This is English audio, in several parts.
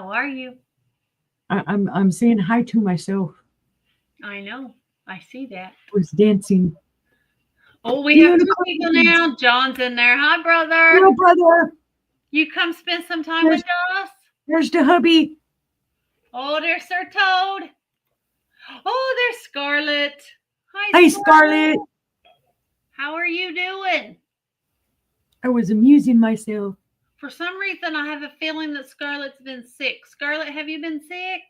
How are you? I'm saying hi to myself. I know. I see that. Was dancing. Oh, we have two people Unicorns. now. John's in there. Hi, brother. Hello, brother. You come spend some time There's, with us? there's the hubby. Oh, there's Sir Toad. Oh, there's Scarlet. Hi, Hey, Scarlet. How are you doing? I was amusing myself. For some reason, I have a feeling that Scarlet's been sick. Scarlet, have you been sick?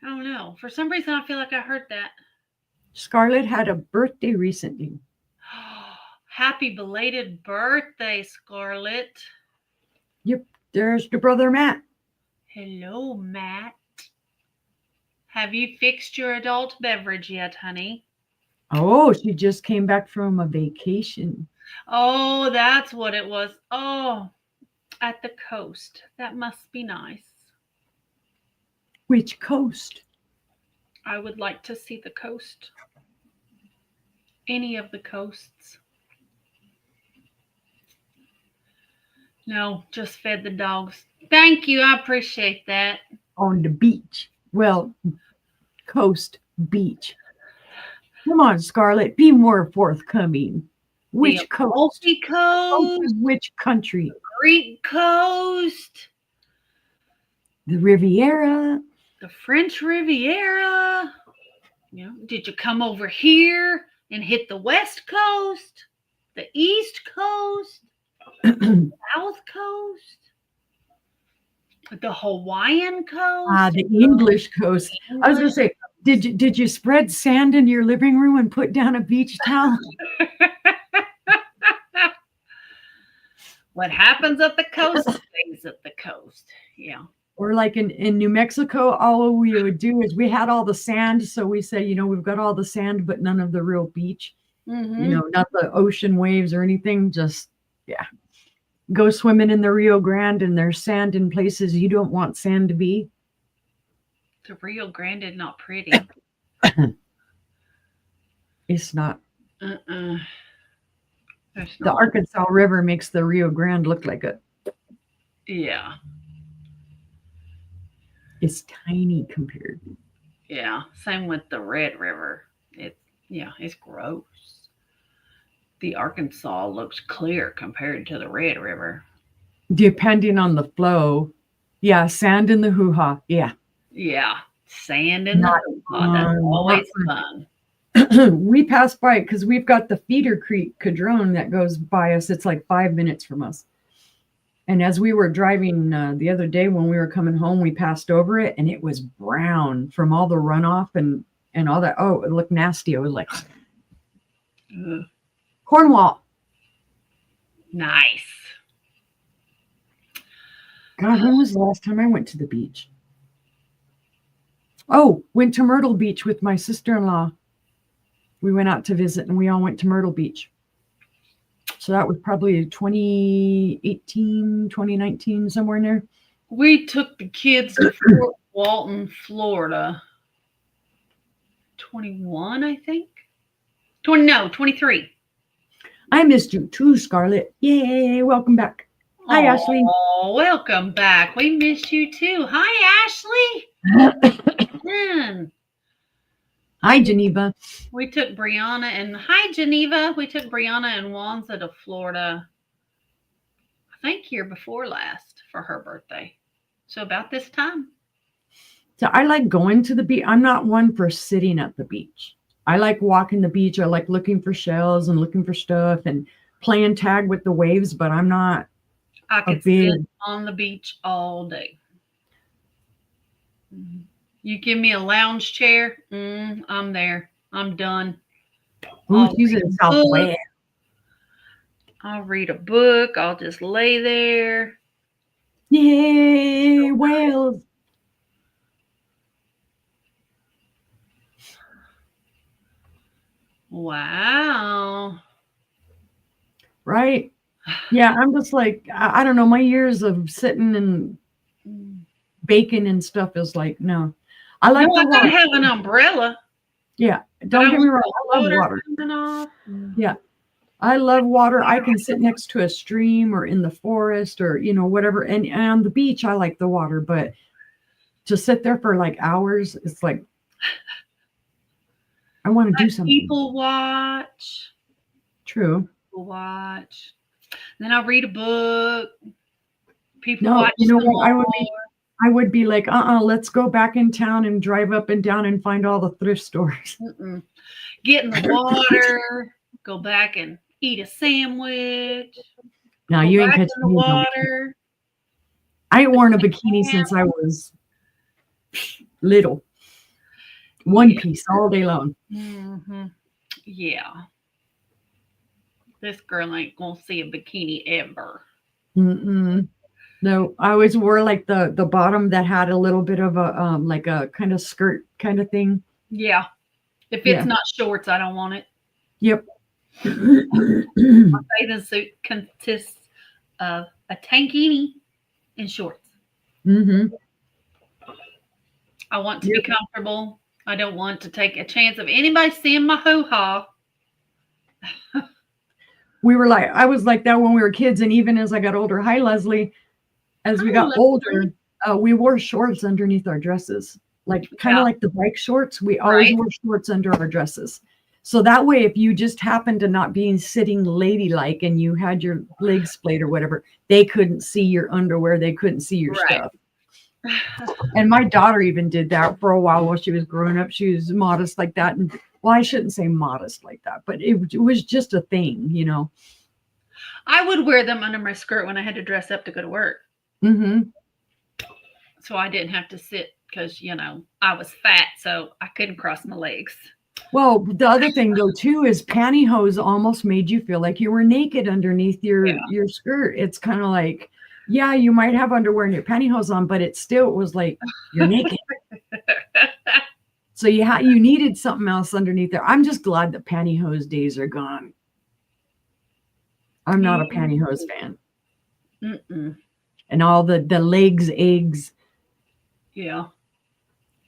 I don't know. For some reason, I feel like I heard that. Scarlet had a birthday recently. Happy belated birthday, Scarlet. Yep, there's the brother Matt. Hello, Matt. Have you fixed your adult beverage yet, honey? Oh, she just came back from a vacation. Oh, that's what it was. Oh, at the coast. That must be nice. Which coast? I would like to see the coast. Any of the coasts. No, just fed the dogs. Thank you. I appreciate that. On the beach. Well, coast beach. Come on, Scarlet, be more forthcoming. Which The coast? Amalfi Coast. Which country? Greek coast. The Riviera. The French Riviera. You know, did you come over here and hit the West Coast? The East Coast? South Coast? The Hawaiian coast? The English coast. I was going to say, did you spread sand in your living room and put down a beach towel? What happens at the coast stays at the coast. Yeah. Or like in New Mexico, all we would do is we had all the sand. So we said, we've got all the sand, but none of the real beach. Mm-hmm. Not the ocean waves or anything. Just, go swimming in the Rio Grande, and there's sand in places you don't want sand to be. The Rio Grande is not pretty. It's not. Uh-uh. The Arkansas River makes the Rio Grande look like a. Yeah. It's tiny compared. Yeah. Same with the Red River. It's gross. The Arkansas looks clear compared to the Red River. Depending on the flow. Yeah, sand in the hoo-ha. Yeah. Yeah. Sand in the hoo-ha. That's always fun. We pass by it because we've got the Feeder Creek Cadrone that goes by us. It's like 5 minutes from us. And as we were driving the other day when we were coming home, we passed over it, and it was brown from all the runoff and all that. Oh, it looked nasty. I was like, Cornwall. Nice. God, when was the last time I went to the beach? Oh, went to Myrtle Beach with my sister-in-law. We went out to visit, and we all went to Myrtle Beach. So that was probably 2018, 2019, somewhere in there. We took the kids to Fort Walton, Florida. 21, I think. 23. I missed you too, Scarlet. Yay, welcome back. Hi, Ashley. Oh, welcome back. We missed you too. Hi, Ashley. Hi, Geneva. We took Brianna and Geneva. We took Brianna and Wanza to Florida, I think year before last for her birthday. So about this time. So I like going to the beach. I'm not one for sitting at the beach. I like walking the beach. I like looking for shells and looking for stuff and playing tag with the waves, but I'm not. I could sit on the beach all day. You give me a lounge chair, I'm there. I'm done. I'll read a book. I'll just lay there. Yay, whales. Wow. Right? Yeah, I'm just like, I don't know. My years of sitting and baking and stuff is like, no. I like the water. I have an umbrella. Yeah, don't get me wrong. I love water. Yeah, I love water. I can sit next to a stream or in the forest or, whatever. And on the beach, I like the water, but to sit there for like hours, it's like, I want to do something. People watch. True. People watch. Then I'll read a book. People No, watch you know some what? I would be like, let's go back in town and drive up and down and find all the thrift stores. Get in the water, go back and eat a sandwich. Now you ain't catching the me. water. I ain't worn a bikini since I was little. One piece all day long. Mm-hmm. Yeah. This girl ain't gonna see a bikini ever. Mm-mm. No, I always wore like the bottom that had a little bit of a like a kind of skirt kind of thing. Yeah. If it's not shorts, I don't want it. Yep. My bathing suit consists of a tankini and shorts. Mm-hmm. I want to be comfortable. I don't want to take a chance of anybody seeing my hoo-ha. I was like that when we were kids, and even as I got older. Hi, Leslie. As we got older, we wore shorts underneath our dresses, like kind of like the bike shorts. We always wore shorts under our dresses. So that way, if you just happened to not be sitting ladylike and you had your legs splayed or whatever, they couldn't see your underwear. They couldn't see your stuff. And my daughter even did that for a while she was growing up. She was modest like that. And well, I shouldn't say modest like that, but it was just a thing, I would wear them under my skirt when I had to dress up to go to work. Mm-hmm. So I didn't have to sit because, I was fat, so I couldn't cross my legs. Well, the other thing though too is pantyhose almost made you feel like you were naked underneath your skirt. It's kind of like, yeah, you might have underwear and your pantyhose on, but it still was like you're naked. So you needed something else underneath there. I'm just glad that pantyhose days are gone. I'm not a pantyhose fan. Mm-mm. And all the legs, eggs. Yeah.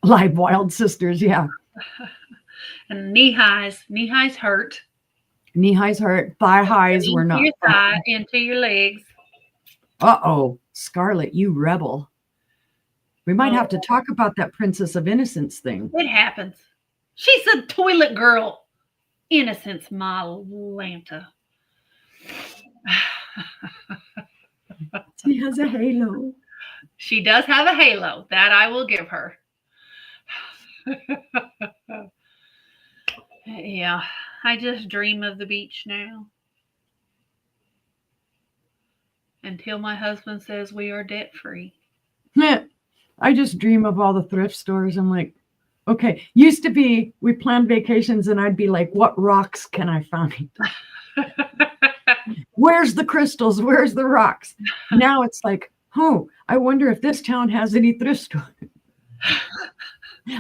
Live wild sisters, yeah. And knee highs. Knee highs hurt. Knee highs hurt. Thigh highs were not. Your thigh into your legs. Uh-oh, Scarlett, you rebel. We might have to talk about that Princess of Innocence thing. It happens. She's a toilet girl. Innocence, my Lanta. She has a halo. She does have a halo. That I will give her. Yeah, I just dream of the beach now. Until my husband says we are debt free. Yeah, I just dream of all the thrift stores. I'm like, okay. Used to be we planned vacations and I'd be like, what rocks can I find? Where's the crystals? Where's the rocks? Now it's like, oh, I wonder if this town has any thrift stores.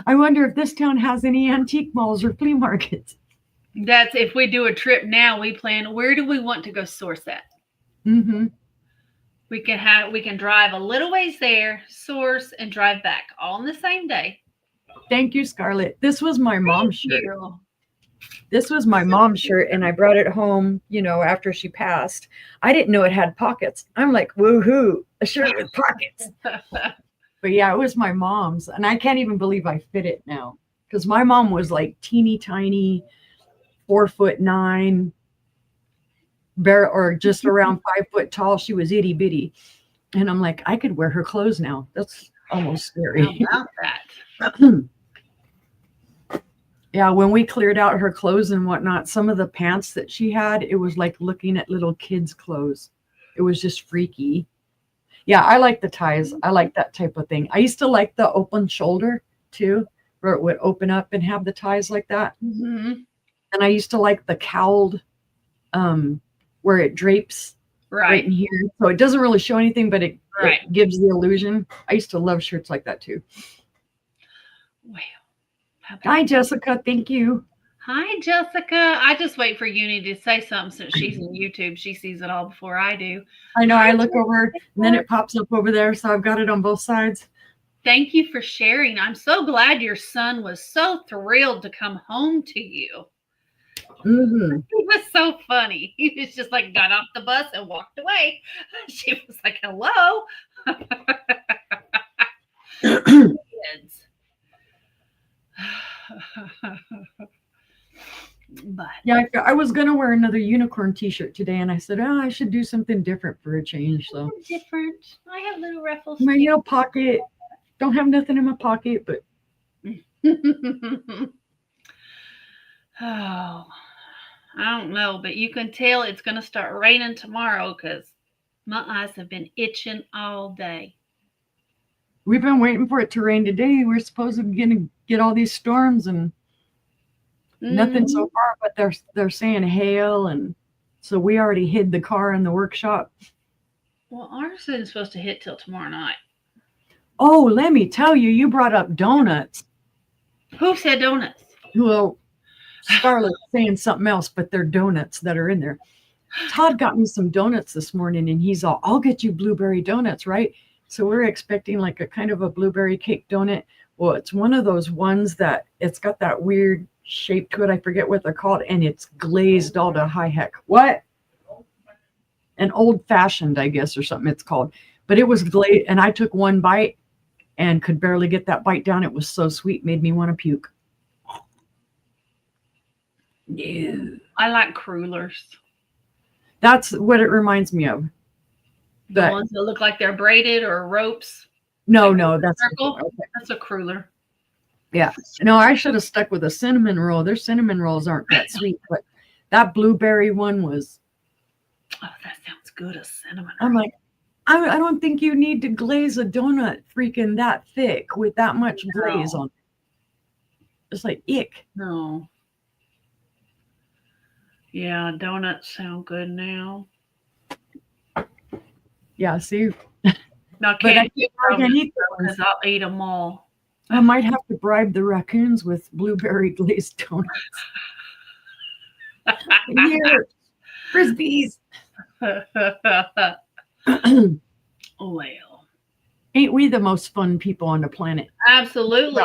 I wonder if this town has any antique malls or flea markets. That's if we do a trip now, we plan where do we want to go source that? Mm-hmm. We can drive a little ways there, source, and drive back all in the same day. Thank you, Scarlett. This was my mom's shirt. This was my mom's shirt, and I brought it home, after she passed. I didn't know it had pockets. I'm like, woohoo, a shirt with pockets. But yeah, it was my mom's, and I can't even believe I fit it now because my mom was like teeny tiny, 4'9", or just around 5 foot tall. She was itty bitty, and I'm like, I could wear her clothes now. That's almost scary. How about that? Yeah, when we cleared out her clothes and whatnot, some of the pants that she had, it was like looking at little kids' clothes. It was just freaky. Yeah, I like the ties. I like that type of thing. I used to like the open shoulder too, where it would open up and have the ties like that. Mm-hmm. And I used to like the cowled, where it drapes right in here. So it doesn't really show anything, but it gives the illusion. I used to love shirts like that too. Wow. Hi, Jessica. Thank you. Hi, Jessica. I just wait for Uni to say something since she's on YouTube. She sees it all before I do. I know. I look over and then it pops up over there. So I've got it on both sides. Thank you for sharing. I'm so glad your son was so thrilled to come home to you. Mm-hmm. It was so funny. He was just like got off the bus and walked away. She was like, "Hello, kids." But Yeah, I was gonna wear another unicorn T-shirt today, and I said, "Oh, I should do something different for a change." So different. I have little ruffles my too. pocket, don't have nothing in my pocket, but Oh, I don't know, but you can tell it's going to start raining tomorrow because my eyes have been itching all day. we've been waiting for it to rain today. We're supposed to be gonna get all these storms, and nothing so Mhm. far. But they're saying hail, and so we already hid the car in the workshop. Well, ours isn't supposed to hit till tomorrow night. Oh, let me tell you, you brought up donuts. Who said donuts? Well, Scarlett's saying something else, but they're donuts that are in there. Todd got me some donuts this morning, and he's all, "I'll get you blueberry donuts, right?" So we're expecting like a kind of a blueberry cake donut. Well, it's one of those ones that it's got that weird shape to it. I forget what they're called, and it's glazed all to high heck. What? An old fashioned, I guess, or something it's called. But it was glazed, and I took one bite and could barely get that bite down. It was so sweet, made me want to puke. No. I like crullers. That's what it reminds me of. The But ones that look like they're braided or ropes. no, Like no, a that's circle. okay. That's a cruller. Yeah. No, I should have stuck with a cinnamon roll. Their cinnamon rolls aren't that sweet, but that blueberry one was. Oh, that sounds good. A cinnamon I'm roll. like, I don't think you need to glaze a donut freaking that thick with that much glaze No. on it. It's like ick. No. Yeah, donuts sound good now. Yeah, see, Now, but can't eat I can't eat because those. I'll eat them all. I might have to bribe the raccoons with blueberry glazed donuts. Here, frisbees. Well, Ain't we the most fun people on the planet? absolutely.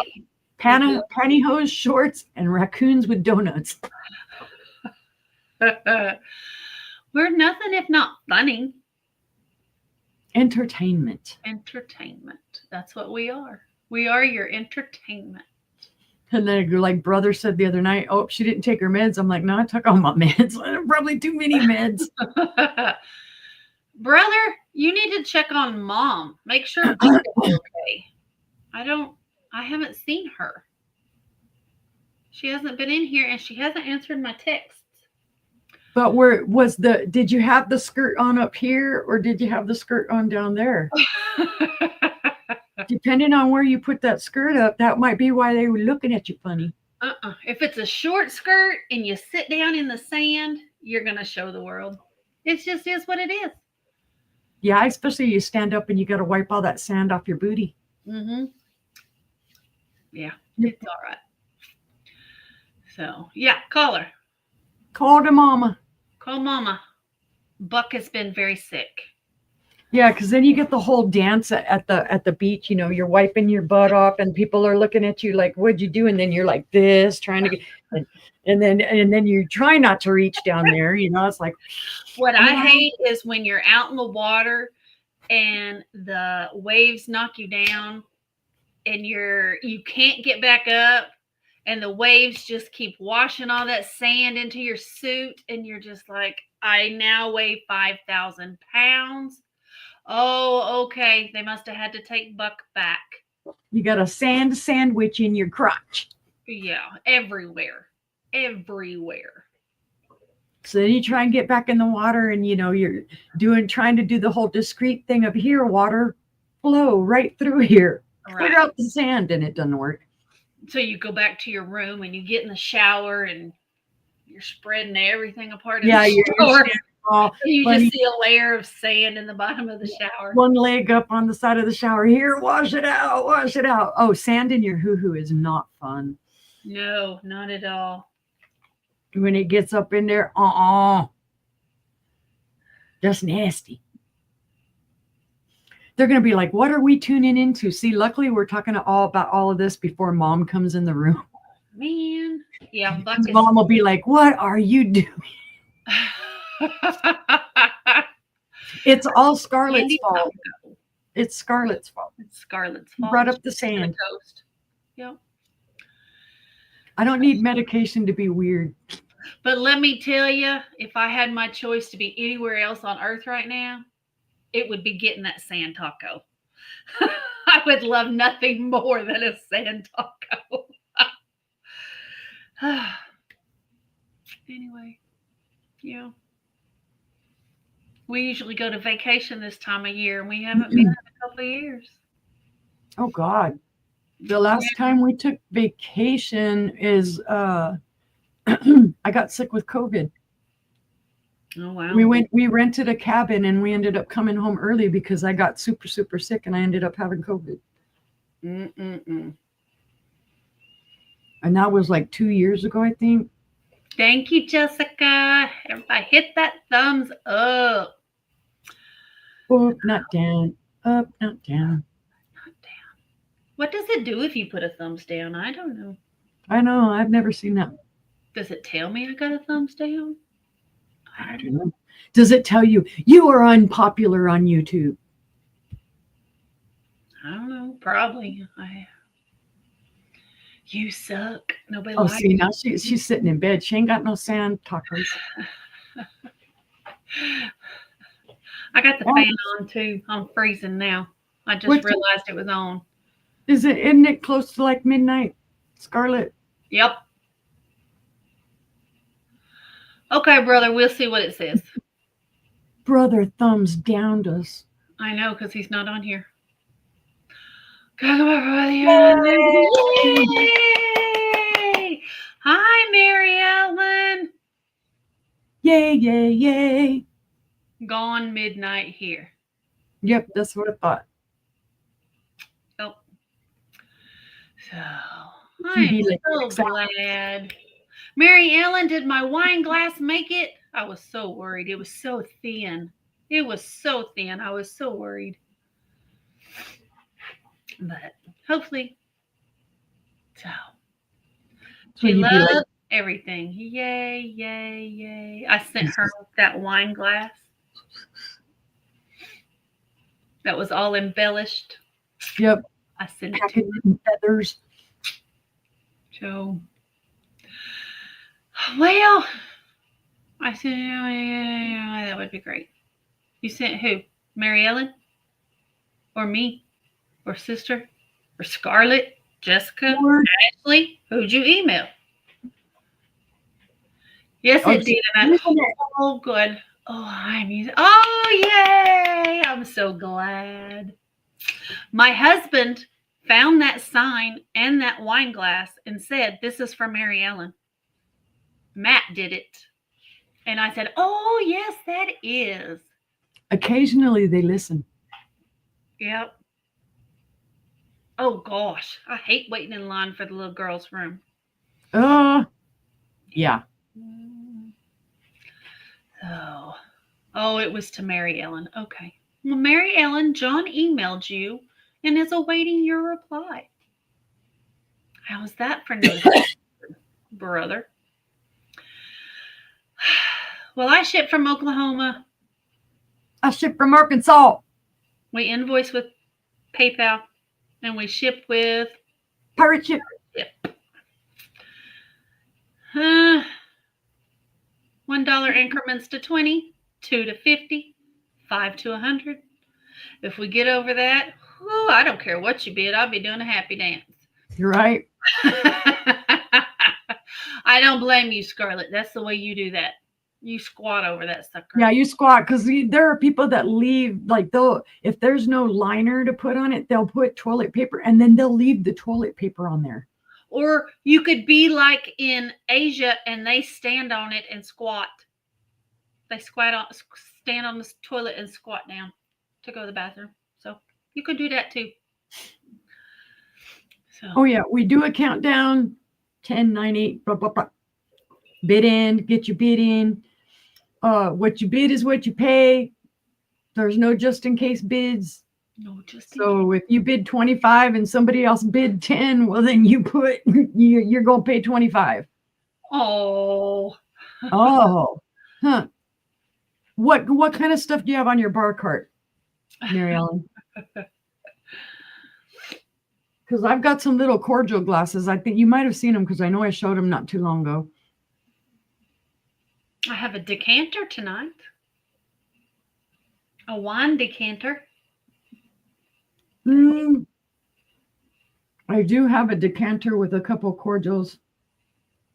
Pantyhose, shorts, and raccoons with donuts. We're nothing if not funny. Entertainment. Entertainment. That's what we are. We are your entertainment. And then, like brother said the other night, oh, she didn't take her meds. I'm like, no, I took all my meds. Probably too many meds. Brother, you need to check on mom. Make sure Buck is okay. I haven't seen her. She hasn't been in here and she hasn't answered my texts. But did you have the skirt on up here or did you have the skirt on down there? Depending on where you put that skirt up, that might be why they were looking at you funny. If it's a short skirt and you sit down in the sand, you're going to show the world. It just is what it is. Yeah, especially you stand up and you got to wipe all that sand off your booty. Mm-hmm. Yeah, it's all right. So, yeah, call her. Call to mama. Call mama. Buck has been very sick. Yeah, because then you get the whole dance at the beach. You know, you're wiping your butt off, and people are looking at you like, "What'd you do?" And then you're like this, trying to get, and then you try not to reach down there. You know, it's like What I hate is when you're out in the water and the waves knock you down, and you can't get back up, and the waves just keep washing all that sand into your suit, and you're just like, I now weigh 5,000 pounds. Oh, okay. They must have had to take Buck back. You got a sand sandwich in your crotch. Yeah, everywhere. Everywhere. So then you try and get back in the water, and you know you're trying to do the whole discreet thing of here, water flow right through here, clear out the sand, and it doesn't work. So you go back to your room and you get in the shower and you're spreading everything apart. Yeah, you're you just see a layer of sand in the bottom of the shower. One leg up on the side of the shower. Here, wash it out, wash it out. Oh, sand in your hoo-hoo is not fun. No, not at all. When it gets up in there, just nasty. They're going to be like, what are we tuning into? See, luckily we're talking about all of this before mom comes in the room. Man. Yeah, Buck His is. mom will be like, "What are you doing?" It's all Scarlett's Candy fault. taco. It's Scarlett's fault. It's Scarlett's She fault. brought up the She's gonna sand. toast. Yep. I don't need medication to be weird. But let me tell you, if I had my choice to be anywhere else on earth right now, it would be getting that sand taco. I would love nothing more than a sand taco. Anyway, yeah. We usually go to vacation this time of year, and we haven't been in a couple of years. Oh God. The last time we took vacation is I got sick with COVID. Oh wow. We rented a cabin and we ended up coming home early because I got super, super sick and I ended up having COVID. Mm-mm-mm. And that was like 2 years ago, I think. Thank you, Jessica. Everybody hit that thumbs up. Up, not down. Up, not down. Not down. What does it do if you put a thumbs down? I don't know. I know. I've never seen that. Does it tell me I got a thumbs down? I don't know. Does it tell you you are unpopular on YouTube? I don't know. Probably. You suck. Nobody Oh, likes see, you. now she's sitting in bed. She ain't got no sand tacos. I got the fan on too. I'm freezing now. I just realized it was on. Isn't it close to like midnight, Scarlett? Yep. Okay, brother, we'll see what it says. Brother thumbs downed us. I know, because he's not on here. Come on, brother. Yay! Hi, Mary Ellen. Yay, yay, yay. Gone midnight here. Yep, that's what I thought. Oh. So, I'm so glad. Mary Ellen, did my wine glass make it? I was so worried. It was so thin. It was so thin. I was so worried. But hopefully. So she loved everything. Yay, yay, yay. I sent her that wine glass that was all embellished. Yep. I sent it to her. Feathers. So, well, I said, yeah, that would be great. You sent who? Mary Ellen? Or me? Or sister? Or Scarlett? Jessica? Ashley? Who'd you email? Yes, it did. Oh, good. Oh, I'm using. Oh, yay! I'm so glad. My husband found that sign and that wine glass and said, "This is for Mary Ellen." Matt did it. And I said, "Oh, yes, that is." Occasionally they listen. Yep. Oh, gosh. I hate waiting in line for the little girl's room. Yeah. Oh, it was to Mary Ellen. Okay. Well, Mary Ellen, John emailed you and is awaiting your reply. How's that for notification, brother? Well, I ship from Oklahoma. I ship from Arkansas. We invoice with PayPal, and we ship with Pirate Ship. $1 increments to 20, 2 to 50, 5 to 100. If we get over that, I don't care what you bid. I'll be doing a happy dance. You're right. I don't blame you, Scarlett. That's the way you do that. You squat over that sucker. Yeah, you squat because there are people that leave, like, if there's no liner to put on it, they'll put toilet paper and then they'll leave the toilet paper on there. Or you could be like in Asia and they stand on it and squat. They stand on the toilet and squat down to go to the bathroom. So you could do that too. So. Oh yeah, we do a countdown. 10, 9, 8, blah, blah, blah. Bid in, get your bid in. What you bid is what you pay. There's no just in case bids. No, just so if you bid 25 and somebody else bid 10, well then you're going to pay 25. Oh. Oh, huh. What kind of stuff do you have on your bar cart, Mary Ellen? Because I've got some little cordial glasses. I think you might have seen them because I know I showed them not too long ago. I have a decanter tonight. A wine decanter. I do have a decanter with a couple cordials,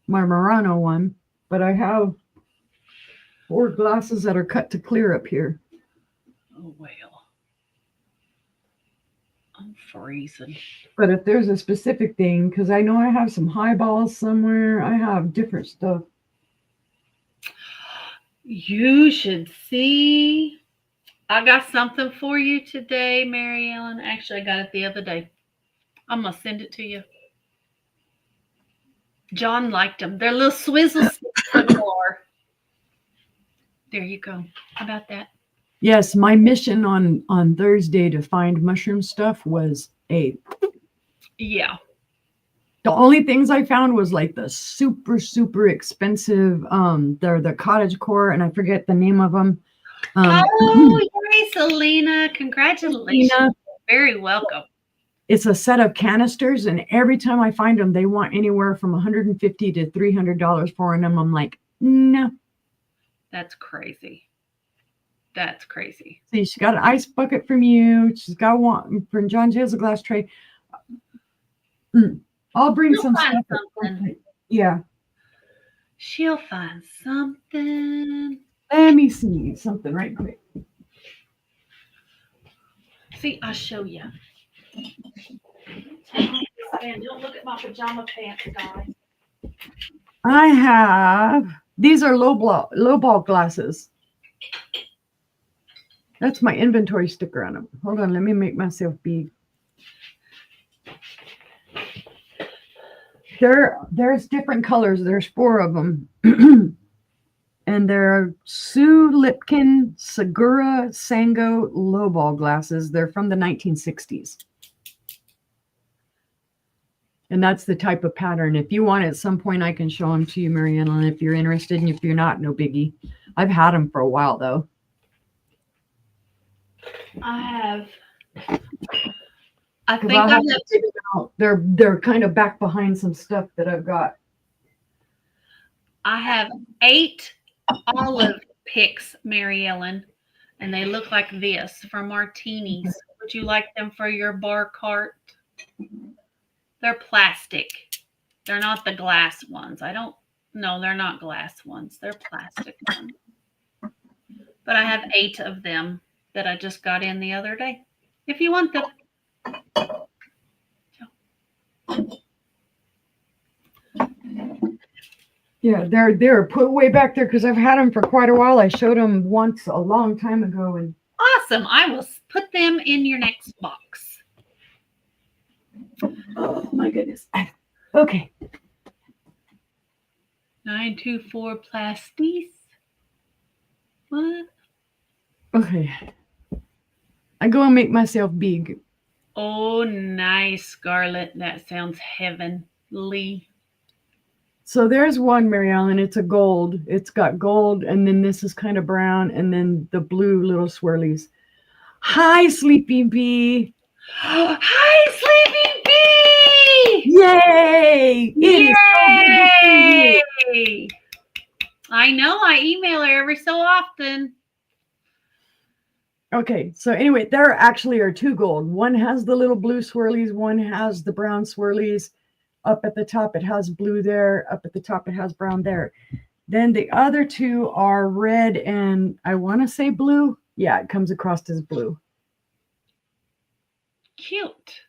my Murano one, but I have 4 glasses that are cut to clear up here. Oh, well. I'm freezing. But if there's a specific thing, because I know I have some highballs somewhere, I have different stuff. You should see. I got something for you today, Mary Ellen. Actually, I got it the other day. I'm going to send it to you. John liked them. They're little swizzle sticks for the bar. There you go. How about that? Yes, my mission on Thursday to find mushroom stuff was A. Yeah. The only things I found was like the super, super expensive, they're the cottage core, and I forget the name of them. Oh, yay, Selena. Congratulations. Selena. Very welcome. It's a set of canisters, and every time I find them, they want anywhere from $150 to $300 for them. I'm like, no. That's crazy. That's crazy. See, she got an ice bucket from you. She's got one from John. She has a glass tray. I'll bring She'll some find stuff. something. Yeah. She'll find something. Let me see something right quick. See, I'll show you. And don't look at my pajama pants, guys. I have, these are low ball glasses. That's my inventory sticker on them. Hold on, let me make myself big. There's different colors. There's 4 of them. And they're Sue Lipkin Segura Sango lowball glasses. They're from the 1960s. And that's the type of pattern. If you want, at some point, I can show them to you, Marianne, and if you're interested, and if you're not, no biggie. I've had them for a while, though. I think I have to take them out. They're kind of back behind some stuff that I've got. I have 8 olive picks, Mary Ellen, and they look like this for martinis. Would you like them for your bar cart? They're plastic. They're not the glass ones. No, they're not glass ones. They're plastic ones. But I have 8 of them that I just got in the other day. If you want them. Yeah, they're put way back there because I've had them for quite a while. I showed them once a long time ago. And awesome. I will put them in your next box. Oh my goodness. Okay. 924 Plastis. What? Okay. I go and make myself big. Oh, nice, Scarlett. That sounds heavenly. So there's one, Mary Ellen. It's a gold. It's got gold, and then this is kind of brown, and then the blue little swirlies. Hi, Sleepy Bee. Hi, Sleepy Bee! Yay! Yay! It is so good to see you. I know. I email her every so often. Okay, so anyway, there actually are 2 gold. One has the little blue swirlies. One has the brown swirlies. Up at the top, it has blue there. Up at the top, it has brown there. Then the other 2 are red and I want to say blue. Yeah, it comes across as blue. Cute.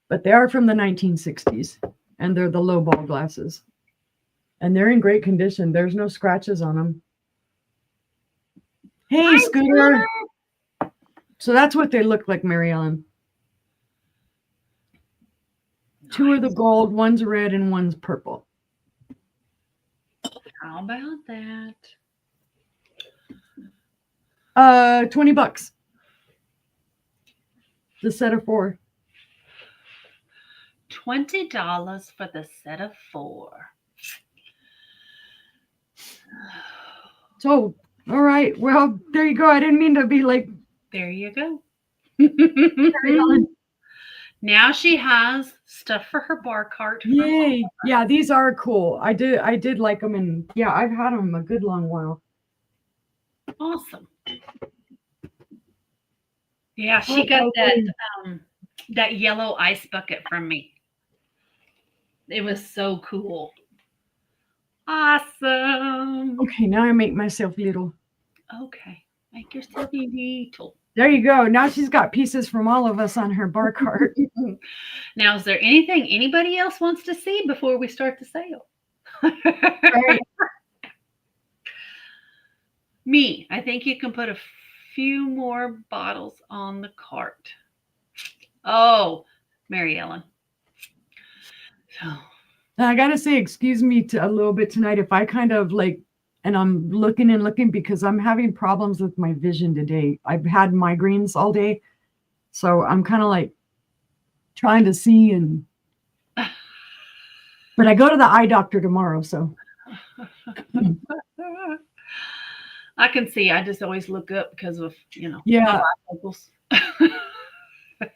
But they are from the 1960s, and they're the low ball glasses. And they're in great condition. There's no scratches on them. Hey, Hi, Scooter. So that's what they look like, Mary Ellen. 2 are the gold, one's red, and one's purple. How about that? $20. The set of 4. $20 for the set of 4. So, all right. Well, there you go. I didn't mean to be like, There you go. carry on. Now she has stuff for her bar cart. Yay. Yeah, these are cool. I did like them, and yeah, I've had them a good long while. Awesome. Yeah, she got that yellow ice bucket from me. It was so cool. Awesome. Okay, now I make myself little. Okay. Make yourself little. There you go. Now she's got pieces from all of us on her bar cart. Now, is there anything anybody else wants to see before we start the sale? Right. Me, I think you can put a few more bottles on the cart. Oh, Mary Ellen. So, I gotta say, excuse me a little bit tonight if I kind of like, and I'm looking and looking because I'm having problems with my vision today. I've had migraines all day, so I'm kind of like trying to see and. But I go to the eye doctor tomorrow, so. I can see. I just always look up because of, Yeah. bifocals.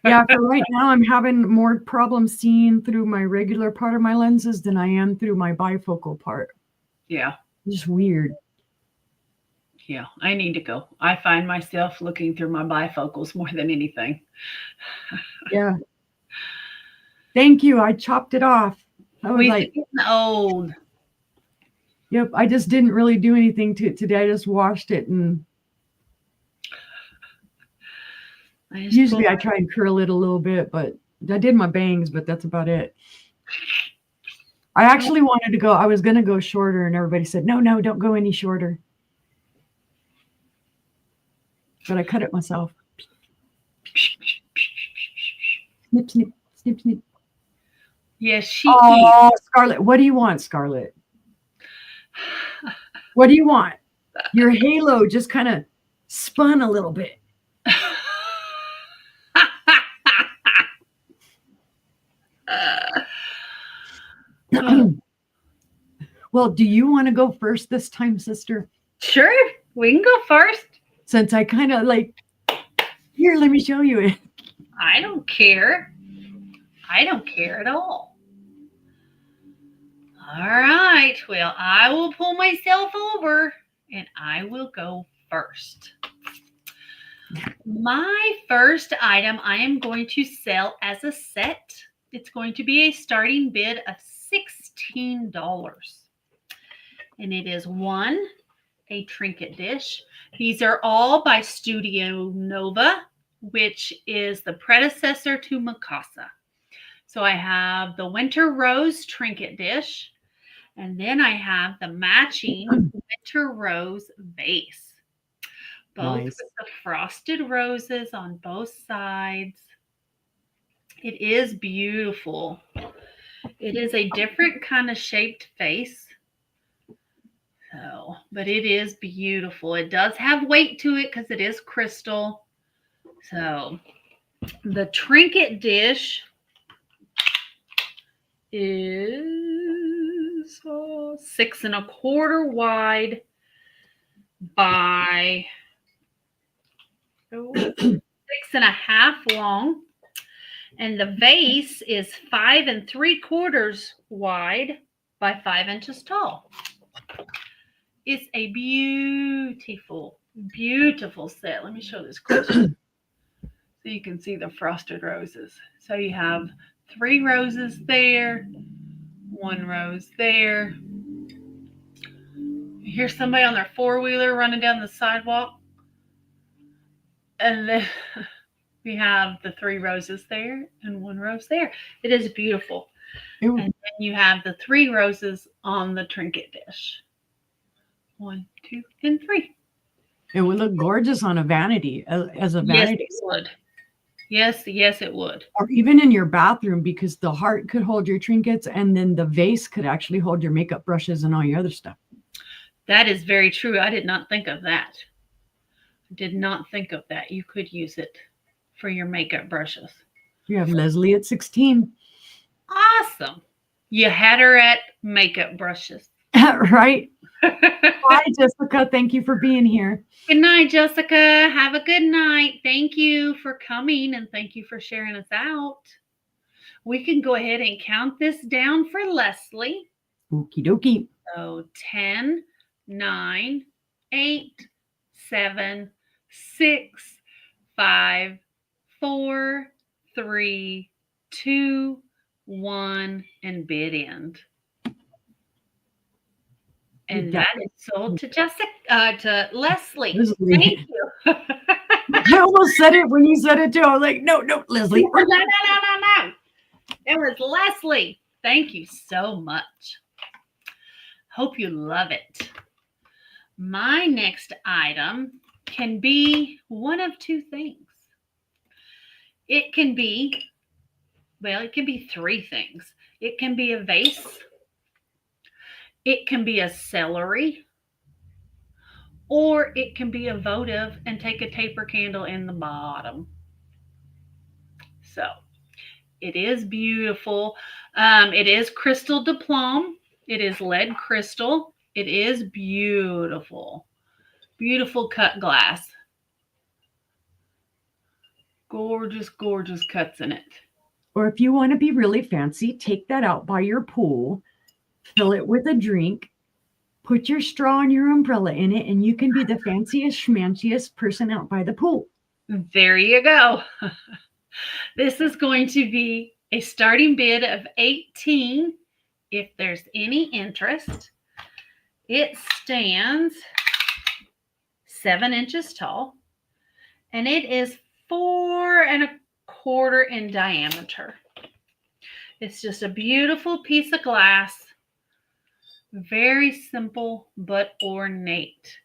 Yeah, for right now, I'm having more problems seeing through my regular part of my lenses than I am through my bifocal part. Yeah. It's just weird. Yeah, I need to go. I find myself looking through my bifocals more than anything. Yeah. Thank you. I chopped it off. I was We're like, getting old. yep, I just didn't really do anything to it today. I just washed it, and usually I try and curl it a little bit, but I did my bangs, but that's about it. I actually wanted to go, I was going to go shorter, and everybody said, no, don't go any shorter. But I cut it myself. Snip, snip, snip, snip. Yes, she Oh, Scarlett, what do you want, Scarlett? What do you want? Your halo just kind of spun a little bit. Well, do you want to go first this time, sister? Sure, we can go first. Since I kind of like, here, let me show you it. I don't care. I don't care at all. All right. Well, I will pull myself over and I will go first. My first item I am going to sell as a set. It's going to be a starting bid of $16. And it is a trinket dish. These are all by Studio Nova, which is the predecessor to Mikasa. So I have the Winter Rose trinket dish, and then I have the matching Winter Rose vase. Both with the frosted roses on both sides. It is beautiful. It is a different kind of shaped vase. So, but it is beautiful. It does have weight to it because it is crystal. So the trinket dish is 6 1/4 wide by 6 1/2 long. And the vase is 5 3/4 wide by 5 inches tall. It's a beautiful, beautiful set. Let me show this closer so you can see the frosted roses. So you have 3 roses there, 1 rose there. You hear somebody on their 4-wheeler running down the sidewalk. And then we have the 3 roses there and 1 rose there. It is beautiful. Ew. And then you have the 3 roses on the trinket dish. 1, 2, and 3. It would look gorgeous on a vanity, as a vanity. Yes, it would. Yes, it would. Or even in your bathroom, because the heart could hold your trinkets, and then the vase could actually hold your makeup brushes and all your other stuff. That is very true. I did not think of that. You could use it for your makeup brushes. You have Leslie at 16. Awesome. You had her at makeup brushes. Right? Bye, Jessica. Thank you for being here. Good night, Jessica. Have a good night. Thank you for coming and thank you for sharing us out. We can go ahead and count this down for Leslie. Okie dokie. So 10, 9, 8, 7, 6, 5, 4, 3, 2, 1, and bid end. And that is sold to Jessica, to Leslie. Leslie. Thank you. I almost said it when you said it too. I was like, no, Leslie. No. It was Leslie. Thank you so much. Hope you love it. My next item can be one of two things. It can be three things. It can be a vase. It can be a celery. Or it can be a votive and take a taper candle in the bottom. So it is beautiful. It is crystal diplôme. It is lead crystal. It is beautiful. Beautiful cut glass. Gorgeous, gorgeous cuts in it. Or if you want to be really fancy, take that out by your pool, fill it with a drink, put your straw and your umbrella in it, and you can be the fanciest, schmanciest person out by the pool. There you go. This is going to be a starting bid of 18 if there's any interest. It stands 7 inches tall, and it is 4 1/4 in diameter. It's just a beautiful piece of glass. Very simple but ornate.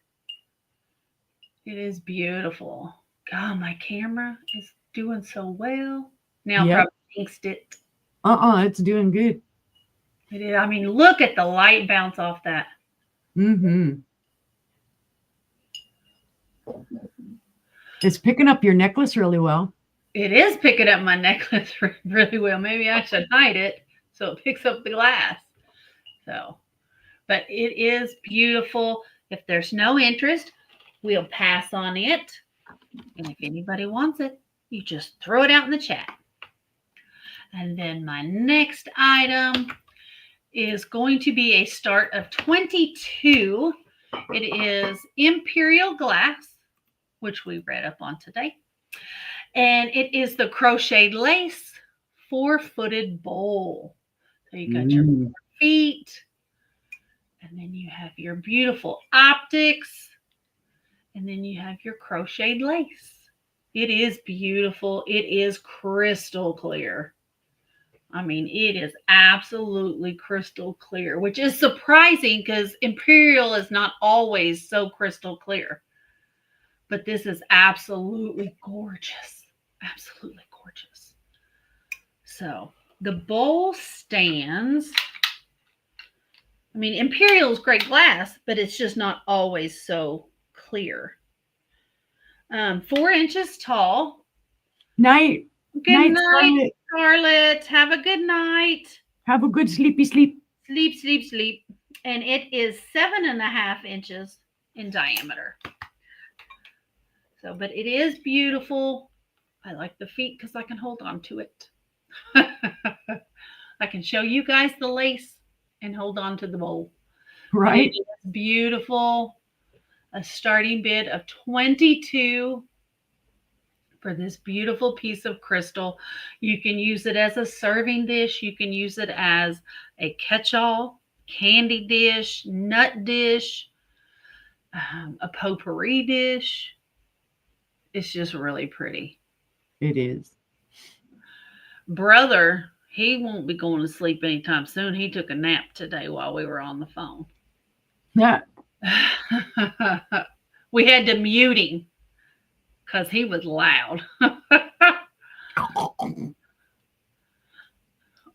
It is beautiful. God, my camera is doing so well. Now Yep. probably jinxed it. It's doing good. It is. I mean, look at the light bounce off that. Mm-hmm. It's picking up your necklace really well. It is picking up my necklace really well. Maybe I should hide it so it picks up the glass. So, but it is beautiful. If there's no interest, we'll pass on it. And if anybody wants it, you just throw it out in the chat. And then my next item is going to be a start of 22. It is Imperial Glass, which we read up on today. And it is the crocheted lace 4-footed bowl. So you got your 4 feet, and then you have your beautiful optics, and then you have your crocheted lace. It is beautiful. It is crystal clear. I mean, it is absolutely crystal clear, which is surprising because Imperial is not always so crystal clear. But this is absolutely gorgeous. Absolutely gorgeous. So the bowl stands. I mean, Imperial is great glass, but it's just not always so clear. 4 inches tall. Night. Good night, Scarlett. Have a good night. Have a good sleepy sleep. Sleep. And it is 7.5 inches in diameter. So, but it is beautiful. I like the feet because I can hold on to it. I can show you guys the lace and hold on to the bowl. Right. It is beautiful. A starting bid of 22 for this beautiful piece of crystal. You can use it as a serving dish. You can use it as a catch-all, candy dish, nut dish, a potpourri dish. It's just really pretty. It is. Brother, he won't be going to sleep anytime soon. He took a nap today while we were on the phone. Yeah. We had to mute him because he was loud.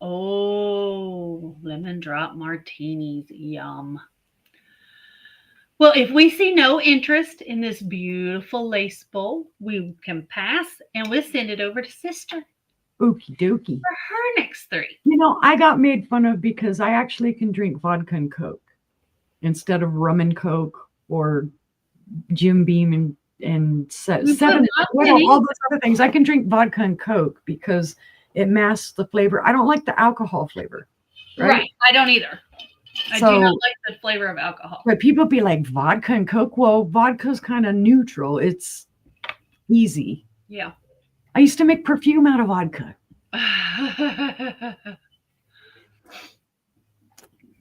Oh, lemon drop martinis. Yum. Well, if we see no interest in this beautiful lace bowl, we can pass and we'll send it over to Sister Okie dokie. for her next 3. You know, I got made fun of because I actually can drink vodka and Coke. instead of rum and Coke or Jim Beam and You put seven, vodka in all it? those other things. I can drink vodka and Coke because it masks the flavor. I don't like the alcohol flavor. Right. I don't either. I do So, not like the flavor of alcohol. but people be like vodka and Coke. Well, vodka's kind of neutral. It's easy. Yeah. I used to make perfume out of vodka.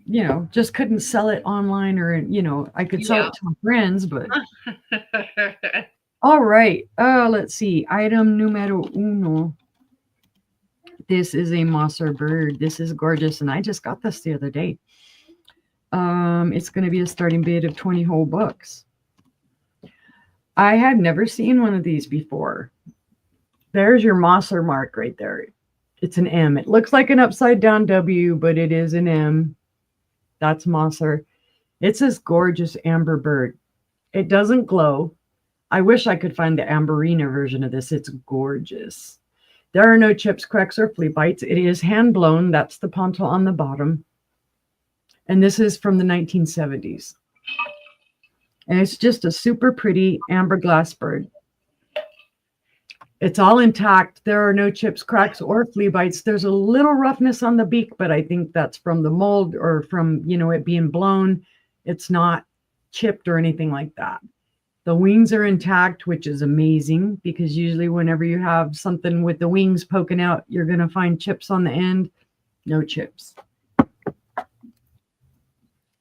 You know, just couldn't sell it online or, you know, I could sell it to my friends, but all right. Let's see. Item numero uno. This is a Mosser bird. This is gorgeous. And I just got this the other day. It's going to be a starting bid of 20 whole bucks. I had never seen one of these before. There's your Mosser mark right there. It's an M. It looks like an upside down W, but it is an M. That's Mosser. It's this gorgeous amber bird. It doesn't glow. I wish I could find the Amberina version of this. It's gorgeous. There are no chips, cracks, or flea bites. It is hand blown. That's the pontil on the bottom. And this is from the 1970s. And it's just a super pretty amber glass bird. It's all intact. There are no chips, cracks, or flea bites. There's a little roughness on the beak, but I think that's from the mold or from, you know, it being blown. It's not chipped or anything like that. The wings are intact, which is amazing because usually whenever you have something with the wings poking out, you're going to find chips on the end. No chips.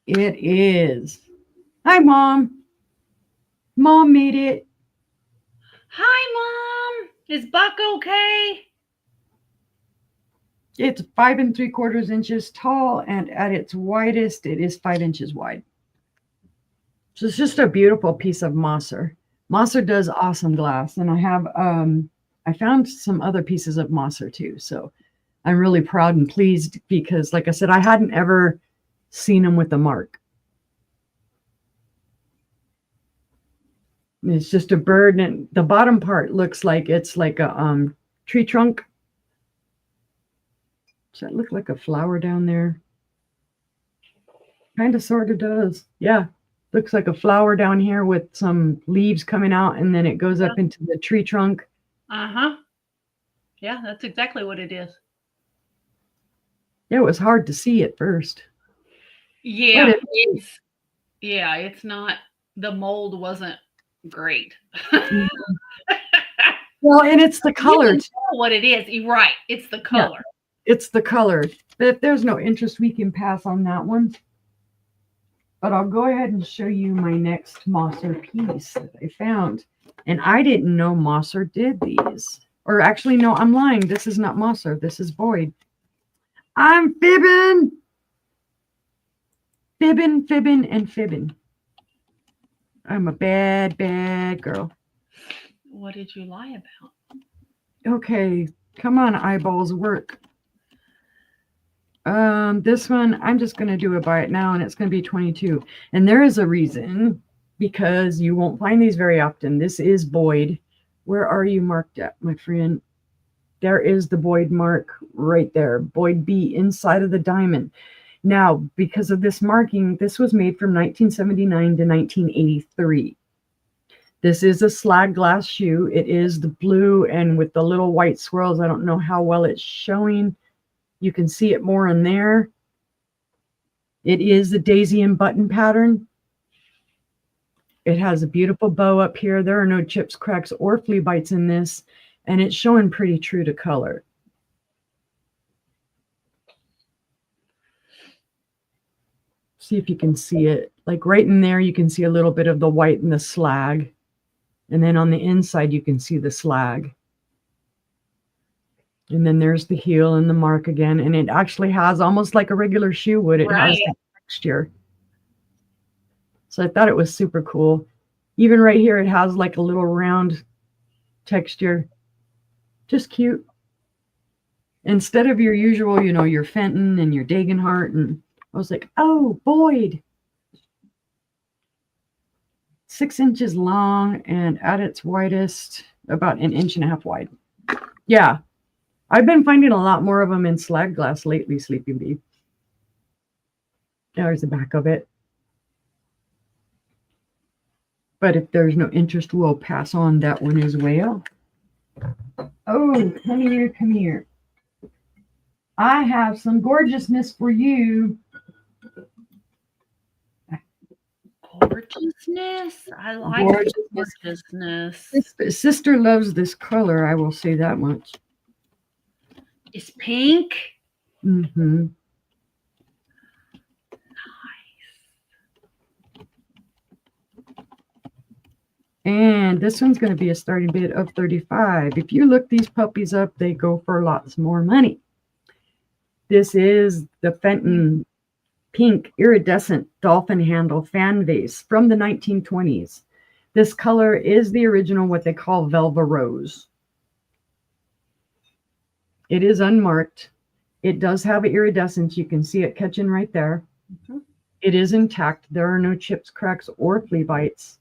It is. Hi, Mom. Mom made it. Hi, Mom. Is Buck okay? It's 5 3/4 inches tall, and at its widest, it is 5 inches wide. So it's just a beautiful piece of Mosser. Mosser does awesome glass, and I have I found some other pieces of Mosser too. So I'm really proud and pleased because, like I said, I hadn't ever seen them with a mark. It's just a bird, and the bottom part looks like it's like a tree trunk. Does that look like a flower down there? Kind of sort of does. Yeah. Looks like a flower down here with some leaves coming out, and then it goes up into the tree trunk. Uh-huh. Yeah, that's exactly what it is. Yeah, it was hard to see at first. Yeah, it's not, the mold wasn't great. Well, and it's the color. You can tell what it is. You're right. It's the color. Yeah, it's the color. If there's no interest, we can pass on that one. But I'll go ahead and show you my next Mosser piece that I found. And I didn't know Mosser did these. Or actually, no, I'm lying. This is not Mosser. This is Boyd. I'm fibbing. Fibbing, and fibbing. I'm a bad, bad girl. What did you lie about? Okay, come on, eyeballs, work. This one, I'm just going to do a buy it now, and it's going to be 22. And there is a reason, because you won't find these very often. This is Boyd. Where are you marked at, my friend? There is the Boyd mark right there. Boyd B inside of the diamond. Now, because of this marking, this was made from 1979 to 1983. This is a slag glass shoe. It is the blue and with the little white swirls. I don't know how well it's showing. You can see it more in there. It is the daisy and button pattern. It has a beautiful bow up here. There are no chips, cracks, or flea bites in this, and it's showing pretty true to color. See if you can see it. Like right in there, you can see a little bit of the white and the slag. And then on the inside, you can see the slag. And then there's the heel and the mark again. And it actually has almost like a regular shoe would. It has that texture. So I thought it was super cool. Even right here, it has like a little round texture. Just cute. Instead of your usual, you know, your Fenton and your Dagenhart. And I was like, oh, Boyd. 6 inches long and at its widest, about 1.5 inches wide. Yeah. I've been finding a lot more of them in slag glass lately, Sleeping Bee. There's the back of it. But if there's no interest, we'll pass on that one as well. Oh, come here, come here. I have some gorgeousness for you. Gorgeousness. I like Gorgeousness. gorgeousness. Sister loves this color, I will say that much. It's pink. Mm-hmm. And this one's going to be a starting bid of $35. If you look these puppies up, they go for lots more money. This is the Fenton Pink Iridescent Dolphin Handle Fan Vase from the 1920s. This color is the original, what they call Velva Rose. It is unmarked. It does have iridescence. You can see it catching right there. Mm-hmm. It is intact. There are no chips, cracks, or flea bites.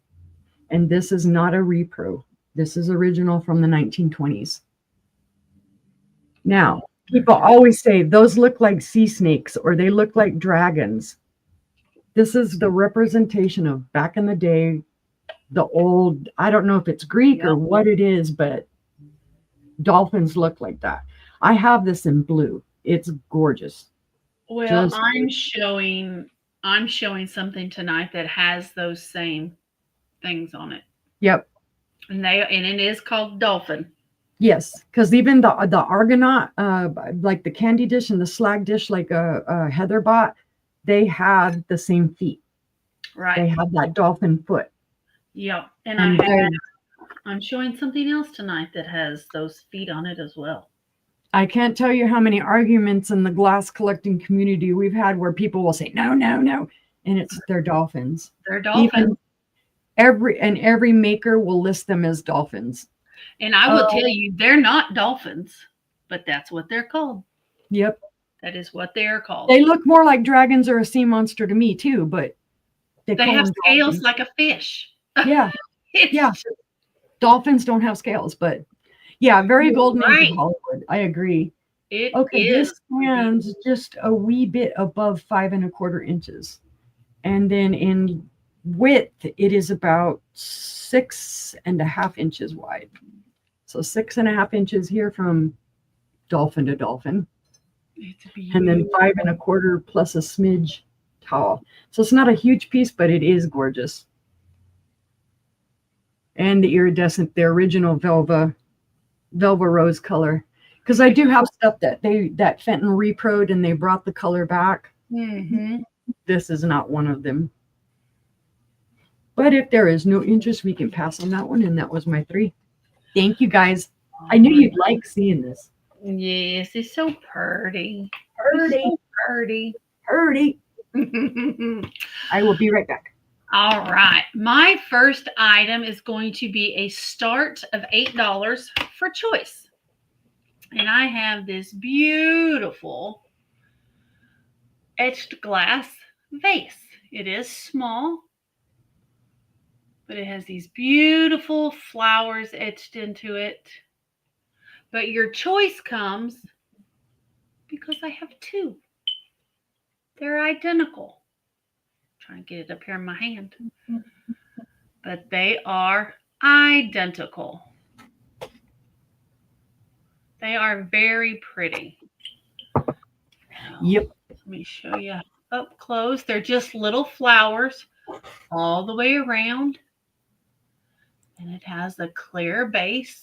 And this is not a repro. This is original from the 1920s. Now, people always say those look like sea snakes or they look like dragons. This is the representation of back in the day, the old, I don't know if it's Greek or what it is, but dolphins look like that. I have this in blue. It's gorgeous. Well, I'm showing something tonight that has those same things on it. Yep. And it is called dolphin. Yes, because even the Argonaut, like the candy dish and the slag dish, like a Heather bought, they have the same feet. Right. They have that dolphin foot. Yep. And I'm showing something else tonight that has those feet on it as well. I can't tell you how many arguments in the glass collecting community we've had where people will say, no, no, no. And they're dolphins. They're dolphins. Every maker will list them as dolphins. And I will tell you, they're not dolphins, but that's what they're called. Yep. That is what they are called. They look more like dragons or a sea monster to me too, but they have scales like a fish. Yeah. Yeah. Dolphins don't have scales, but yeah, very golden age of Hollywood. I agree. This stands just a wee bit above 5 1/4 inches. And then in width, it is about 6 1/2 inches wide. So 6 1/2 inches here from dolphin to dolphin. And then 5 1/4 plus a smidge tall. So it's not a huge piece, but it is gorgeous. And the iridescent, the original Velva Rose color. Because I do have stuff that Fenton reproed and they brought the color back. Mm-hmm. This is not one of them. But if there is no interest, we can pass on that one. And that was my 3. Thank you, guys. I knew you'd like seeing this. Yes, it's so pretty. Pretty. I will be right back. All right. My first item is going to be a start of $8 for choice. And I have this beautiful etched glass vase. It is small, but it has these beautiful flowers etched into it. But your choice comes because I have 2. They're identical. Trying to get it up here in my hand. But they are identical. They are very pretty. Yep. Let me show you up close. They're just little flowers all the way around. And it has a clear base.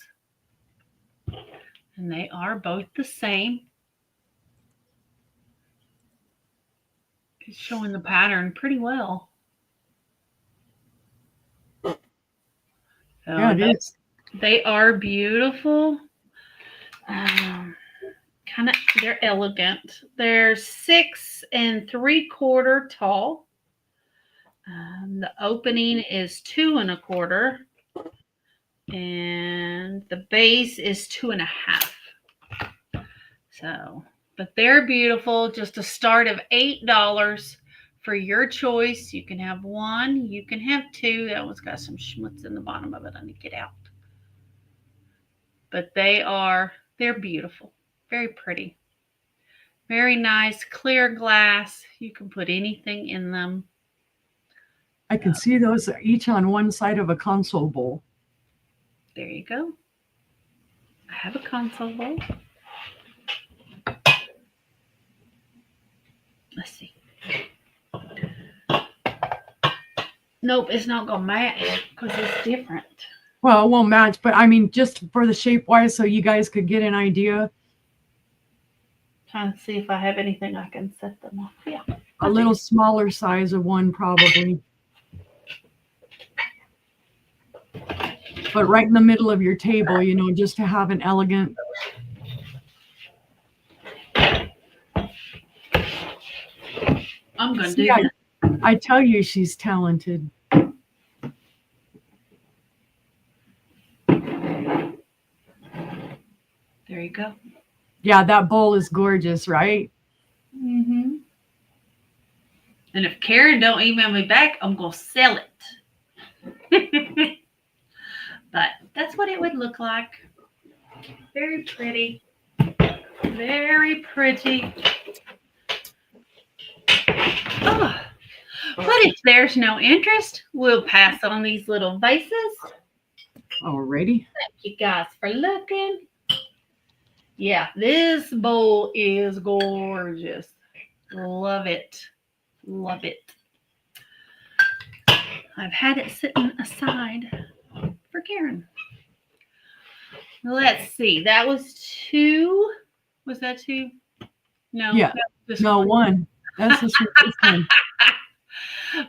And they are both the same. It's showing the pattern pretty well. Yeah, it is. They are beautiful. They're elegant. They're 6 3/4 tall. The opening is 2 1/4, and the base is 2 1/2. So, but they're beautiful. Just a start of $8 for your choice. You can have 1, you can have 2. That one's got some schmutz in the bottom of it. I need to get out. But they're beautiful. Very pretty. Very nice, clear glass. You can put anything in them. I can see those each on one side of a console bowl. There you go. I have a console bowl. Let's see. Nope, it's not going to match because it's different. Well, it won't match, but I mean, just for the shape wise, so you guys could get an idea. Trying to see if I have anything I can set them off. Yeah. A little smaller size of one, probably. But right in the middle of your table, you know, just to have an elegant. I'm going to do that. I tell you, she's talented. There you go. Yeah, that bowl is gorgeous, right? Mm-hmm. And if Karen don't email me back, I'm going to sell it. But that's what it would look like. Very pretty. Very pretty. Oh. But if there's no interest, we'll pass on these little vases. Alrighty. Thank you guys for looking. Yeah, this bowl is gorgeous. Love it. Love it. I've had it sitting aside for Karen. Let's see. That was 2. Was that 2? No. Yeah. No, one. That's this one.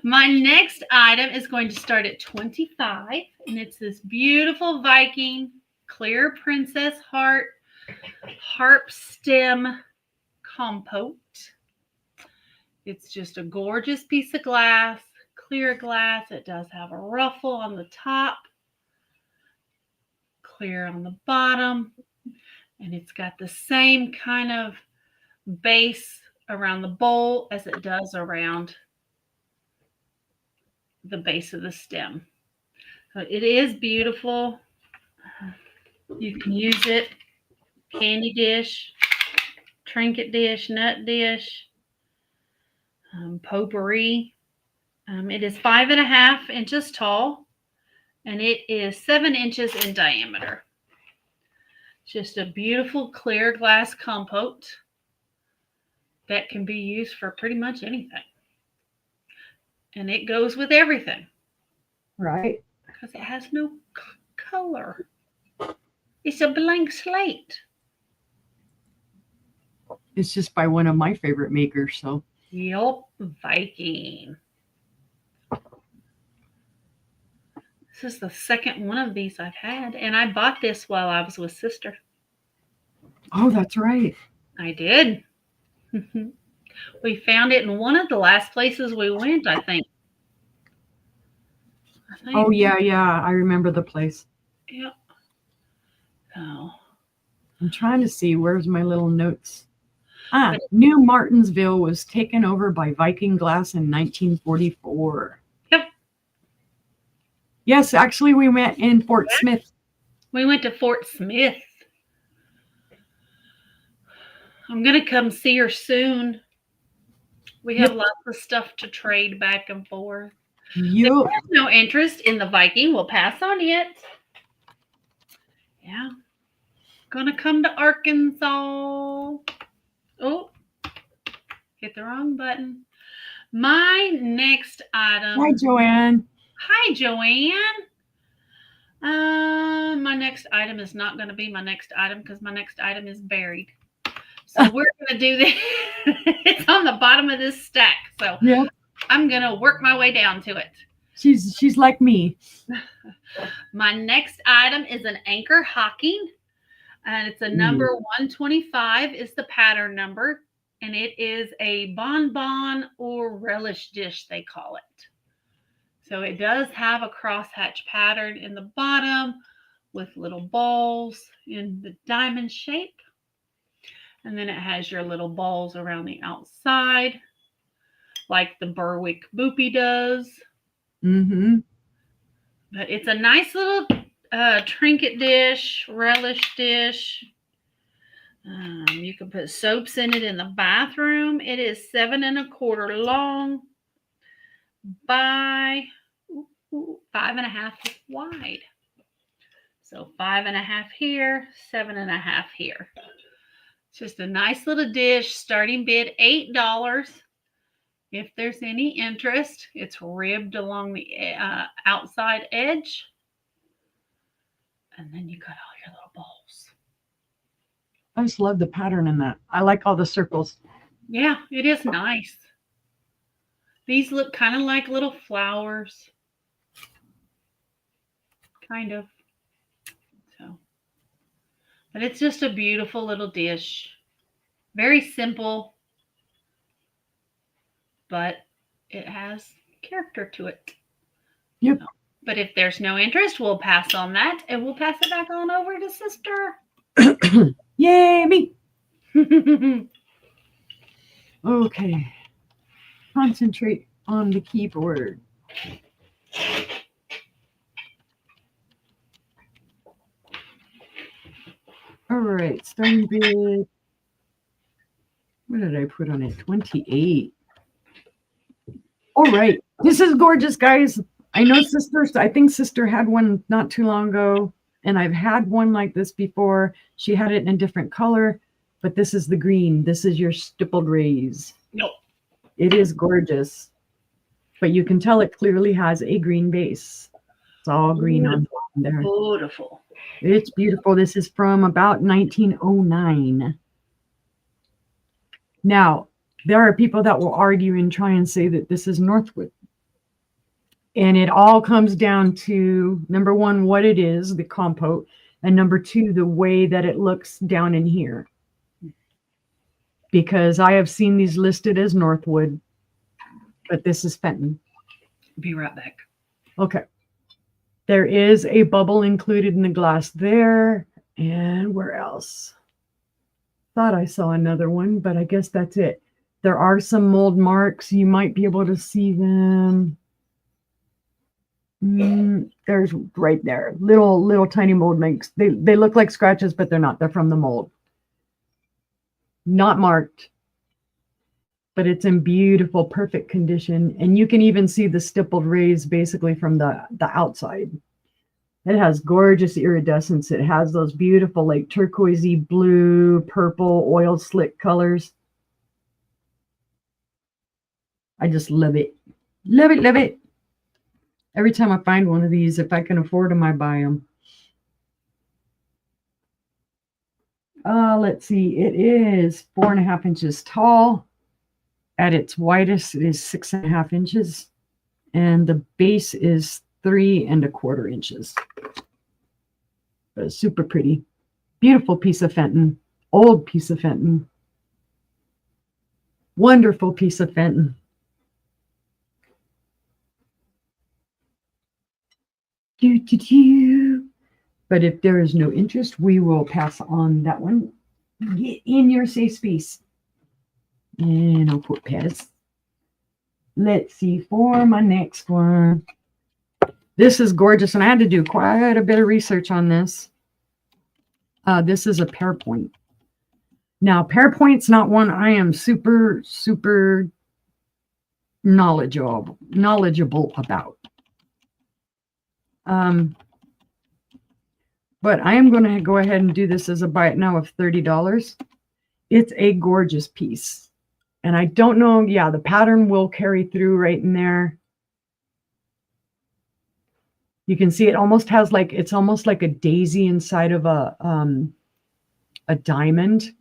My next item is going to start at 25, and it's this beautiful Viking clear princess harp stem compote. It's just a gorgeous piece of glass, clear glass. It does have a ruffle on the top, clear on the bottom, and it's got the same kind of base around the bowl as it does around the base of the stem. So it is beautiful. You can use it candy dish, trinket dish, nut dish, potpourri. It is 5.5 inches tall, and it is 7 inches in diameter. Just a beautiful clear glass compote that can be used for pretty much anything. And it goes with everything. Right. Because it has no color. It's a blank slate. It's just by one of my favorite makers, so. Yup, Viking. This is the second one of these I've had, and I bought this while I was with Sister. Oh, that's right. I did. We found it in one of the last places we went, I think. Oh, yeah. I remember the place. Yep. Oh. I'm trying to see. Where's my little notes? New Martinsville was taken over by Viking Glass in 1944. Yep. Yes, actually, we went in Fort Smith. We went to Fort Smith. I'm going to come see her soon. We have lots of stuff to trade back and forth. If there's no interest in the Viking, we'll pass on it. Yeah. Gonna come to Arkansas. Oh, hit the wrong button. My next item. Hi, Joanne. Hi, Joanne. My next item is not going to be my next item because my next item is buried. So we're going to do this. It's on the bottom of this stack. So I'm going to work my way down to it. She's like me. My next item is an anchor hocking. And it's a number 125 is the pattern number. And it is a bonbon or relish dish, they call it. So it does have a crosshatch pattern in the bottom with little balls in the diamond shape. And then it has your little balls around the outside, like the Berwick Boopy does. Mm-hmm. But it's a nice little trinket dish, relish dish. You can put soaps in it in the bathroom. It is 7 1/4 long by 5.5 wide. So 5.5 here, 7.5 here. It's just a nice little dish. Starting bid $8. If there's any interest, it's ribbed along the outside edge. And then you got all your little bowls. I just love the pattern in that. I like all the circles. Yeah, it is nice. These look kind of like little flowers. Kind of. So, but it's just a beautiful little dish. Very simple, but it has character to it. Yep. But if there's no interest, we'll pass on that and we'll pass it back on over to Sister. Yay, me. Okay. Concentrate on the keyboard. All right, starting bid. What did I put on it? 28. All right, this is gorgeous, guys. I know I think Sister had one not too long ago, and I've had one like this before. She had it in a different color, but this is the green. This is your stippled rays. Nope. It is gorgeous, but you can tell it clearly has a green base. It's all green on there. Beautiful. It's beautiful. This is from about 1909. Now, there are people that will argue and try and say that this is Northwood. And it all comes down to, number one, what it is, the compote, and number two, the way that it looks down in here. Because I have seen these listed as Northwood, but this is Fenton. Be right back. Okay. There is a bubble included in the glass there. And where else? Thought I saw another one, but I guess that's it. There are some mold marks. You might be able to see them. There's right there. Little tiny mold marks. They look like scratches, but they're not. They're from the mold. Not marked. But it's in beautiful, perfect condition. And you can even see the stippled rays basically from the outside. It has gorgeous iridescence. It has those beautiful like turquoisey blue, purple, oil slick colors. I just love it. Love it, love it. Every time I find one of these, if I can afford them, I buy them. Let's see. It is 4.5 inches tall. At its widest, it is 6.5 inches. And the base is 3.25 inches. But it's super pretty. Beautiful piece of Fenton. Old piece of Fenton. Wonderful piece of Fenton. But if there is no interest, we will pass on that one. Get in your safe space. And I'll put pass. Let's see for my next one. This is gorgeous, and I had to do quite a bit of research on this. This is a pear point. Now, pear point's not one I am super knowledgeable about. But I am going to go ahead and do this as a buy it now of $30. It's a gorgeous piece. And I don't know, yeah, the pattern will carry through right in there. You can see it almost has like, it's almost like a daisy inside of a diamond.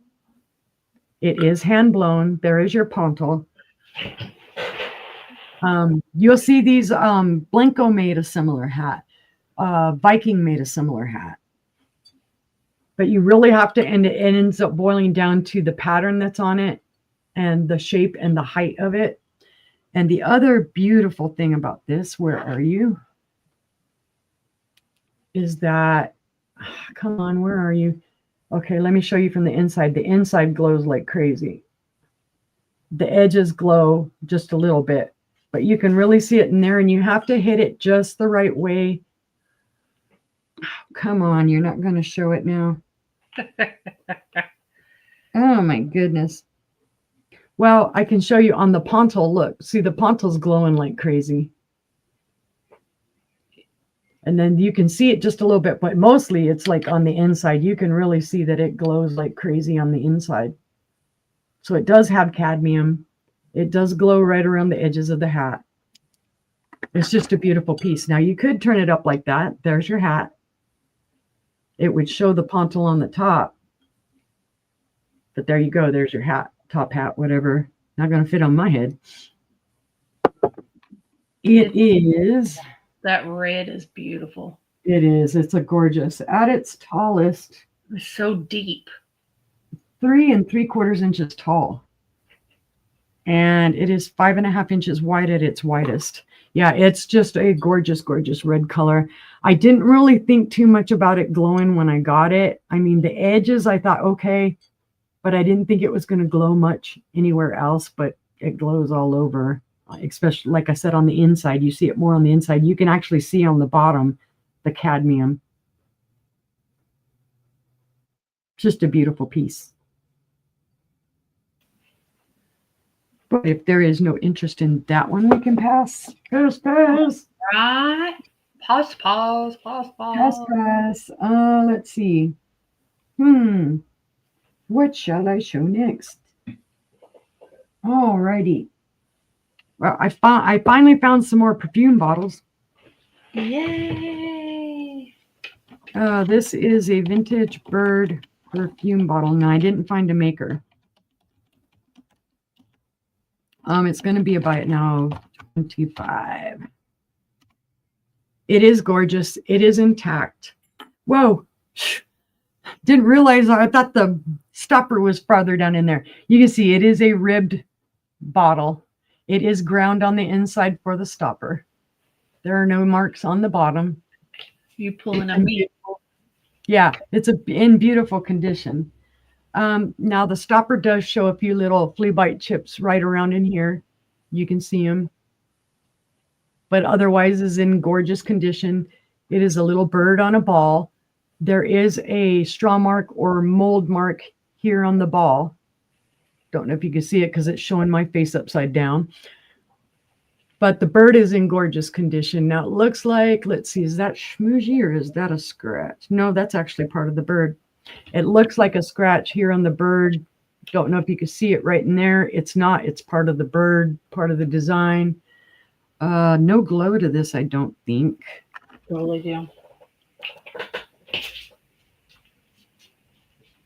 It is hand blown. There is your ponto. You'll see these, Blanco made a similar hat. Viking made a similar hat. But you really have to, and it ends up boiling down to the pattern that's on it and the shape and the height of it. And the other beautiful thing about this, where are you? Is that, come on, where are you? Okay, let me show you from the inside. The inside glows like crazy. The edges glow just a little bit, but you can really see it in there, and you have to hit it just the right way. Come on, you're not going to show it now. Oh my goodness. Well, I can show you on the pontil. Look, see the pontil's glowing like crazy. And then you can see it just a little bit, but mostly it's like on the inside. You can really see that it glows like crazy on the inside. So it does have cadmium. It does glow right around the edges of the hat. It's just a beautiful piece. Now you could turn it up like that. There's your hat. It would show the pontil on the top. But there you go. There's your hat, top hat, whatever. Not going to fit on my head. It is. That red is beautiful. It is. It's a gorgeous. At its tallest. It's so deep. 3 3/4 inches tall. And it is 5.5 inches wide at its widest. Yeah, it's just a gorgeous, gorgeous red color. I didn't really think too much about it glowing when I got it. I mean, the edges, I thought, okay, but I didn't think it was going to glow much anywhere else, but it glows all over, especially, like I said, on the inside. You see it more on the inside. You can actually see on the bottom the cadmium. Just a beautiful piece. But if there is no interest in that one, we can pass. Pass. Right. Pass. Pass. Let's see. What shall I show next? All righty. Well, I finally found some more perfume bottles. Yay. This is a vintage bird perfume bottle. Now, I didn't find a maker. It's going to be about now 25. It is gorgeous. It is intact. Whoa. Didn't realize. I thought the stopper was farther down in there. You can see it is a ribbed bottle. It is ground on the inside for the stopper. There are no marks on the bottom. You pulling a meat. Yeah, it's in beautiful condition. Now the stopper does show a few little flea bite chips right around in here. You can see them. But otherwise is in gorgeous condition. It is a little bird on a ball. There is a straw mark or mold mark here on the ball. Don't know if you can see it because it's showing my face upside down. But the bird is in gorgeous condition. Now it looks like, let's see, is that schmoozy or is that a scratch? No, that's actually part of the bird. It looks like a scratch here on the bird. Don't know if you can see it right in there. It's not. It's part of the bird, part of the design. No glow to this, I don't think. Go lay down.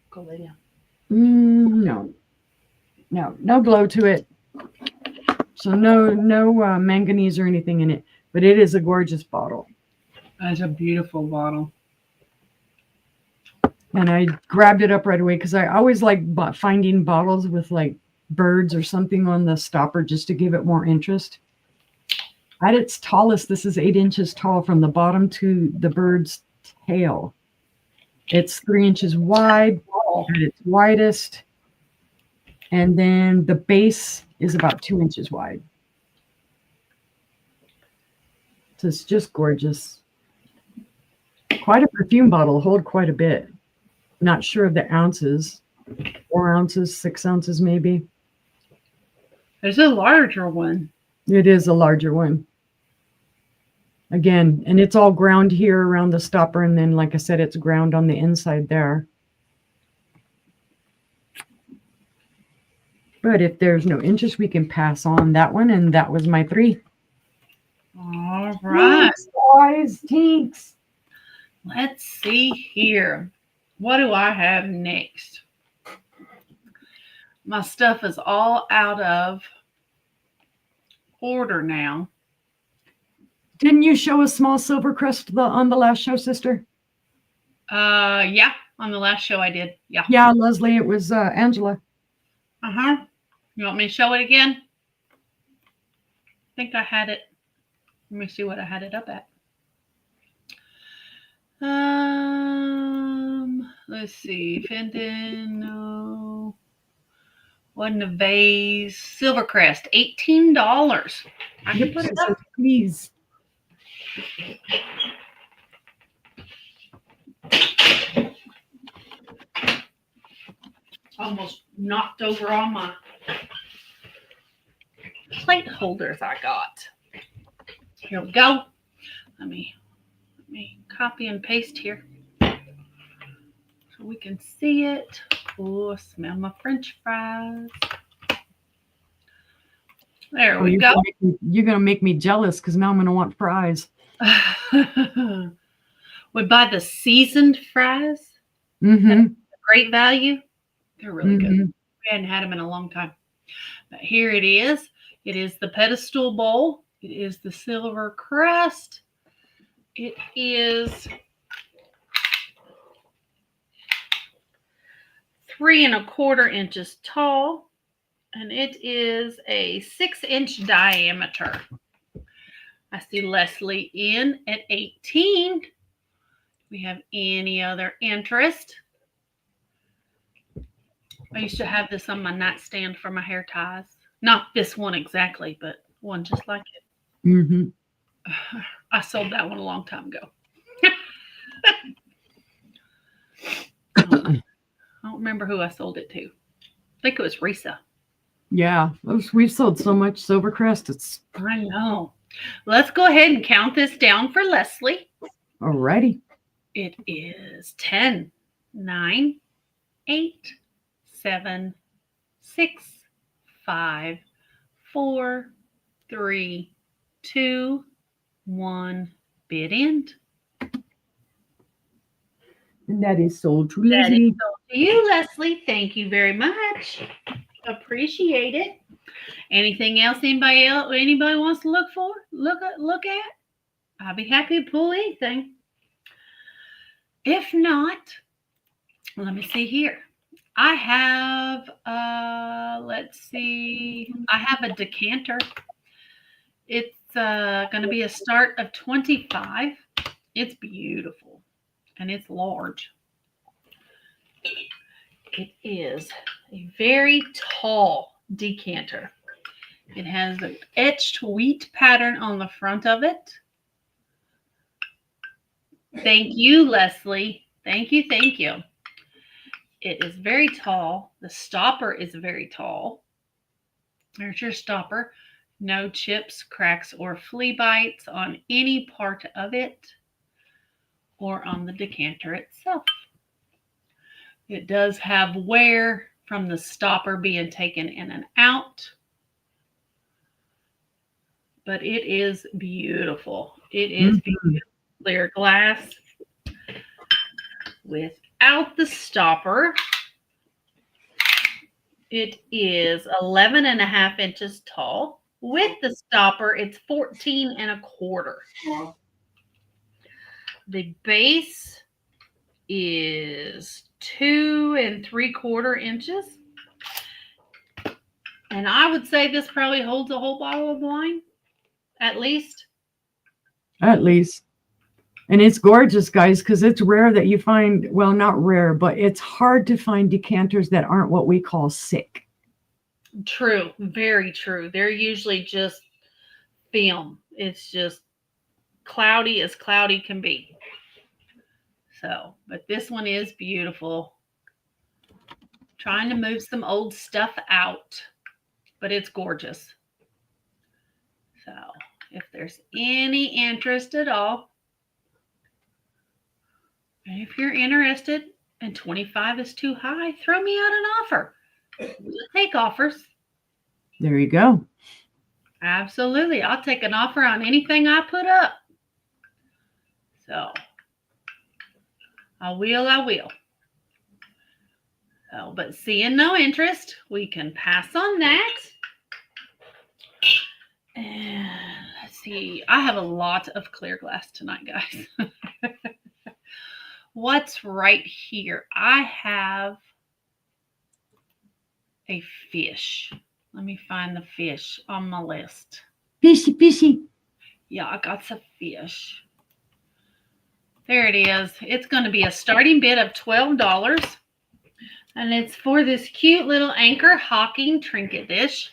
Go lay down. No glow to it. So no manganese or anything in it. But it is a gorgeous bottle. That's a beautiful bottle. And I grabbed it up right away because I always like finding bottles with like birds or something on the stopper just to give it more interest. At its tallest, this is 8 inches tall from the bottom to the bird's tail. It's 3 inches wide at its widest. And then the base is about 2 inches wide. So it's just gorgeous. Quite a perfume bottle, hold quite a bit. Not sure of the ounces. 4 ounces, 6 ounces maybe. There's a larger one. It is a larger one. Again, and it's all ground here around the stopper. And then, like I said, it's ground on the inside there. But if there's no interest, we can pass on that one. And that was my 3. All right. Tinks. Let's see here. What do I have next? My stuff is all out of order now. Didn't you show a small silver crest on the last show, sister? Yeah, on the last show I did. Yeah. Yeah, Leslie, it was Angela. Uh-huh. You want me to show it again? I think I had it. Let me see what I had it up at. Let's see. Fenton, no. Wasn't a vase. Silvercrest, $18. I can put it up. Please. Almost knocked over all my plate holders I got. Here we go. Let me copy and paste here so we can see it. Oh, smell my French fries. There we go. You're gonna make me jealous because now I'm gonna want fries. We buy the seasoned fries. Mm-hmm. Great value. They're really good. Mm-hmm. We hadn't had them in a long time. But here it is. It is the pedestal bowl. It is the silver crust. It is 3 1/4 inches tall. And it is a 6-inch diameter. I see Leslie in at 18. Do we have any other interest? I used to have this on my nightstand for my hair ties. Not this one exactly, but one just like it. Mm-hmm. I sold that one a long time ago. I don't remember who I sold it to. I think it was Risa. Yeah, we've sold so much Silvercrest. It's I know. Let's go ahead and count this down for Leslie. alrighty. It is 10, 9, 8, 7, 6, 5, 4, 3, 2, 1. Bid end. And that is sold to That is Leslie. sold to you, Leslie. Thank you very much. Appreciate it. Anything else anybody wants to look at? I'll be happy to pull anything. If not, let me see here. I have let's see. I have a decanter. It's going to be a start of 25. It's beautiful and it's large. It is a very tall decanter. It has an etched wheat pattern on the front of it. Thank you, Leslie. Thank you. It is very tall. The stopper is very tall. There's your stopper. No chips, cracks, or flea bites on any part of it or on the decanter itself. It does have wear from the stopper being taken in and out. But it is beautiful. It is beautiful. Clear glass without the stopper. It is 11 1/2 inches tall. With the stopper, it's 14 1/4. The base is 2 3/4 inches. And I would say this probably holds a whole bottle of wine, at least. At least. And it's gorgeous, guys, because it's rare that you find, well, not rare, but it's hard to find decanters that aren't what we call sick. True. Very true. They're usually just film. It's just cloudy as cloudy can be. So, but this one is beautiful. Trying to move some old stuff out, but it's gorgeous. So, if there's any interest at all, and if you're interested and 25 is too high, throw me out an offer. We'll take offers. There you go. Absolutely. I'll take an offer on anything I put up. So, I will. So, but seeing no interest, we can pass on that. And let's see. I have a lot of clear glass tonight, guys. What's right here? I have a fish. Let me find the fish on my list. Fishy. Yeah, I got some fish. There it is. It's going to be a starting bid of $12. And it's for this cute little anchor hawking trinket dish.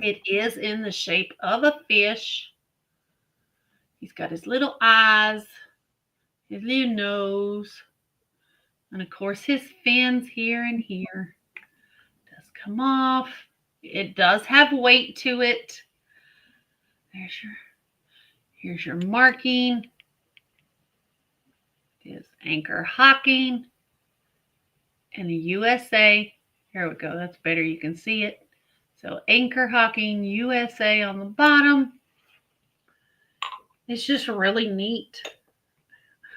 It is in the shape of a fish. He's got his little eyes, his little nose, and of course his fins here and here. Does come off. It does have weight to it. Here's your marking. Is anchor hocking in the USA. Here we go. That's better. You can see it. So anchor hocking USA on the bottom. It's just really neat.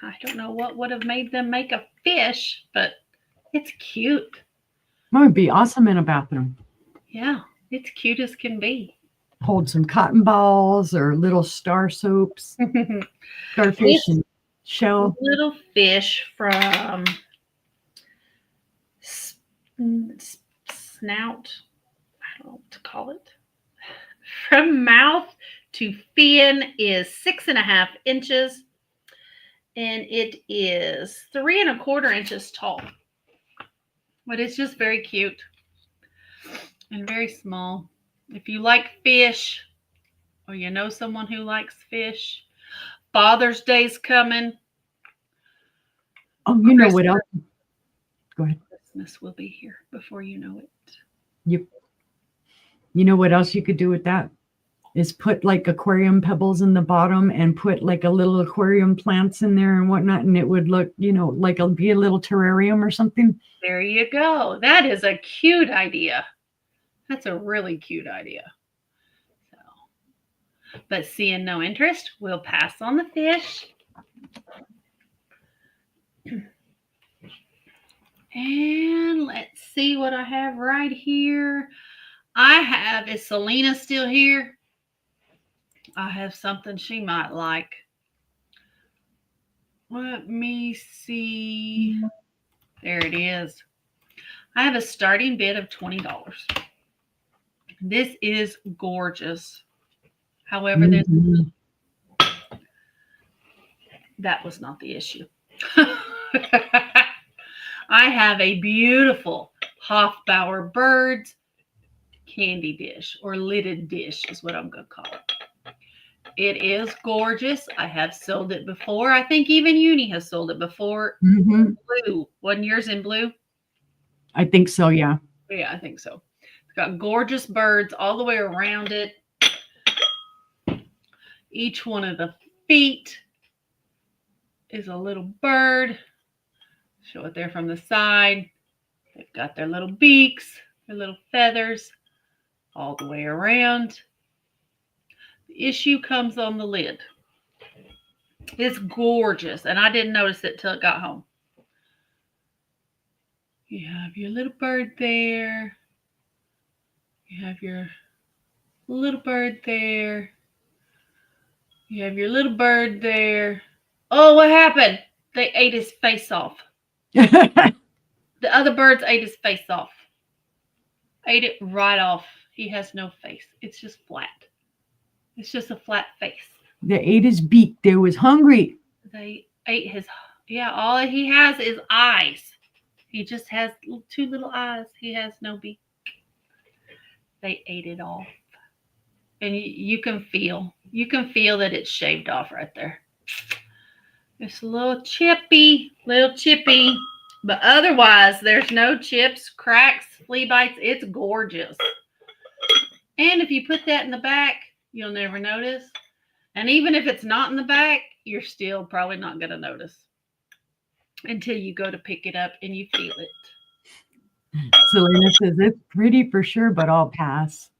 I don't know what would have made them make a fish, but it's cute. That would be awesome in a bathroom. Yeah, it's cute as can be. Hold some cotton balls or little star soaps, starfish and shell. Little fish from snout. I don't know what to call it. From mouth to fin is 6.5 inches, and it is 3.25 inches tall. But it's just very cute and very small. If you like fish, or you know someone who likes fish, Father's Day's coming. Oh, you know what else? Go ahead. Christmas will be here before you know it. Yep. You know what else you could do with that? Is put like aquarium pebbles in the bottom and put like a little aquarium plants in there and whatnot, and it would look, like it'll be a little terrarium or something. There you go. That is a cute idea. That's a really cute idea. So, but seeing no interest, we'll pass on the fish. And let's see what I have right here. Is Selena still here? I have something she might like. Let me see. There it is. I have a starting bid of $20. This is gorgeous. However, that was not the issue. I have a beautiful Hofbauer Birds candy dish, or lidded dish is what I'm going to call it. It is gorgeous. I have sold it before. I think even Uni has sold it before. Blue. Wasn't yours in blue? I think so, yeah. Yeah, I think so. It's got gorgeous birds all the way around it. Each one of the feet is a little bird. Show it there from the side. They've got their little beaks, their little feathers all the way around. The issue comes on the lid. It's gorgeous, and I didn't notice it till it got home. You have your little bird there. You have your little bird there. You have your little bird there. Oh, what happened? They ate his face off. The other birds ate his face off. Ate it right off. He has no face. It's just flat. It's just a flat face. They ate his beak. They was hungry. They ate his, all he has is eyes. He just has 2 little eyes. He has no beak. They ate it off. And you can feel that it's shaved off right there. It's a little chippy. But otherwise, there's no chips, cracks, flea bites. It's gorgeous. And if you put that in the back, you'll never notice. And even if it's not in the back, you're still probably not going to notice until you go to pick it up and you feel it. Selena says, it's pretty for sure, but I'll pass.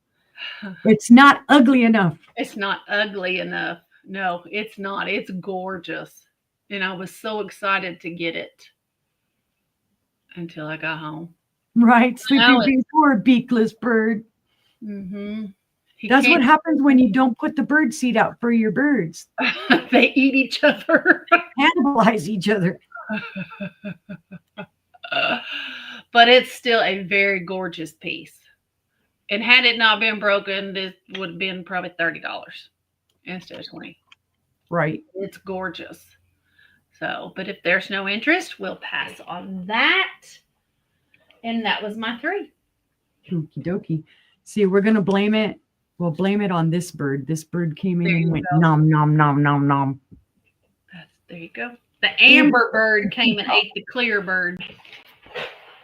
It's not ugly enough. It's not ugly enough. No, it's not. It's gorgeous. And I was so excited to get it until I got home. Right. Sleeping Beauty, poor beakless bird. Mm-hmm. That's what happens when you don't put the bird seed out for your birds. They eat each other. Cannibalize each other. But it's still a very gorgeous piece. And had it not been broken, this would have been probably $30 instead of $20. Right. It's gorgeous. So, but if there's no interest, we'll pass on that. And that was my 3. Okie dokie. See, we're going to blame it. We'll blame it on this bird. This bird came in and went nom, nom, nom, nom, nom. There you go. The amber bird came and ate the clear bird.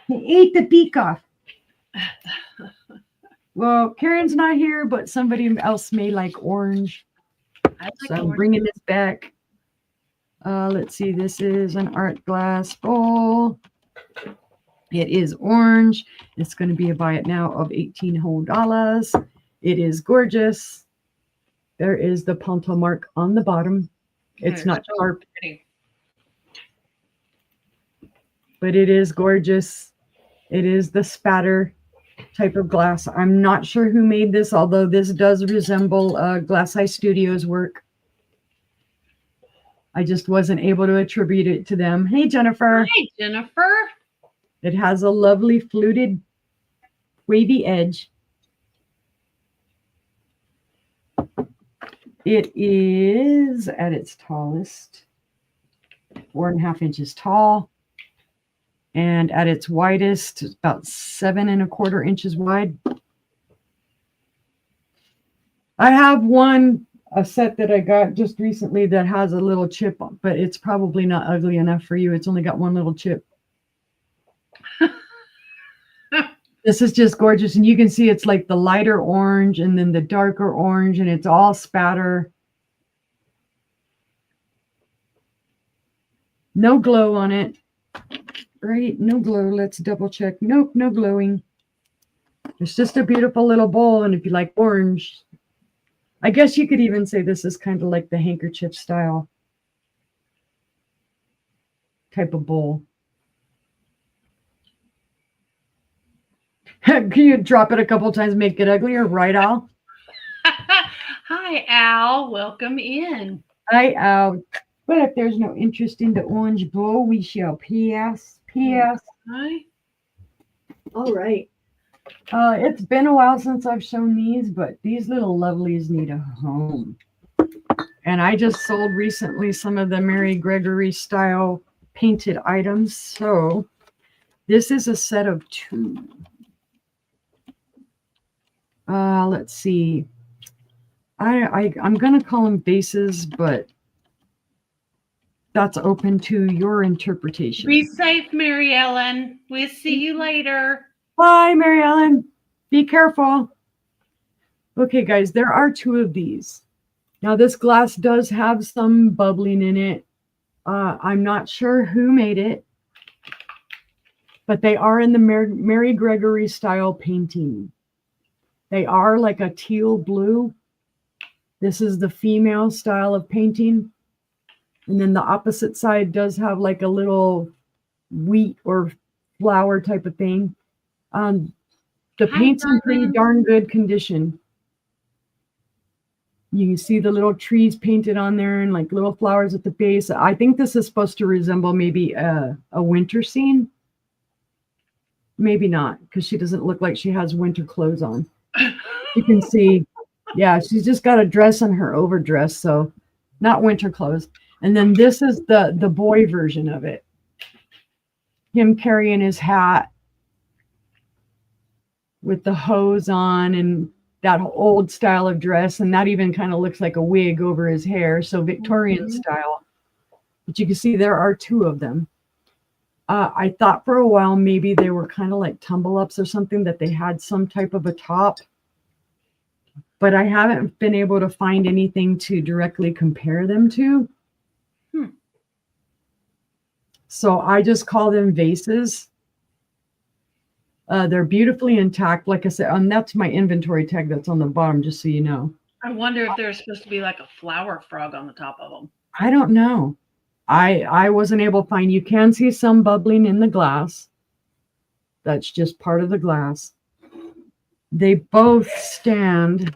He ate the beak off. Well, Karen's not here, but somebody else may like orange. I like So I'm orange. bringing this back. Let's see. This is an art glass bowl. It is orange. It's going to be a buy it now of $18 whole. It is gorgeous. There is the Ponto mark on the bottom. It's They're not so sharp, pretty. but it is gorgeous. It is the spatter type of glass. I'm not sure who made this, although this does resemble Glass Eye Studios work. I just wasn't able to attribute it to them. Hey, Jennifer. Hi, Jennifer. It has a lovely fluted, wavy edge. It is at its tallest 4.5 inches tall, and at its widest, about 7.25 inches wide. I have a set that I got just recently that has a little chip, but it's probably not ugly enough for you. It's only got one little chip. This is just gorgeous, and you can see it's like the lighter orange and then the darker orange, and it's all spatter. No glow on it. Right? No glow. Let's double check. Nope, no glowing. It's just a beautiful little bowl, and if you like orange, I guess you could even say this is kind of like the handkerchief style type of bowl. Can you drop it a couple times, make it uglier? Right, Al? Hi, Al. Welcome in. Hi, Al. But if there's no interest in the orange bowl, we shall pass. Pass. Hi. All right. It's been a while since I've shown these, but these little lovelies need a home. And I just sold recently some of the Mary Gregory style painted items. So this is a set of 2. Let's see. I'm going to call them vases, but that's open to your interpretation. Be safe, Mary Ellen. We'll see you later. Bye, Mary Ellen. Be careful. Okay, guys, there are 2 of these. Now, this glass does have some bubbling in it. I'm not sure who made it, but they are in the Mary Gregory style painting. They are like a teal blue. This is the female style of painting. And then the opposite side does have like a little wheat or flower type of thing. The paint's in pretty darn good condition. You can see the little trees painted on there and like little flowers at the base. I think this is supposed to resemble maybe a winter scene. Maybe not, because she doesn't look like she has winter clothes on. You can see, yeah, she's just got a dress on her overdress, so not winter clothes. And then this is the boy version of it. Him carrying his hat with the hose on and that old style of dress, and that even kind of looks like a wig over his hair, so Victorian style. But you can see there are 2 of them. I thought for a while maybe they were kind of like tumble ups or something, that they had some type of a top, but I haven't been able to find anything to directly compare them to. So I just call them vases. They're beautifully intact. Like I said, and that's my inventory tag that's on the bottom, just so you know. I wonder if there's supposed to be like a flower frog on the top of them. I don't know. I wasn't able to find. You can see some bubbling in the glass. That's just part of the glass. They both stand,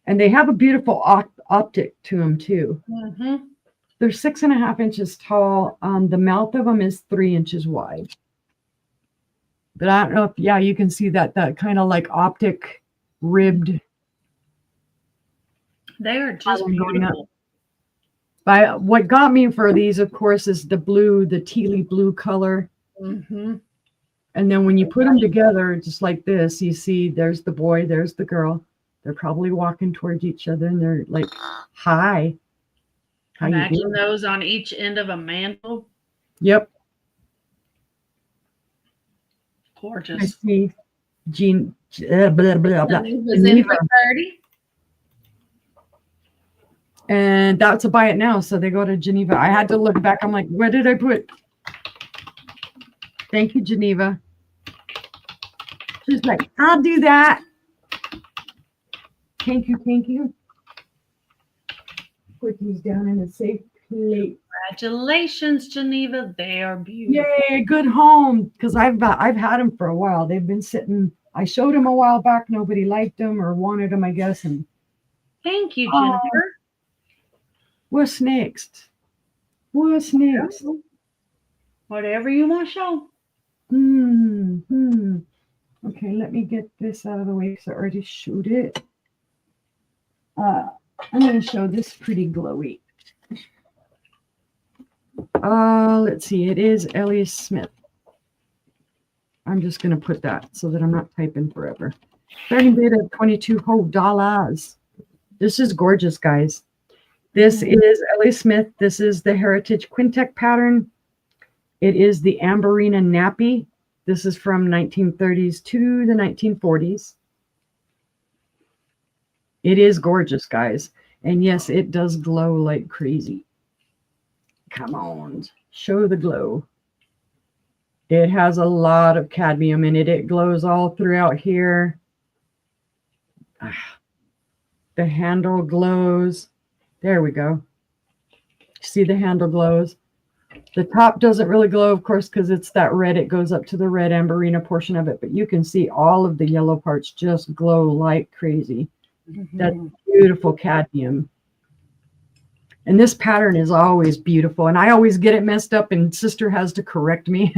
and they have a beautiful optic to them too. Mm-hmm. They're 6.5 inches tall. The mouth of them is 3 inches wide. But I don't know if, yeah, you can see that kind of like optic ribbed. They are just beautiful. What got me for these, of course, is the blue, the tealy blue color. Mm-hmm. And then when you put them together, just like this, you see there's the boy, there's the girl. They're probably walking towards each other, and they're like, hi. How Imagine you doing? those on each end of a mantle. Yep. Gorgeous. I see. Blah, blah, blah. Geneva's in for 30. And that's a buy it now. So they go to Geneva. I had to look back. I'm like, where did I put? Thank you, Geneva. She's like, I'll do that. Thank you, thank you. Put these down in a safe plate. Congratulations, Geneva. They are beautiful. Yay, good home. Because I've had them for a while. They've been sitting. I showed them a while back. Nobody liked them or wanted them, I guess. And thank you, Jennifer. What's next? What's next? Whatever you want to show. Okay, let me get this out of the way because I already showed it. I'm going to show this pretty glowy. Let's see. It is Ellie Smith. I'm just going to put that so that I'm not typing forever. Starting bid of $22. This is gorgeous, guys. This is Ellie Smith. This is the Heritage Quintet pattern. It is the Amberina Nappy. This is from 1930s to the 1940s. It is gorgeous, guys. And yes, it does glow like crazy. Come on, show the glow. It has a lot of cadmium in it. It glows all throughout here. The handle glows. There we go. See, the handle glows. The top doesn't really glow, of course, because it's that red. It goes up to the red Amberina portion of it. But you can see all of the yellow parts just glow like crazy. That's beautiful cadmium. And this pattern is always beautiful. And I always get it messed up, and Sister has to correct me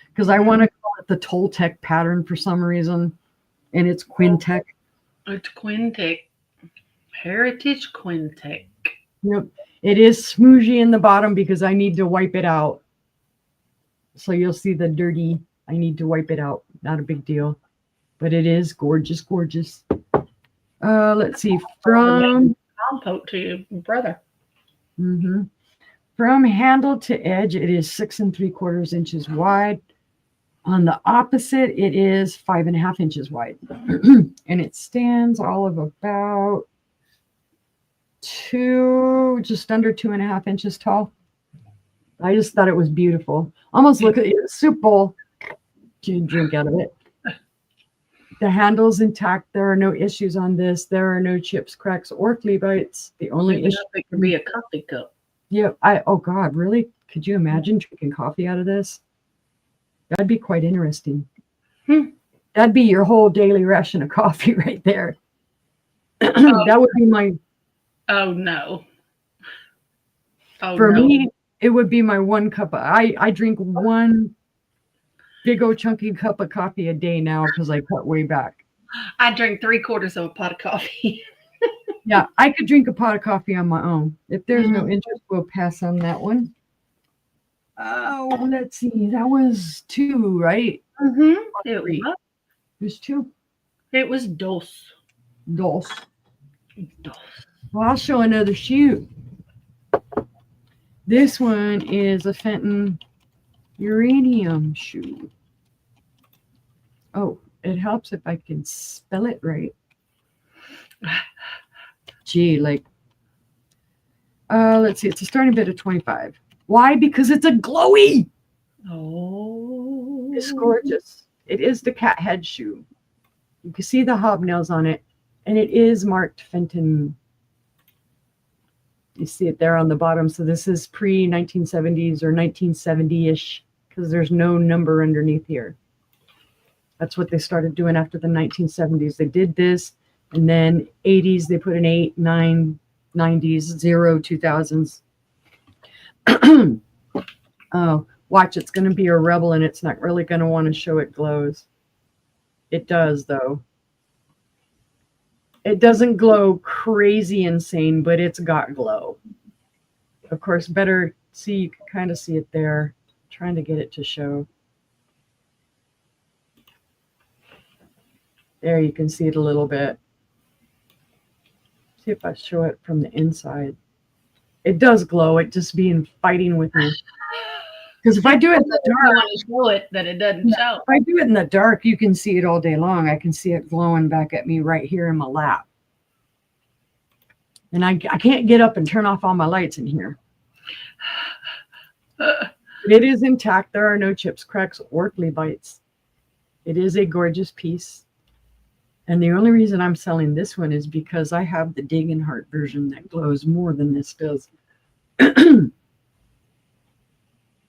because I want to call it the Toltec pattern for some reason. And it's Quintet. It's Quintet. Heritage Quintet. Yep. It is smooshy in the bottom because I need to wipe it out. So you'll see the dirty. I need to wipe it out. Not a big deal. But it is gorgeous, gorgeous. Let's see. From compote to your brother. From handle to edge, it is 6 3/4 inches wide. On the opposite, it is 5.5 inches wide. And it stands all of about just under 2.5 inches tall. I just thought it was beautiful. Almost look at it, soup bowl. You drink out of it. The handle's intact. There are no issues on this. There are no chips, cracks, or flea bites. The only issue could be a coffee cup. Yeah. Oh God, really? Could you imagine drinking coffee out of this? That'd be quite interesting. That'd be your whole daily ration of coffee right there. That would be my. Oh no. For me, it would be my 1 cup. I drink 1 big old chunky cup of coffee a day now because I cut way back. I drink 3/4 of a pot of coffee. Yeah, I could drink a pot of coffee on my own. If there's no interest, we'll pass on that one. Oh, let's see. That was 2, right? It was. There's 2. It was dos. Well, I'll show another shoe. This one is a Fenton uranium shoe. Oh, it helps if I can spell it right. Gee, like, let's see. It's a starting bid of 25. Why? Because it's a glowy. Oh, it's gorgeous. It is the cat head shoe. You can see the hobnails on it, and it is marked Fenton. You see it there on the bottom. So this is pre-1970s or 1970-ish because there's no number underneath here. That's what they started doing after the 1970s. They did this, and then 80s, they put an 8, 9, 90s, 0, 2000s. Oh, watch, it's going to be a rebel, and it's not really going to want to show it glows. It does, though. It doesn't glow crazy insane, but it's got glow. Of course, better see, you can kind of see it there. I'm trying to get it to show. There, you can see it a little bit. See if I show it from the inside. It does glow. It just being fighting with me. Because if I do it in the You dark, want to show it that it doesn't show. if I do it in the dark, you can see it all day long. I can see it glowing back at me right here in my lap. And I can't get up and turn off all my lights in here. It is intact. There are no chips, cracks, or flea bites. It is a gorgeous piece. And the only reason I'm selling this one is because I have the Dig & Heart version that glows more than this does.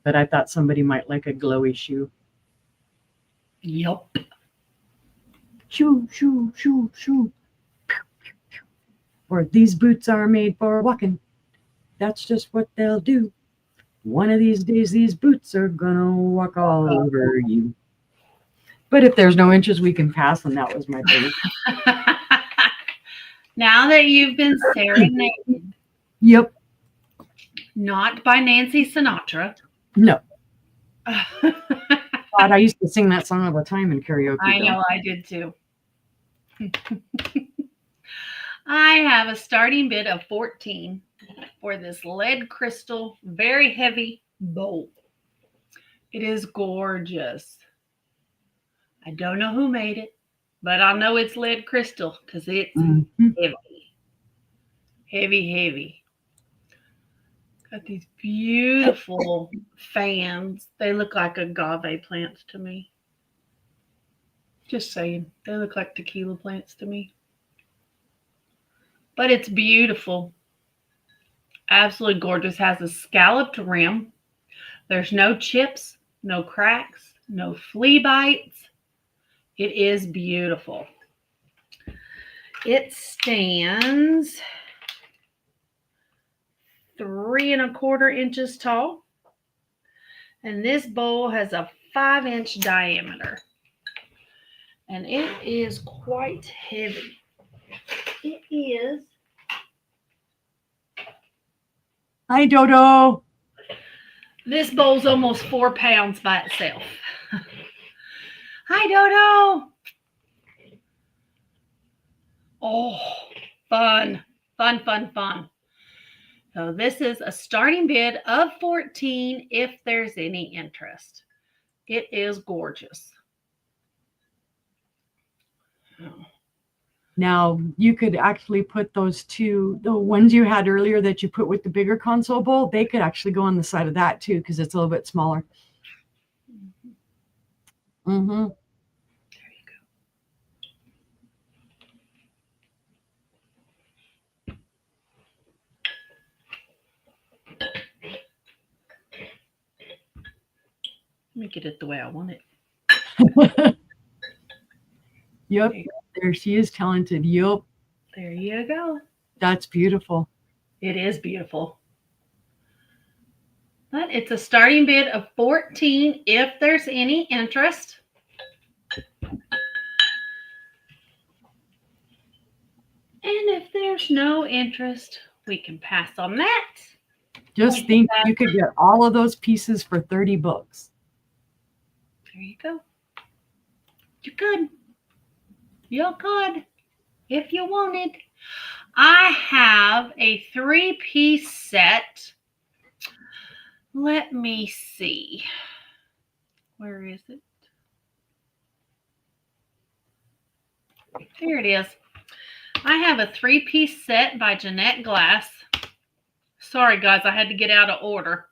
But I thought somebody might like a glowy shoe. Yup. Shoo, shoo, shoo, shoo. Or these boots are made for walking. That's just what they'll do. One of these days, these boots are gonna walk all over you. But if there's no inches we can pass, and that was my belief. Now that you've been serenaded, Yep. not by Nancy Sinatra. No. God, I used to sing that song all the time in karaoke. I know, I did too. I have a starting bid of 14 for this lead crystal, very heavy bowl. It is gorgeous. I don't know who made it, but I know it's lead crystal because it's heavy. Heavy, heavy. Got these beautiful fans. They look like agave plants to me. Just saying. They look like tequila plants to me. But it's beautiful. Absolutely gorgeous. Has a scalloped rim. There's no chips, no cracks, no flea bites. It is beautiful. It stands 3 1/4 inches tall. And this bowl has a 5-inch diameter. And it is quite heavy. It is. Hi, Dodo. This bowl's almost 4 pounds by itself. Hi, Dodo. Oh, fun, fun, fun, fun. So this is a starting bid of 14 if there's any interest. It is gorgeous. Now, you could actually put those two, the ones you had earlier that you put with the bigger console bowl, they could actually go on the side of that too because it's a little bit smaller. Mm-hmm. There you go. Let me get it the way I want it. Yep. There she is, talented. Yep. There you go. That's beautiful. It is beautiful. But it's a starting bid of 14 if there's any interest. And if there's no interest, we can pass on that. Just think you could get all of those pieces for 30 bucks. There you go. You could. You could if you wanted. I have a 3-piece set. Let me see. Where is it? There it is. I have a 3-piece set by Jeanette Glass. Sorry, guys, I had to get out of order.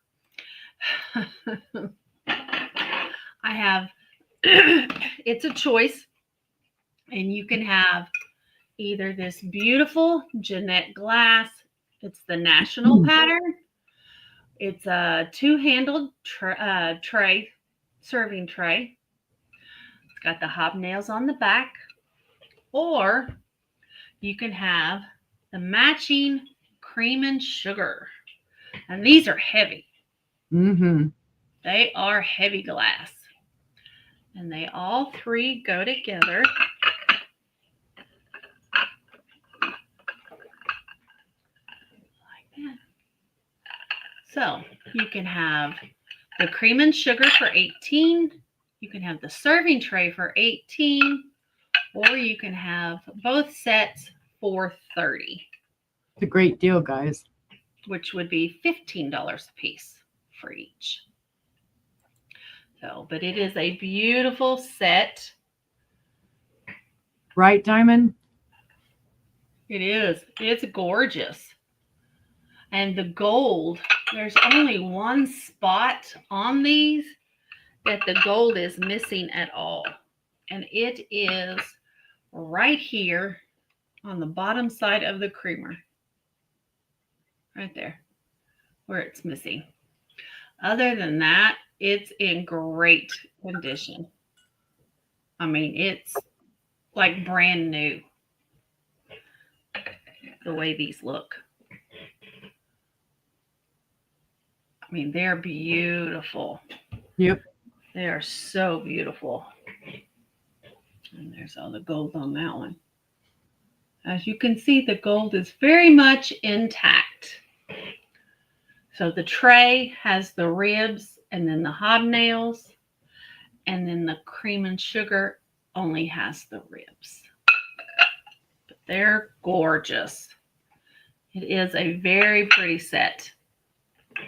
I have, it's a choice, and you can have either this beautiful Jeanette Glass. It's the national pattern. It's a 2-handled tray, serving tray. It's got the hobnails on the back. Or you can have the matching cream and sugar. And these are heavy. Mm-hmm. They are heavy glass. And they all 3 go together. Like that. So you can have the cream and sugar for 18. You can have the serving tray for 18. Or you can have both sets for 30. It's a great deal, guys. Which would be $15 a piece for each. So, but it is a beautiful set. Right, Diamond? It is. It's gorgeous. And the gold, there's only one spot on these that the gold is missing at all. And it is right here on the bottom side of the creamer. Right there, where it's missing. Other than that, it's in great condition. I mean, it's like brand new the way these look. I mean, they're beautiful. Yep. They are so beautiful. And there's all the gold on that one. As you can see, the gold is very much intact. So the tray has the ribs and then the hobnails, and then the cream and sugar only has the ribs. But they're gorgeous. It is a very pretty set.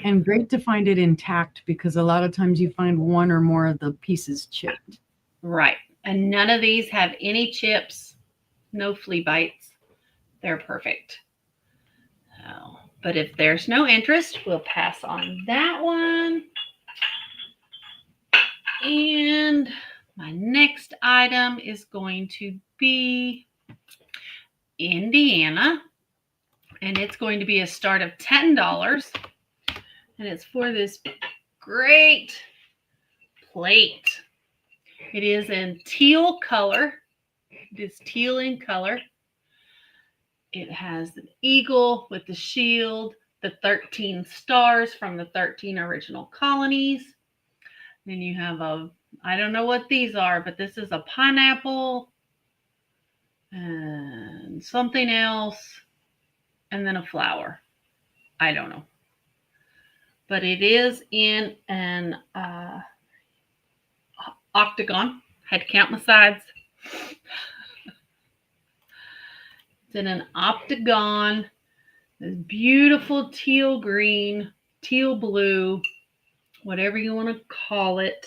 And great to find it intact, because a lot of times you find one or more of the pieces chipped. Right. And none of these have any chips, no flea bites. They're perfect. So, but if there's no interest, we'll pass on that one. And my next item is going to be Indiana. And it's going to be a start of $10. And it's for this great plate. It is in teal color. It is teal in color. It has an eagle with the shield, the 13 stars from the 13 original colonies. Then you have I don't know what these are, but this is a pineapple and something else, and then a flower. I don't know. But it is in an octagon. Had to count my sides. It's in an octagon. This beautiful teal green, teal blue, whatever you want to call it.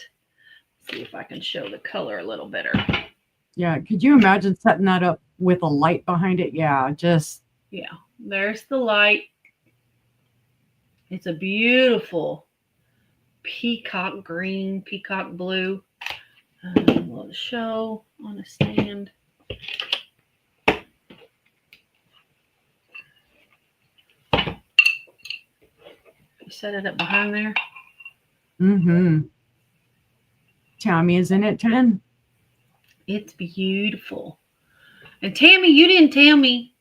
Let's see if I can show the color a little better. Yeah. Could you imagine setting that up with a light behind it? Yeah. Yeah. There's the light. It's a beautiful peacock green, peacock blue. We'll show on a stand. You set it up behind there. Mm-hmm. Tammy, isn't it 10? It's beautiful. And Tammy, you didn't tell me.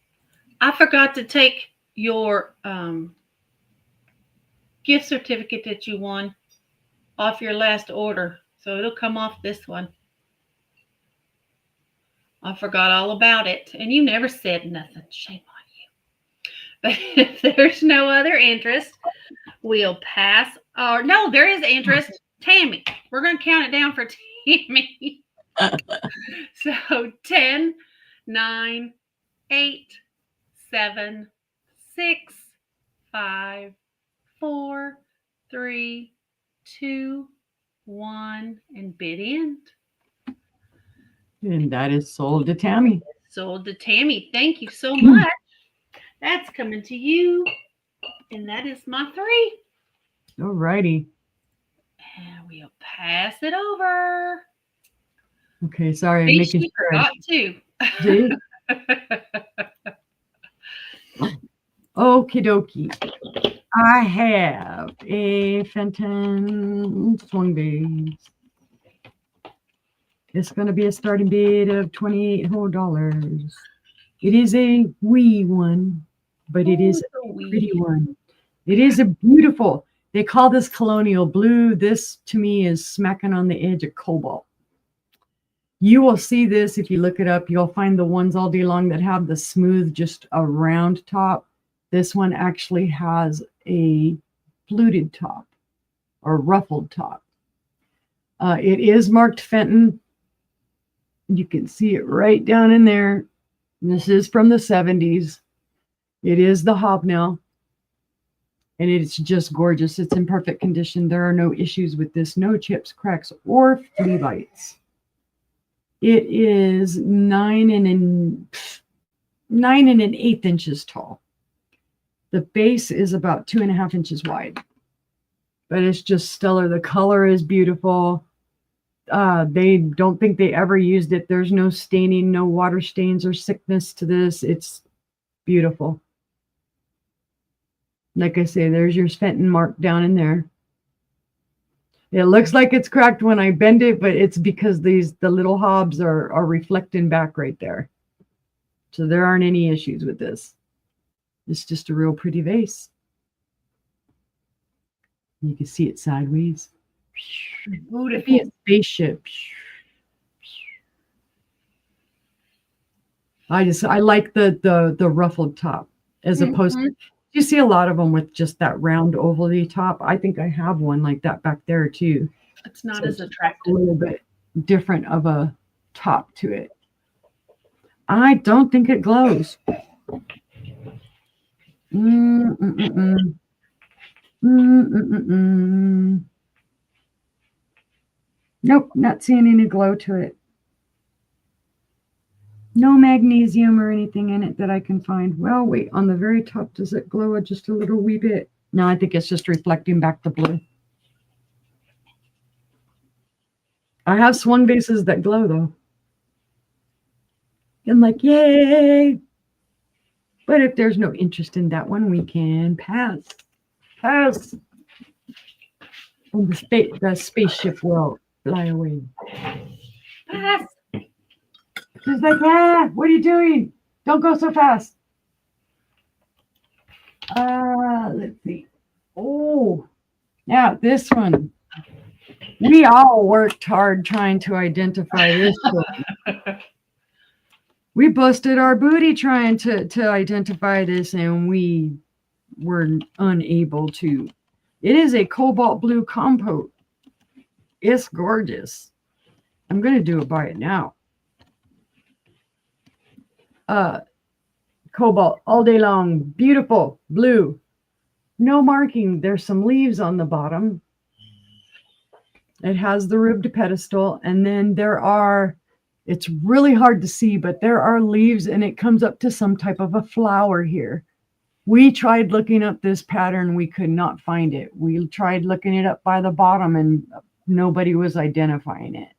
I forgot to take your gift certificate that you won off your last order. So it'll come off this one. I forgot all about it. And you never said nothing. Shame on you. But if there's no other interest, we'll pass. Or no, there is interest. Tammy. We're going to count it down for Tammy. So 10, 9, 8, 7, 6, 5, 4, 3, 2, 1, and bid end. And that is sold to Tammy. Sold to Tammy. Thank you so much. That's coming to you. And that is my 3. All righty. And we'll pass it over. Okay, sorry. I'm making She forgot to. Did? Okie dokie. I have a Fenton swing base. It's going to be a starting bid of $28. It is a wee one, but it is a pretty one. It is a beautiful. They call this colonial blue. This, to me, is smacking on the edge of cobalt. You will see this if you look it up. You'll find the ones all day long that have the smooth, just a round top. This one actually has a fluted top or ruffled top. It is marked Fenton. You can see it right down in there. This is from the 70s. It is the hobnail. And it's just gorgeous. It's in perfect condition. There are no issues with this. No chips, cracks, or flea bites. It is 9 1/8 inches tall. The base is about 2.5 inches wide. But it's just stellar. The color is beautiful. They don't think they ever used it. There's no staining, no water stains or sickness to this. It's beautiful. Like I say, there's your Fenton mark down in there. It looks like it's cracked when I bend it, but it's because the little hobs are reflecting back right there. So there aren't any issues with this. It's just a real pretty vase. You can see it sideways. Beautiful. A spaceship. I like the ruffled top as opposed to, you see a lot of them with just that round ovally top. I think I have one like that back there too. It's not as attractive. A little bit different of a top to it. I don't think it glows. Nope, not seeing any glow to it. No magnesium or anything in it that I can find. Well, wait, on the very top, does it glow just a little wee bit? No, I think it's just reflecting back the blue. I have swung bases that glow, though. I'm like, yay! But if there's no interest in that one, we can pass. Pass! And the spaceship will fly away. Pass. She's like, what are you doing? Don't go so fast. Let's see. Oh, now this one. We all worked hard trying to identify this one. We busted our booty trying to identify this, and we were unable to. It is a cobalt blue compote. It's gorgeous. I'm going to do it by it now. Cobalt all day long. Beautiful blue. No marking. There's some leaves on the bottom. It has the ribbed pedestal, and then there are, it's really hard to see, but there are leaves, and it comes up to some type of a flower here. We tried looking up this pattern. We could not find it. We tried looking it up by the bottom, and nobody was identifying it.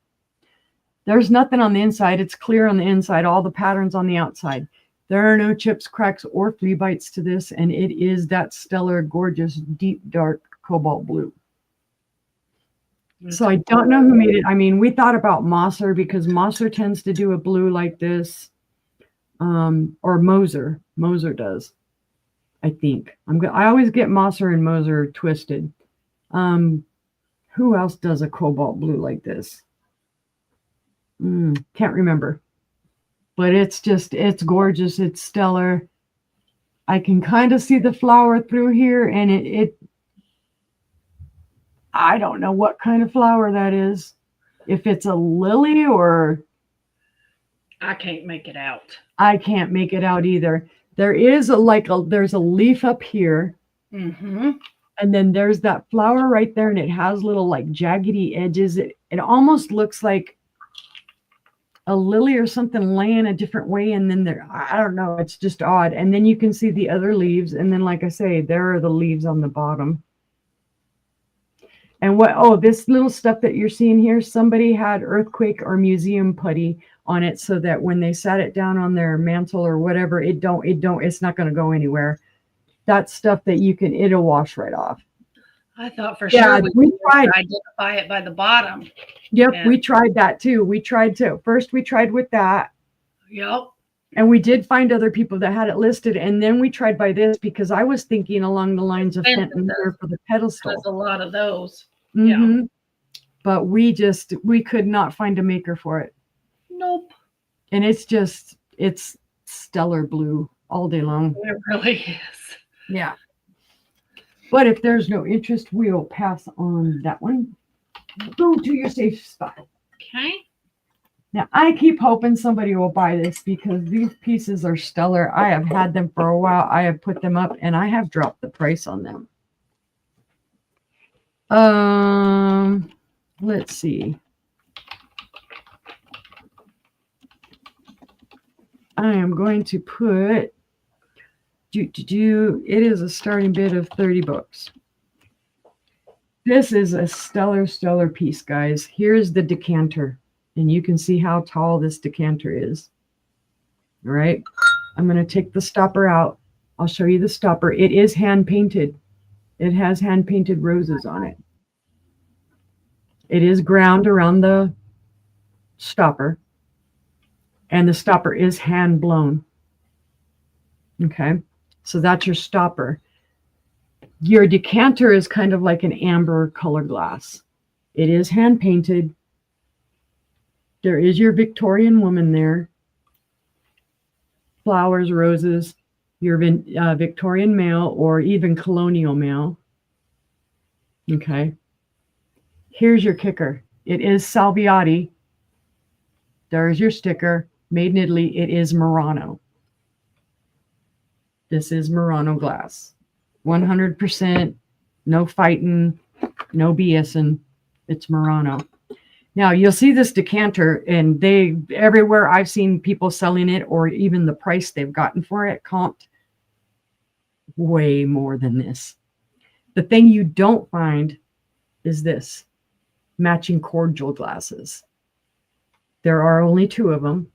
There's nothing on the inside. It's clear on the inside, all the patterns on the outside. There are no chips, cracks, or flea bites to this, and it is that stellar, gorgeous, deep, dark cobalt blue. So I don't know who made it. I mean, we thought about Mosser because Mosser tends to do a blue like this, or Moser. Moser does, I think. I always get Mosser and Moser twisted. Who else does a cobalt blue like this? Can't remember. But it's gorgeous. It's stellar. I can kind of see the flower through here, and I don't know what kind of flower that is. If it's a lily or... I can't make it out. I can't make it out either. There is there's a leaf up here. Mm-hmm. And then there's that flower right there, and it has little like jaggedy edges. It almost looks like a lily or something laying a different way. And then I don't know, it's just odd. And then you can see the other leaves. And then, like I say, there are the leaves on the bottom. And this little stuff that you're seeing here, somebody had earthquake or museum putty on it so that when they sat it down on their mantle or whatever, it's not going to go anywhere. That's stuff that it'll wash right off. I thought for sure we tried to identify it by the bottom. Yep, yeah. We tried that too. First we tried with that. Yep. And we did find other people that had it listed. And then we tried by this because I was thinking along the lines of Fenton there for the pedestal. There's a lot of those. Mm-hmm. Yeah. But we could not find a maker for it. Nope. And it's stellar blue all day long. It really is. Yeah. But if there's no interest, we'll pass on that one. Go to your safe spot. Okay. Now, I keep hoping somebody will buy this because these pieces are stellar. I have had them for a while. I have put them up, and I have dropped the price on them. Let's see. I am going to put it is a starting bid of 30 books. This is a stellar piece, guys. Here's the decanter, and you can see how tall this decanter is. All right. I'm going to take the stopper out. I'll show you the stopper. It is hand painted. It has hand painted roses on it. It is ground around the stopper, and the stopper is hand blown. Okay. So that's your stopper. Your decanter is kind of like an amber color glass. It is hand painted. There is your Victorian woman there. Flowers, roses, your Victorian male or even colonial male. Okay. Here's your kicker. It is Salviati. There's your sticker. Made in Italy. It is Murano. This is Murano glass. 100%, no fighting, no BSing. It's Murano. Now you'll see this decanter, and everywhere I've seen people selling it, or even the price they've gotten for it, comped way more than this. The thing you don't find is this, matching cordial glasses. There are only 2 of them.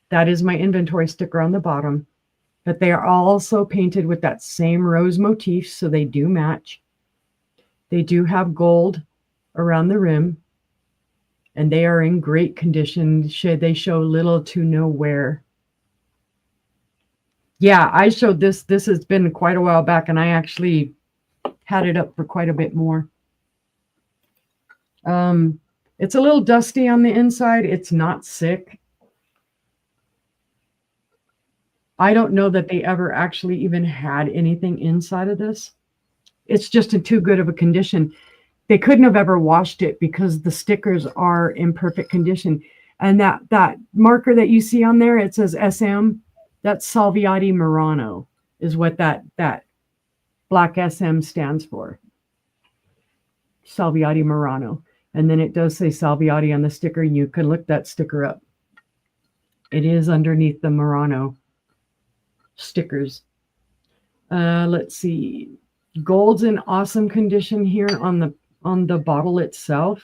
That is my inventory sticker on the bottom. But they are also painted with that same rose motif, so they do match. They do have gold around the rim, and they are in great condition. They show little to no wear. Yeah, I showed this. This has been quite a while back, and I actually had it up for quite a bit more. It's a little dusty on the inside. It's not sick. I don't know that they ever actually even had anything inside of this. It's just in too good of a condition. They couldn't have ever washed it because the stickers are in perfect condition. And that marker that you see on there, it says SM, that's Salviati Murano is what that black SM stands for. Salviati Murano. And then it does say Salviati on the sticker. You can look that sticker up. It is underneath the Murano stickers. Let's see. Gold's in awesome condition here on the bottle itself.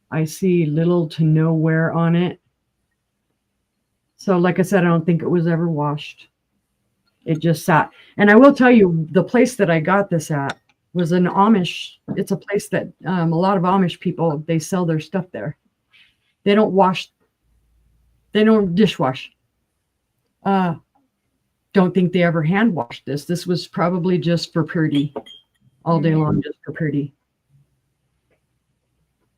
I see little to no wear on it. So like I said, I don't think it was ever washed. It just sat. And I will tell you, the place that I got this at was an Amish. It's a place that a lot of Amish people, they sell their stuff there. They don't wash. They don't dishwash. Don't think they ever hand washed this. This was probably just for pretty, all day long, just for pretty.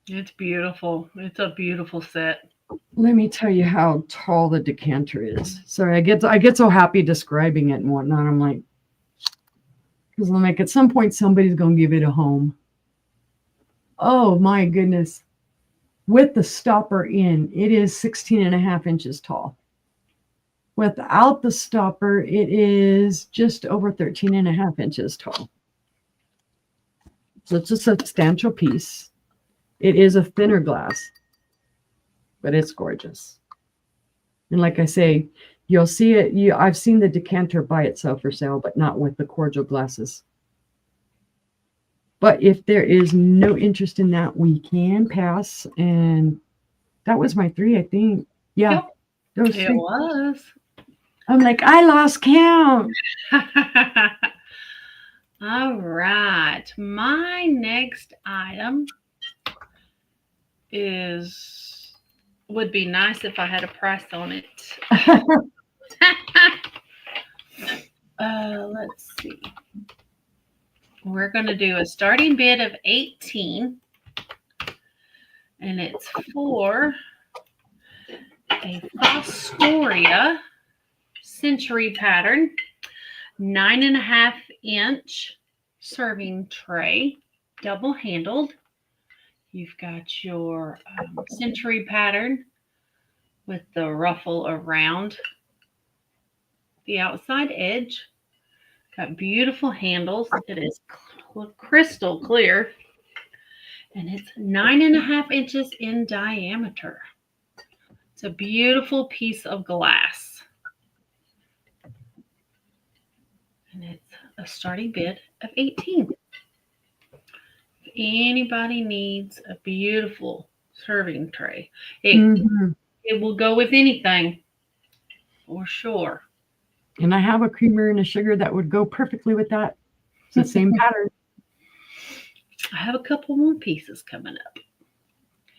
It's beautiful. It's a beautiful set. Let me tell you how tall the decanter is. Sorry, I get so happy describing it and whatnot. I'm like, because I'm like, at some point somebody's gonna give it a home. Oh my goodness. With the stopper in, it is 16.5 inches tall. Without the stopper, it is just over 13.5 inches tall. So it's a substantial piece. It is a thinner glass, but it's gorgeous. And like I say, you'll see it. I've seen the decanter by itself for sale, but not with the cordial glasses. But if there is no interest in that, we can pass. And that was my 3, I think. Yeah, Yep. those It 3. was. I'm like, I lost count. All right. My next item would be nice if I had a price on it. Let's see. We're going to do a starting bid of 18, and it's for a Fostoria century pattern, 9.5 inch serving tray, double handled. You've got your century pattern with the ruffle around the outside edge. Got beautiful handles. It is crystal clear. And it's 9.5 inches in diameter. It's a beautiful piece of glass. And it's a starting bid of 18. If anybody needs a beautiful serving tray, it will go with anything for sure. And I have a creamer and a sugar that would go perfectly with that. It's the same pattern. I have a couple more pieces coming up.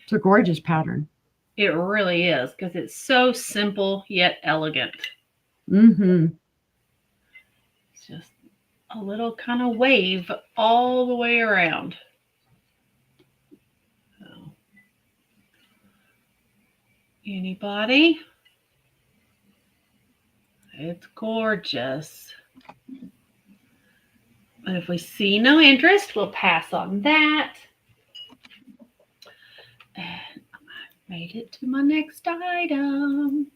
It's a gorgeous pattern. It really is, because it's so simple yet elegant. Mm-hmm. It's just a little kind of wave all the way around. So, anybody? It's gorgeous. And if we see no interest, we'll pass on that. And I made it to my next item.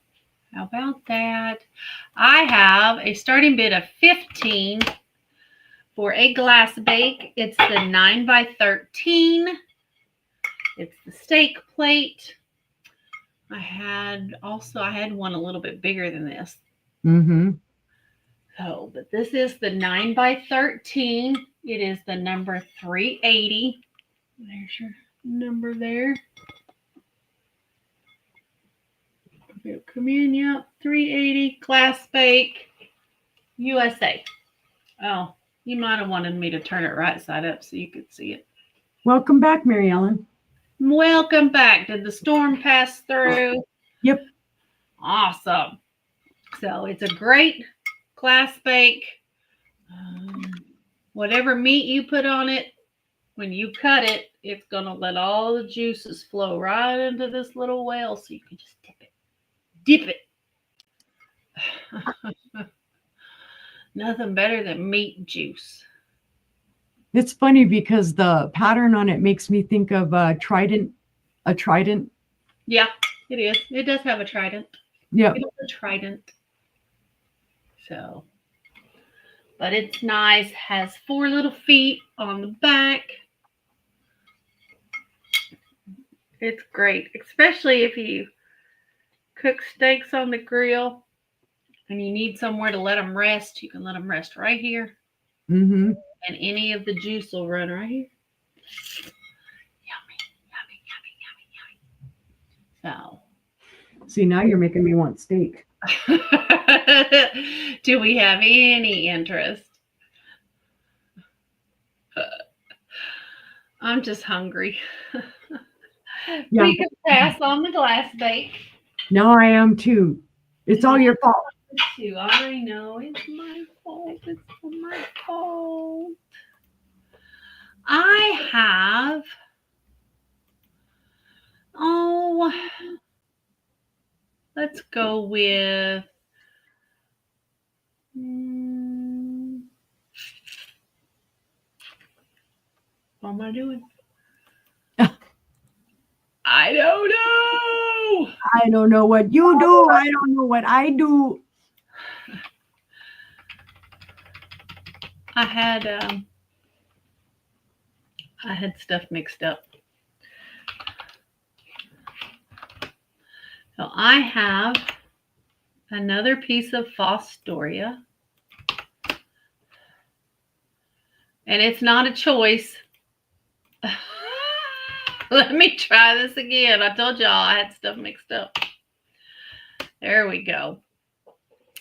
How about that? I have a starting bid of 15 for a glass bake. It's the 9x13. It's the steak plate. I had one a little bit bigger than this. Mm-hmm. So, but this is the 9x13. It is the number 380. There's your number there. It'll come in, yep, 380 glass bake, USA. Oh, you might have wanted me to turn it right side up so you could see it. Welcome back, Mary Ellen. Welcome back. Did the storm pass through? Yep. Awesome. So it's a great glass bake. Whatever meat you put on it, when you cut it, it's going to let all the juices flow right into this little well so you can just dip it. Dip it. Nothing better than meat juice. It's funny because the pattern on it makes me think of a trident. Yeah, it is. It does have a trident. Yeah. It's a trident. So, but it's nice. Has 4 little feet on the back. It's great, especially if you cook steaks on the grill and you need somewhere to let them rest. You can let them rest right here. Mm-hmm. And any of the juice will run right here. Yummy, yummy, yummy, yummy, yummy. So. See, now you're making me want steak. Do we have any interest? I'm just hungry. Yeah. We can pass on the glass bake. No, I am too. It's all your fault. I know it's my fault. It's my fault. I have. Oh, let's go with. What am I doing? I don't know. I don't know what you do. I don't know what I do. I had stuff mixed up. So I have another piece of Fostoria. And it's not a choice. Let me try this again. I told y'all I had stuff mixed up. There we go.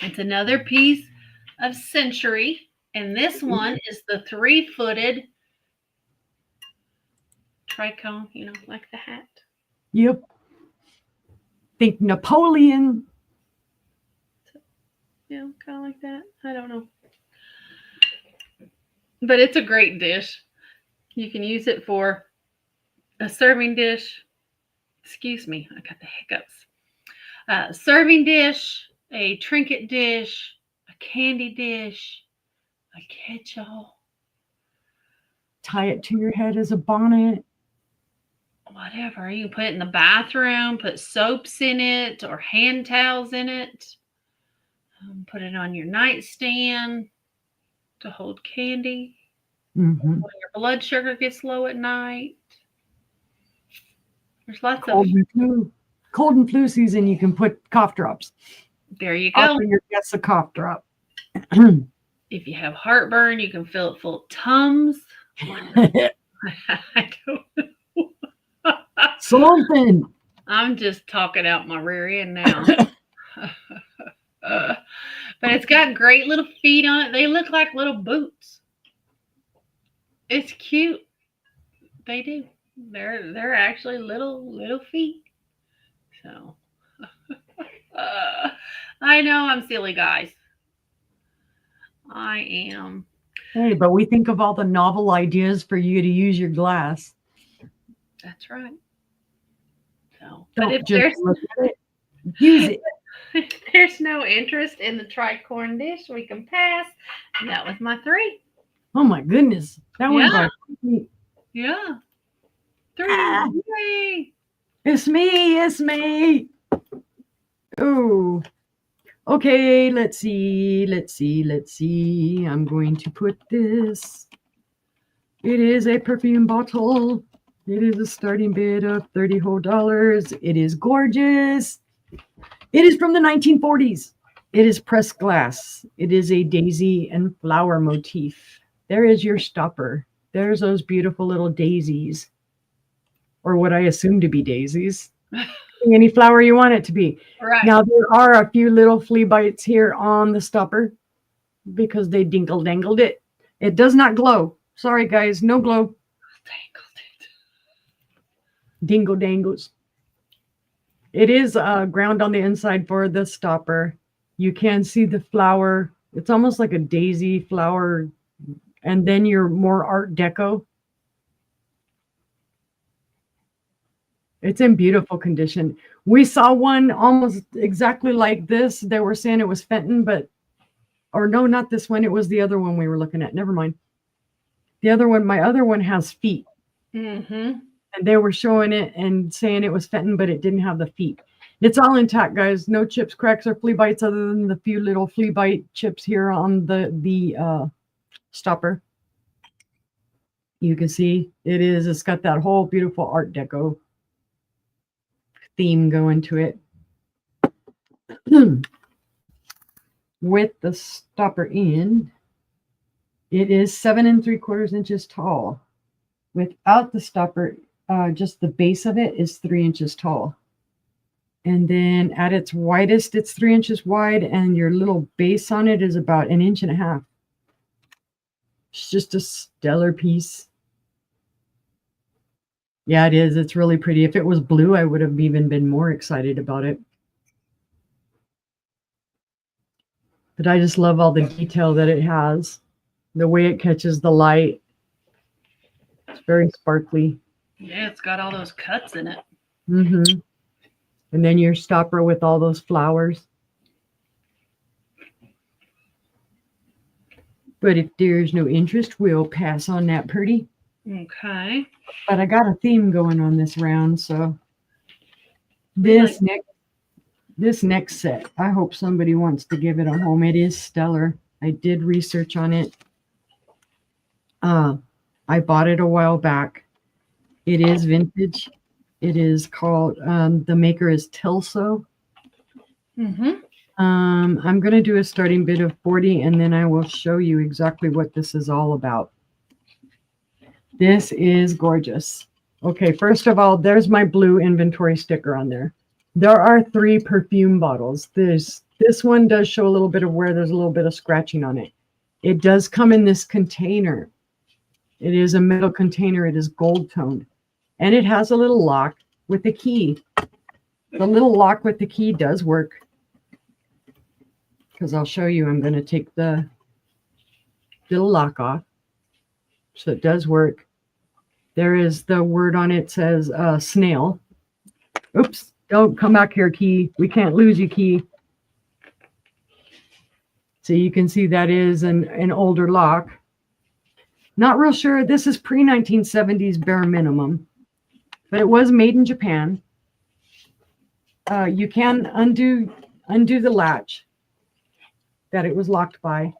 It's another piece of Century. And this one is the 3-footed tricone, like the hat. Yep. Think Napoleon. Yeah, kind of like that. I don't know. But it's a great dish. You can use it for a serving dish. Excuse me, I got the hiccups. Serving dish, a trinket dish, a candy dish, a catch-all. Tie it to your head as a bonnet. Whatever. You can put it in the bathroom, put soaps in it or hand towels in it. Put it on your nightstand to hold candy. Hmm. When your blood sugar gets low at night. There's lots of. Cold and flu season, you can put cough drops. There you go. Offer your guests a cough drop. If you have heartburn, you can fill it full of Tums. I don't know. Something. I'm just talking out my rear end now. But it's got great little feet on it. They look like little boots. It's cute. They do. They're actually little feet. So I know I'm silly, guys. I am. Hey, but we think of all the novel ideas for you to use your glass. That's right. So, Don't but if just there's look at it, use it. if there's no interest in the tricorn dish, we can pass. And that was my 3. Oh my goodness, that went by quickly. Yeah. 3. Ah. Yay. It's me. It's me. Oh. Okay, let's see. I'm going to put this. It is a perfume bottle. It is a starting bid of $30 whole. It is gorgeous. It is from the 1940s. It is pressed glass. It is a daisy and flower motif. There is your stopper. There's those beautiful little daisies, or what I assume to be daisies. Any flower you want it to be. Right. Now, there are a few little flea bites here on the stopper because they dingle-dangled it. It does not glow. Sorry, guys, no glow. Dingle dangles. It is ground on the inside for the stopper. You can see the flower. It's almost like a daisy flower. And then your more Art Deco. It's in beautiful condition. We saw one almost exactly like this. They were saying it was Fenton, or no, not this one. It was the other one we were looking at. Never mind. The other one, my other one has feet. Mm-hmm. And they were showing it and saying it was Fenton, but it didn't have the feet. It's all intact, guys. No chips, cracks, or flea bites other than the few little flea bite chips here on the stopper. You can see it's got that whole beautiful Art Deco theme going to it. With the stopper in, it is 7 3/4 inches tall. Without the stopper, just the base of it is 3 inches tall. And then at its widest, it's 3 inches wide, and your little base on it is about 1.5 inches. It's just a stellar piece. Yeah, it is. It's really pretty. If it was blue, I would have even been more excited about it. But I just love all the detail that it has. The way it catches the light. It's very sparkly. Yeah, it's got all those cuts in it. Mm-hmm. And then your stopper with all those flowers. But if there's no interest, we'll pass on that pretty. Okay. But I got a theme going on this round, so this next set, I hope somebody wants to give it a home. It is stellar. I did research on it. I bought it a while back. It is vintage. It is called, the maker is Tilso. Mm-hmm. I'm going to do a starting bid of 40, and then I will show you exactly what this is all about. This is gorgeous. Okay, first of all, there's my blue inventory sticker on there. There are 3 perfume bottles. This one does show a little bit of where there's a little bit of scratching on it. It does come in this container. It is a metal container. It is gold toned. And it has a little lock with a key. The little lock with the key does work. Because I'll show you, I'm going to take the little lock off. So it does work. There is the word on it says snail. Oops, don't come back here, key. We can't lose you, key. So you can see that is an older lock. Not real sure. This is pre-1970s bare minimum. But it was made in Japan. You can undo the latch that it was locked by.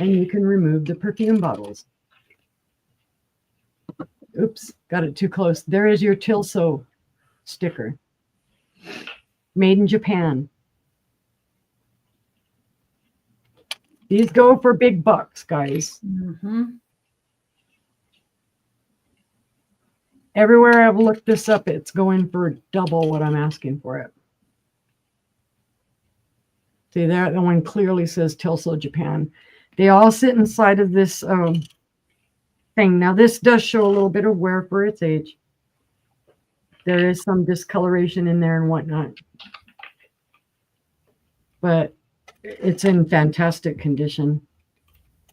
And you can remove the perfume bottles. Oops, got it too close. There is your Tilso sticker. Made in Japan. These go for big bucks, guys. Mm-hmm. Everywhere I've looked this up, it's going for double what I'm asking for it. See, that one clearly says Tilso Japan. They all sit inside of this thing. Now, this does show a little bit of wear for its age. There is some discoloration in there and whatnot. But it's in fantastic condition.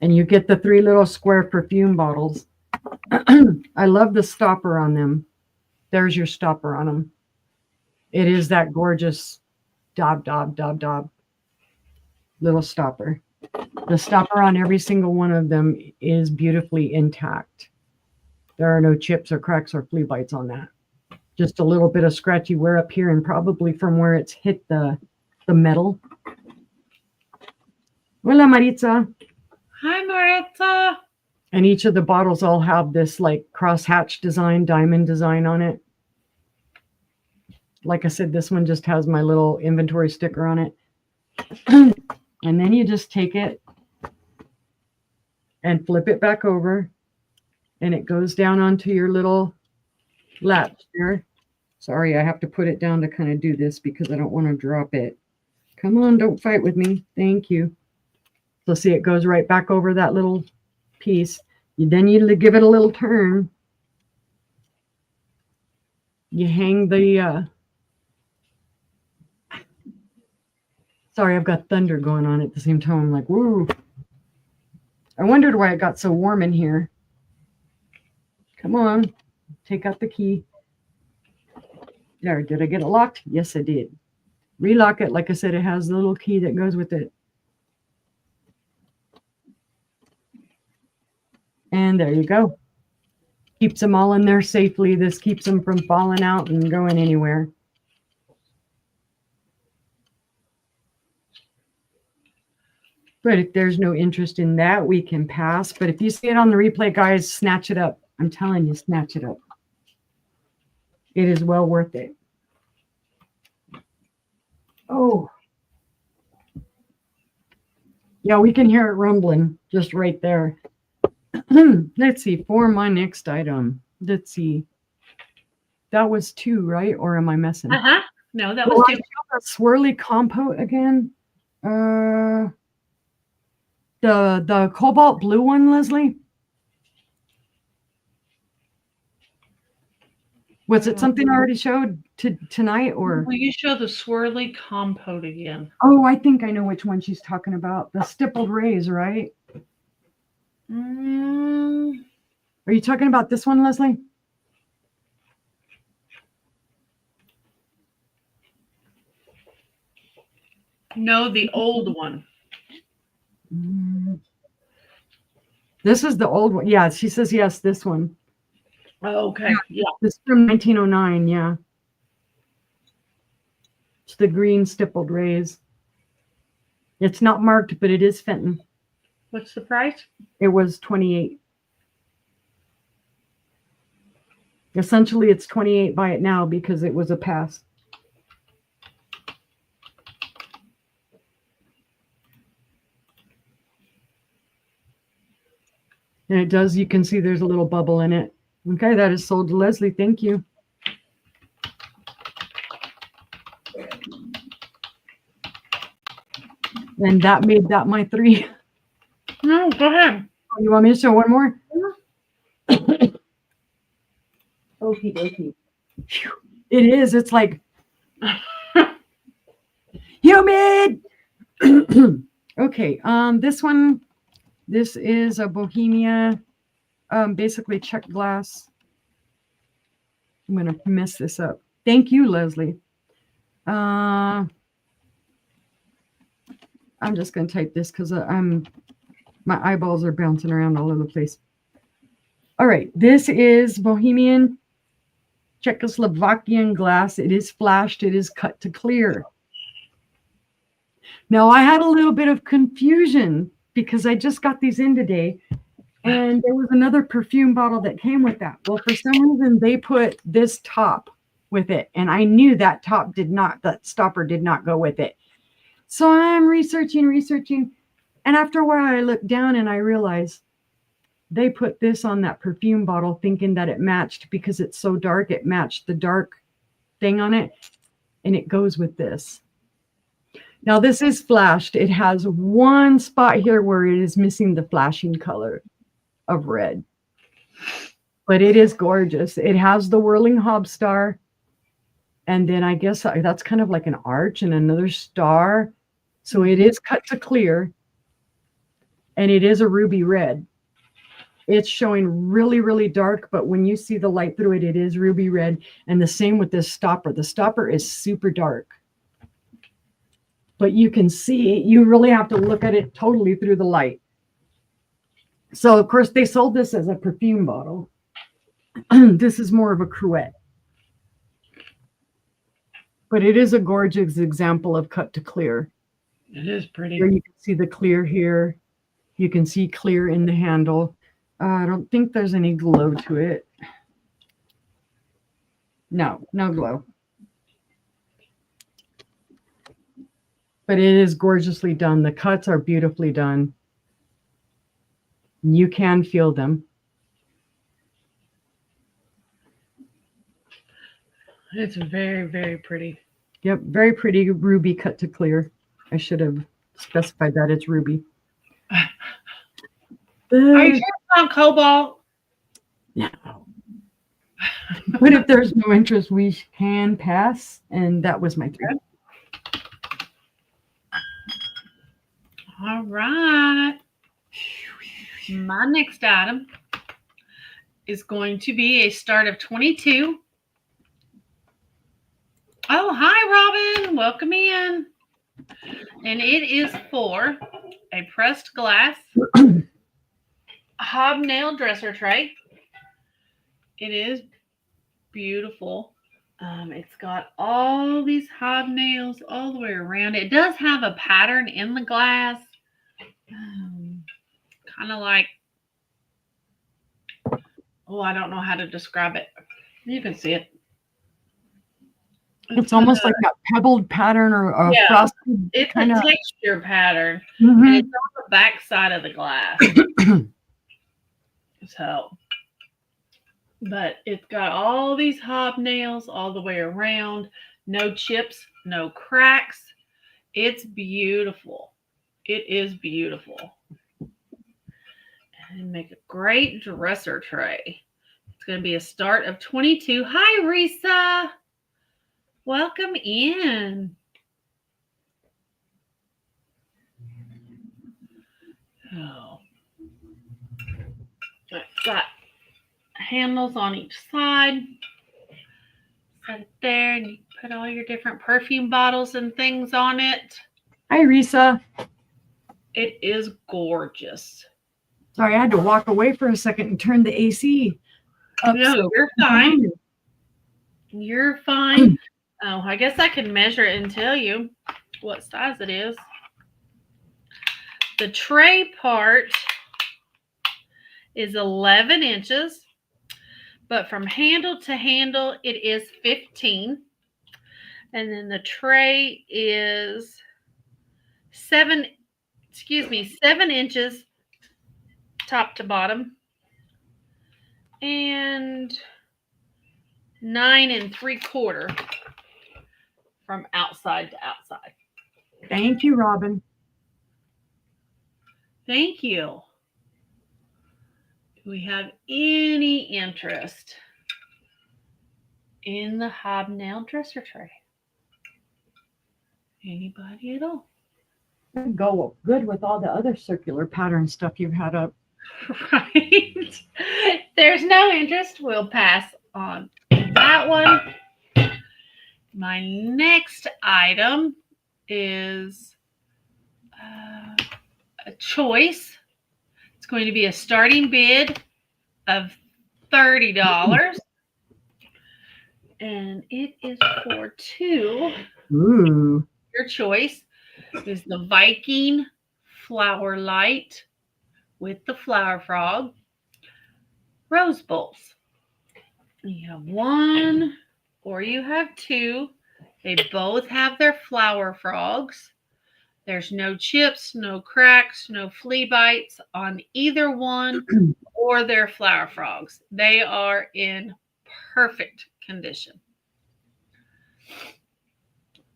And you get the 3 little square perfume bottles. I love the stopper on them. There's your stopper on them. It is that gorgeous dob little stopper. The stopper on every single one of them is beautifully intact. There are no chips or cracks or flea bites on that. Just a little bit of scratchy wear up here and probably from where it's hit the metal. Hola, Maritza. Hi, Maritza. And each of the bottles all have this like crosshatch design, diamond design on it. Like I said, this one just has my little inventory sticker on it. And then you just take it and flip it back over. And it goes down onto your little latch there. Sorry, I have to put it down to kind of do this because I don't want to drop it. Come on, don't fight with me. Thank you. So see, it goes right back over that little piece. Then you give it a little turn. You hang the... Sorry, I've got thunder going on at the same time. I'm like, woo. I wondered why it got so warm in here. Come on. Take out the key. There, did I get it locked? Yes, I did. Relock it. Like I said, it has the little key that goes with it. And there you go. Keeps them all in there safely. This keeps them from falling out and going anywhere. But if there's no interest in that, we can pass. But if you see it on the replay, guys, snatch it up. I'm telling you, snatch it up. It is well worth it. Oh. Yeah, we can hear it rumbling just right there. Let's see, for my next item. Let's see. That was 2, right? Or am I messing? Uh-huh. No, that was 2. A swirly compote again. The cobalt blue one, Leslie? Was it something I already showed tonight, or? Will you show the swirly compote again? Oh, I think I know which one she's talking about. The stippled rays, right? Are you talking about this one, Leslie? No, the old one. This is the old one. Yeah, she says yes, this one. Oh, okay. Yeah. This is from 1909, yeah. It's the green stippled rays. It's not marked, but it is Fenton. What's the price? It was 28. Essentially, it's 28 by it now because it was a pass. And it does, you can see there's a little bubble in it. Okay, that is sold to Leslie. Thank you. And that made that my 3. No, go ahead. Oh, you want me to show one more? Okie dokie. It is. It's like humid. Okay. This one. This is a Bohemia, basically check glass. I'm gonna mess this up. Thank you, Leslie. I'm just gonna type this because my eyeballs are bouncing around all over the place. All right, this is Bohemian Czechoslovakian glass. It is flashed. It is cut to clear. Now I had a little bit of confusion because I just got these in today, And there was another perfume bottle that came with that. Well, for some reason, they put this top with it. And I knew that that stopper did not go with it. So I'm researching. And after a while, I looked down and I realized they put this on that perfume bottle thinking that it matched because it's so dark. It matched the dark thing on it. And it goes with this. Now, this is flashed. It has one spot here where it is missing the flashing color of red. But it is gorgeous. It has the whirling hob star. And then I guess that's kind of like an arch and another star. So it is cut to clear. And it is a ruby red. It's showing really, really dark. But when you see the light through it, it is ruby red. And the same with this stopper. The stopper is super dark. But you can see, you really have to look at it totally through the light. So, of course, they sold this as a perfume bottle. This is more of a cruet. But it is a gorgeous example of cut to clear. It is pretty. Here you can see the clear here. You can see clear in the handle. I don't think there's any glow to it. No glow. But it is gorgeously done. The cuts are beautifully done. You can feel them. It's very, very pretty. Yep, very pretty ruby cut to clear. I should have specified that it's ruby. Are you sure it's not cobalt? No. But if there's no interest, we can pass. And that was my 3. All right. My next item is going to be a start of 22. Oh, hi, Robin. Welcome in. And it is for a pressed glass hobnail dresser tray. It is beautiful. It's got all these hobnails all the way around. It does have a pattern in the glass. Kind of like, I don't know how to describe it. You can see it. It's almost like that pebbled pattern or a frosted. It's kind a of texture pattern. And it's on the back side of the glass. So, but it's got all these hobnails all the way around. No chips, no cracks. It's beautiful. It is beautiful. And make a great dresser tray. It's going to be a start of 22. Hi, Risa. Welcome in. Oh. It's got handles on each side. Set it there, and you put all your different perfume bottles and things on it. Hi, Risa. It is gorgeous. Sorry, I had to walk away for a second and turn the AC up. No, you're fine. You're fine. Oh, I guess I can measure it and tell you what size it is. The tray part is 11 inches, but from handle to handle, it is 15. And then the tray is 7 inches top to bottom, and 9 3/4 from outside to outside. Thank you, Robin. Thank you. Do we have any interest in the hobnail dresser tray? Anybody at all? It'd go good with all the other circular pattern stuff you've had up. Right. There's no interest. We'll pass on that one. My next item is a choice. It's going to be a starting bid of $30. And it is for 2. Ooh. Your choice is the Viking Flower Light with the Flower Frog. rose bowls. You have one or you have two. They both have their flower frogs. There's no chips, no cracks, no flea bites on either one or their flower frogs. They are in perfect condition.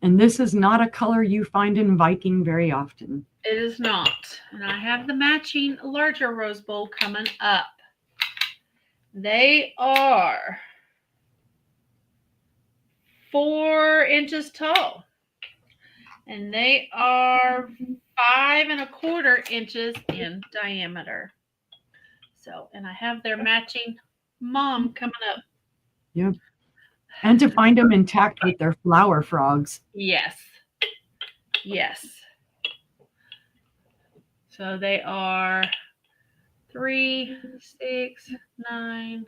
And this is not a color you find in Viking very often. It is not. And I have the matching larger rose bowl coming up. They are 4 inches tall. And they are 5¼ inches in diameter. So, and I have their matching mom coming up. Yep. And to find them intact with their flower frogs. Yes. Yes. So they are 3, 6, 9,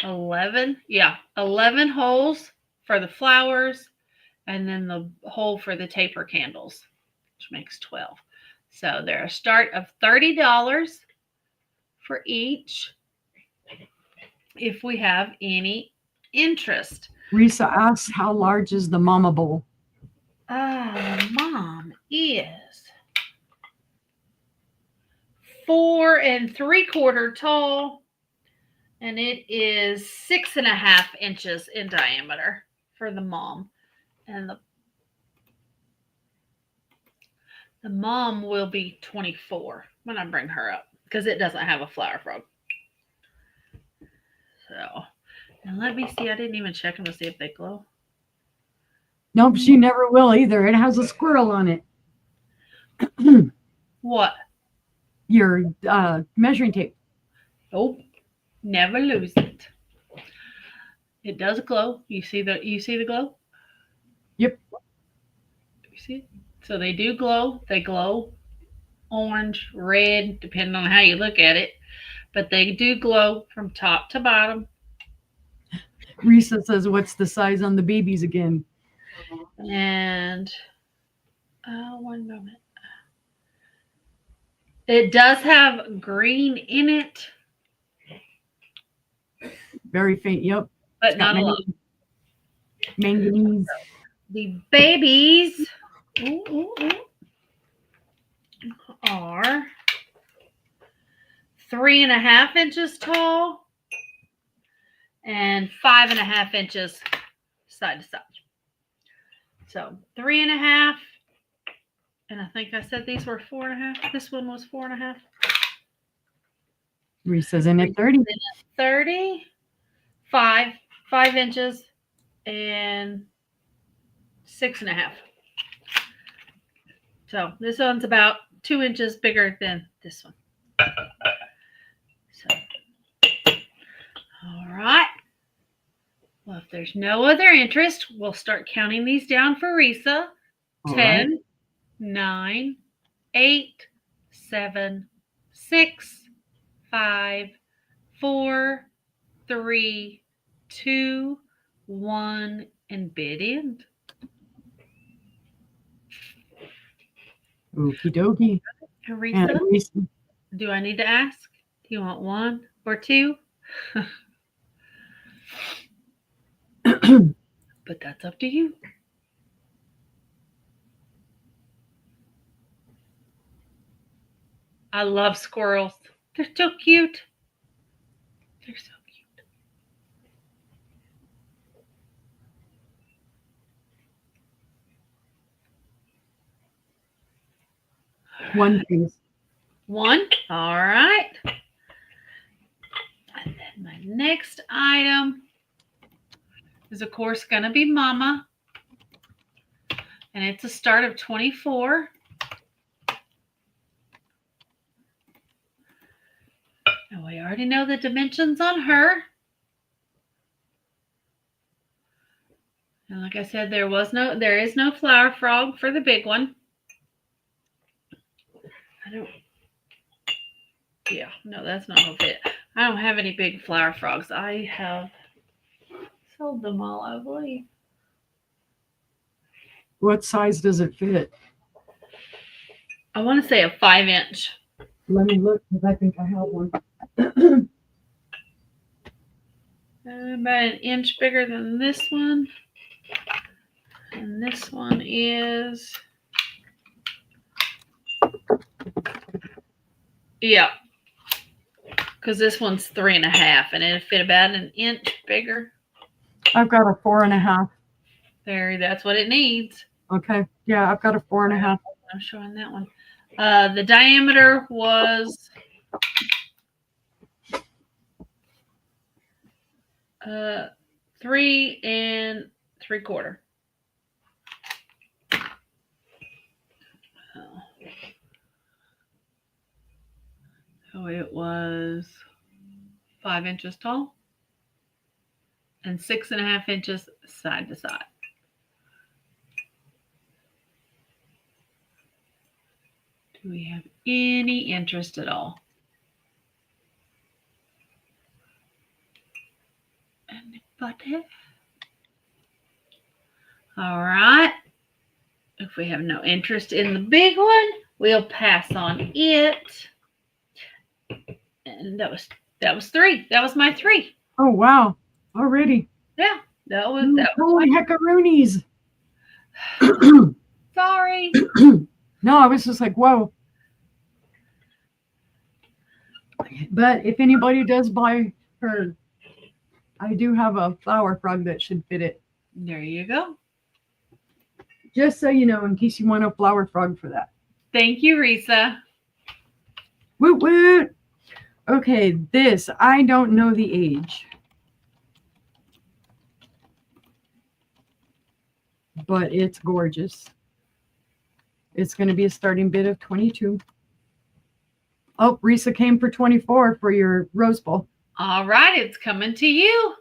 11. Yeah, 11 holes for the flowers, and then the hole for the taper candles, which makes 12. So they're a start of $30 for each if we have any interest. Risa asks, how large is the mama bowl? Mom is 4 3/4 tall, and it is 6½ inches in diameter for the mom. And the mom will be 24 when I bring her up because it doesn't have a flower frog. So, and let me see. I didn't even check them to see if they glow. Nope, she never will either. It has a squirrel on it. What? Your measuring tape. Nope. Never lose it. It does glow. You see the glow? Yep. You see it? So they do glow. They glow orange, red, depending on how you look at it. But they do glow from top to bottom. Risa says, what's the size on the babies again? And one moment. It does have green in it. Very faint, yep. But not a lot. Manganese. The babies are 3½ inches tall and 5½ inches side to side. So 3½, and I think I said these were 4½. This one was 4½. Risa's in at 30. 30, 5 inches, and 6½. So this one's about 2 inches bigger than this one. So, all right. Well, if there's no other interest, we'll start counting these down for Risa. All 10, right. 9, 8, 7, 6, 5, 4, 3, 2, 1, and bid end. Okie dokie. And And Risa, Risa, do I need to ask? Do you want 1 or 2? But that's up to you. I love squirrels. They're so cute. They're so cute. one piece. 1. All right. And then my next item is, of course, going to be Mama. And it's a start of 24. And we already know the dimensions on her. And like I said, there is no flower frog for the big one. No, that's not gonna fit. I don't have any big flower frogs. I have sold them all, I believe. What size does it fit? I want to say a 5 inch. Let me look because I think I have one. About an inch bigger than this one. And this one is, yeah, because this one's 3.5 and it'll fit about an inch bigger. I've got a 4.5. There, that's what it needs. Okay. Yeah, I've got a 4.5. I'm showing that one. The diameter was 3 3/4. So it was 5 inches tall and 6.5 inches side to side. Do we have any interest at all? Anybody? All right. If we have no interest in the big one, we'll pass on it. And that was 3. That was my 3. Oh wow. Already. Yeah. That was Holy heckaroonies. Sorry. No, I was just like, whoa. But if anybody does buy her, I do have a flower frog that should fit it. There you go. Just so you know, in case you want a flower frog for that. Thank you, Risa. Woot woot. Okay, this, I don't know the age. But it's gorgeous. It's going to be a starting bid of 22. Oh, Risa came for 24 for your Rose Bowl. All right, it's coming to you.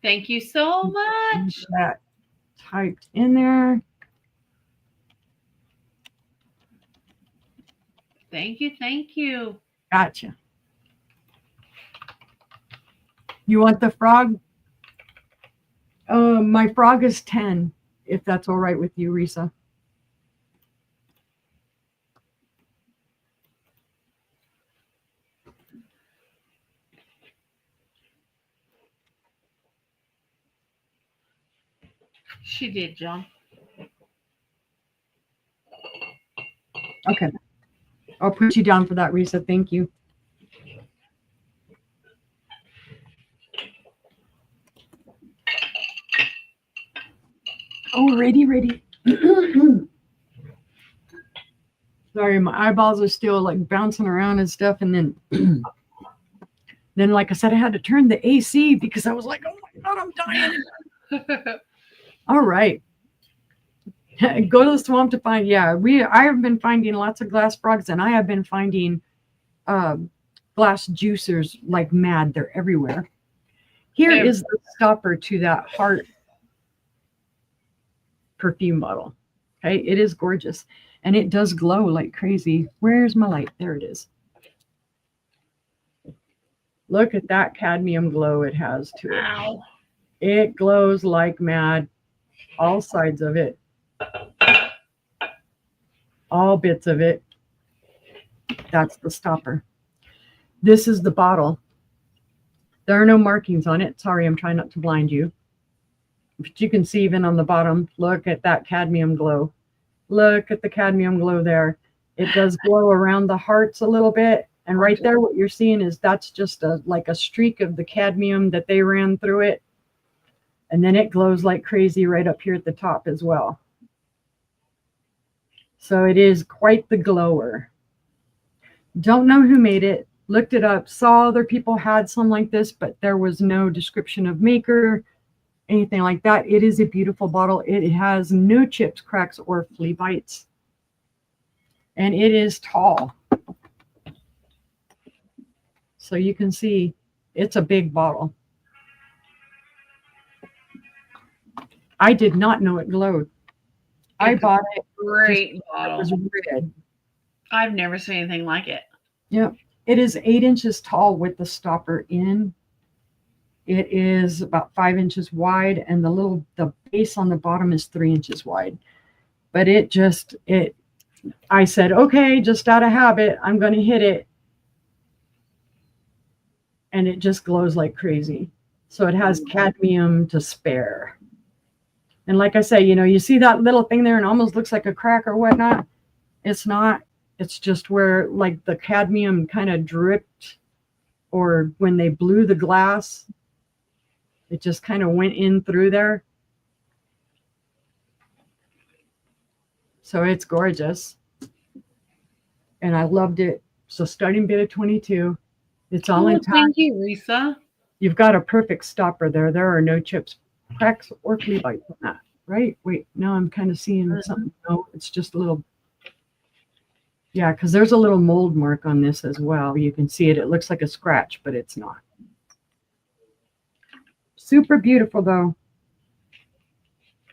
Thank you so much. That typed in there. Thank you. Thank you. Gotcha. You want the frog? My frog is 10, if that's all right with you, Risa. She did, John. Okay. I'll put you down for that, Risa. Thank you. Oh, ready. Sorry, my eyeballs are still like bouncing around and stuff. And then, like I said, I had to turn the AC because I was like, oh my God, I'm dying. All right. Go to the swamp to find, I have been finding lots of glass frogs, and I have been finding glass juicers like mad. They're everywhere. Here is the stopper to that heart perfume bottle. Okay, it is gorgeous, and it does glow like crazy. Where's my light? There it is. Look at that cadmium glow it has to it. Wow. It glows like mad. All sides of it. All bits of it. That's the stopper. This is the bottle. There are no markings on it. Sorry, I'm trying not to blind you. But you can see even on the bottom, look at that cadmium glow. Look at the cadmium glow there. It does glow around the hearts a little bit. And right there, what you're seeing is that's just like a streak of the cadmium that they ran through it. And then it glows like crazy right up here at the top as well. So it is quite the glower. Don't know who made it. Looked it up. Saw other people had some like this, but there was no description of maker, anything like that. It is a beautiful bottle. It has no chips, cracks, or flea bites. And it is tall. So you can see it's a big bottle. I did not know it glowed. I bought it. Great bottle. It was red. I've never seen anything like it. Yep. It is 8 inches tall with the stopper in. It is about 5 inches wide, and the base on the bottom is 3 inches wide. But I said, okay, just out of habit, I'm going to hit it. and it just glows like crazy. So it has cadmium to spare. And like I say, you see that little thing there and almost looks like a crack or whatnot. It's not. It's just where like the cadmium kind of dripped, or when they blew the glass, it just kind of went in through there. So it's gorgeous. And I loved it. So starting bid of 22. It's all intact. Thank you, Risa. You've got a perfect stopper there. There are no chips, cracks, or flea bites on that, right? Wait, now I'm kind of seeing something. No, it's just a little. Yeah, because there's a little mold mark on this as well. You can see it. It looks like a scratch, but it's not. Super beautiful, though.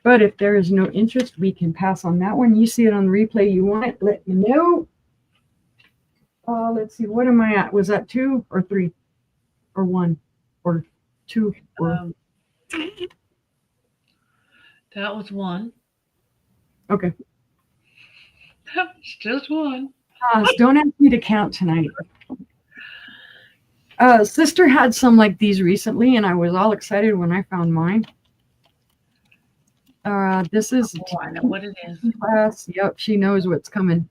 But if there is no interest, we can pass on that one. You see it on the replay. You want it, let me know. Let's see. What am I at? Was that 2 or 3 or 1 or 2? Or... that was 1. Okay. That was just 1. Don't ask me to count tonight. Sister had some like these recently, and I was all excited when I found mine. This is I know what it is. Class. Yep, she knows what's coming.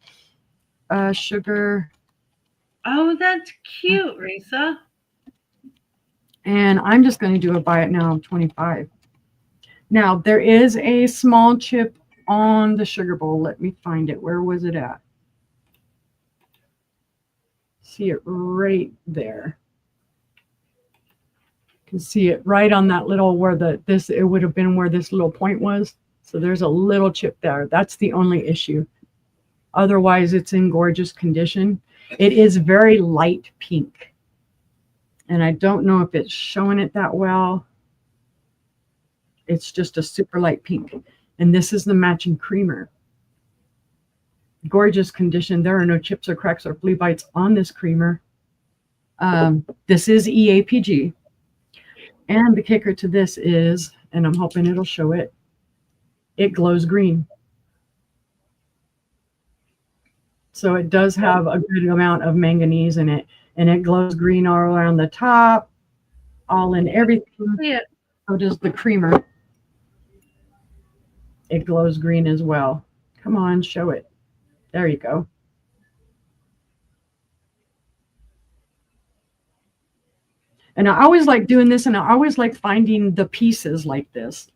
Sugar. Oh, that's cute, Risa. And I'm just going to do a buy it now of 25. Now, there is a small chip on the sugar bowl. Let me find it. Where was it at? See it right there. You can see it right on that little where it would have been where this little point was. So there's a little chip there. That's the only issue. Otherwise, it's in gorgeous condition. It is very light pink. And I don't know if it's showing it that well. It's just a super light pink. And this is the matching creamer. Gorgeous condition. There are no chips or cracks or flea bites on this creamer. This is EAPG. And the kicker to this is, and I'm hoping it'll show it, it glows green. So it does have a good amount of manganese in it. And it glows green all around the top, all in everything. Yeah. So does the creamer. It glows green as well. Come on, show it. There you go. And I always like doing this, and I always like finding the pieces like this,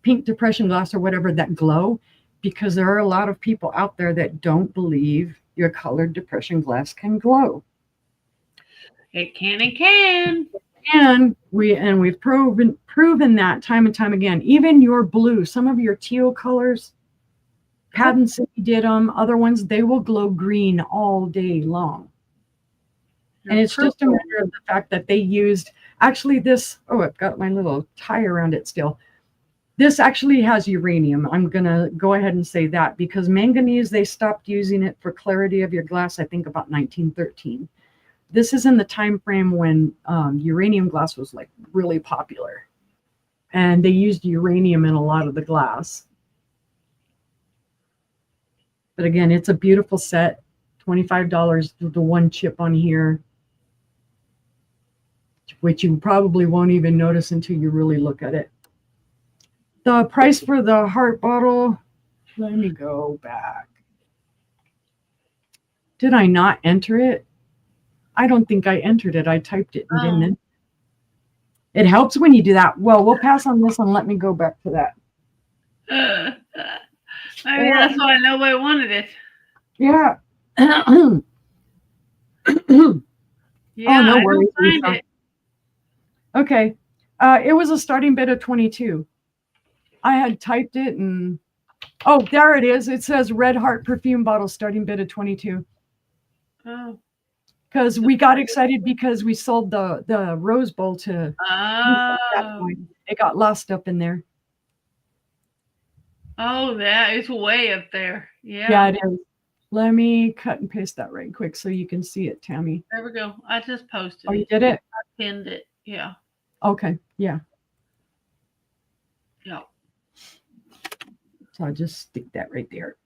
pink depression glass or whatever, that glow, because there are a lot of people out there that don't believe your colored depression glass can glow. It can. It can. And we've proven that time and time again. Even your blue, some of your teal colors, Patent City did them. Other ones, they will glow green all day long. And it's just a matter of the fact that they used actually this. Oh, I've got my little tie around it still. This actually has uranium. I'm going to go ahead and say that, because manganese, they stopped using it for clarity of your glass, I think about 1913. This is in the time frame when uranium glass was like really popular. And they used uranium in a lot of the glass. But again, it's a beautiful set. $25 for the one chip on here, which you probably won't even notice until you really look at it. The price for the heart bottle, let me go back. Did I not enter it? I don't think I entered it. I typed it and didn't enter it. It helps when you do that. Well, we'll pass on this and let me go back to that. Maybe that's why nobody wanted it. Yeah. Yeah, oh, no worries. Find it. Okay. It was a starting bid of 22. I had typed it and oh, there it is. It says Red Heart perfume bottle starting bid of 22. Oh. Because we got excited because we sold the Rose Bowl to Oh. it got lost up in there. Oh, that is way up there. Yeah. Yeah, it is. Let me cut and paste that right quick so you can see it, Tammy. There we go. I just posted Oh, it. you did it? I pinned it. Yeah. Okay. Yeah. Yeah. So I'll just stick that right there.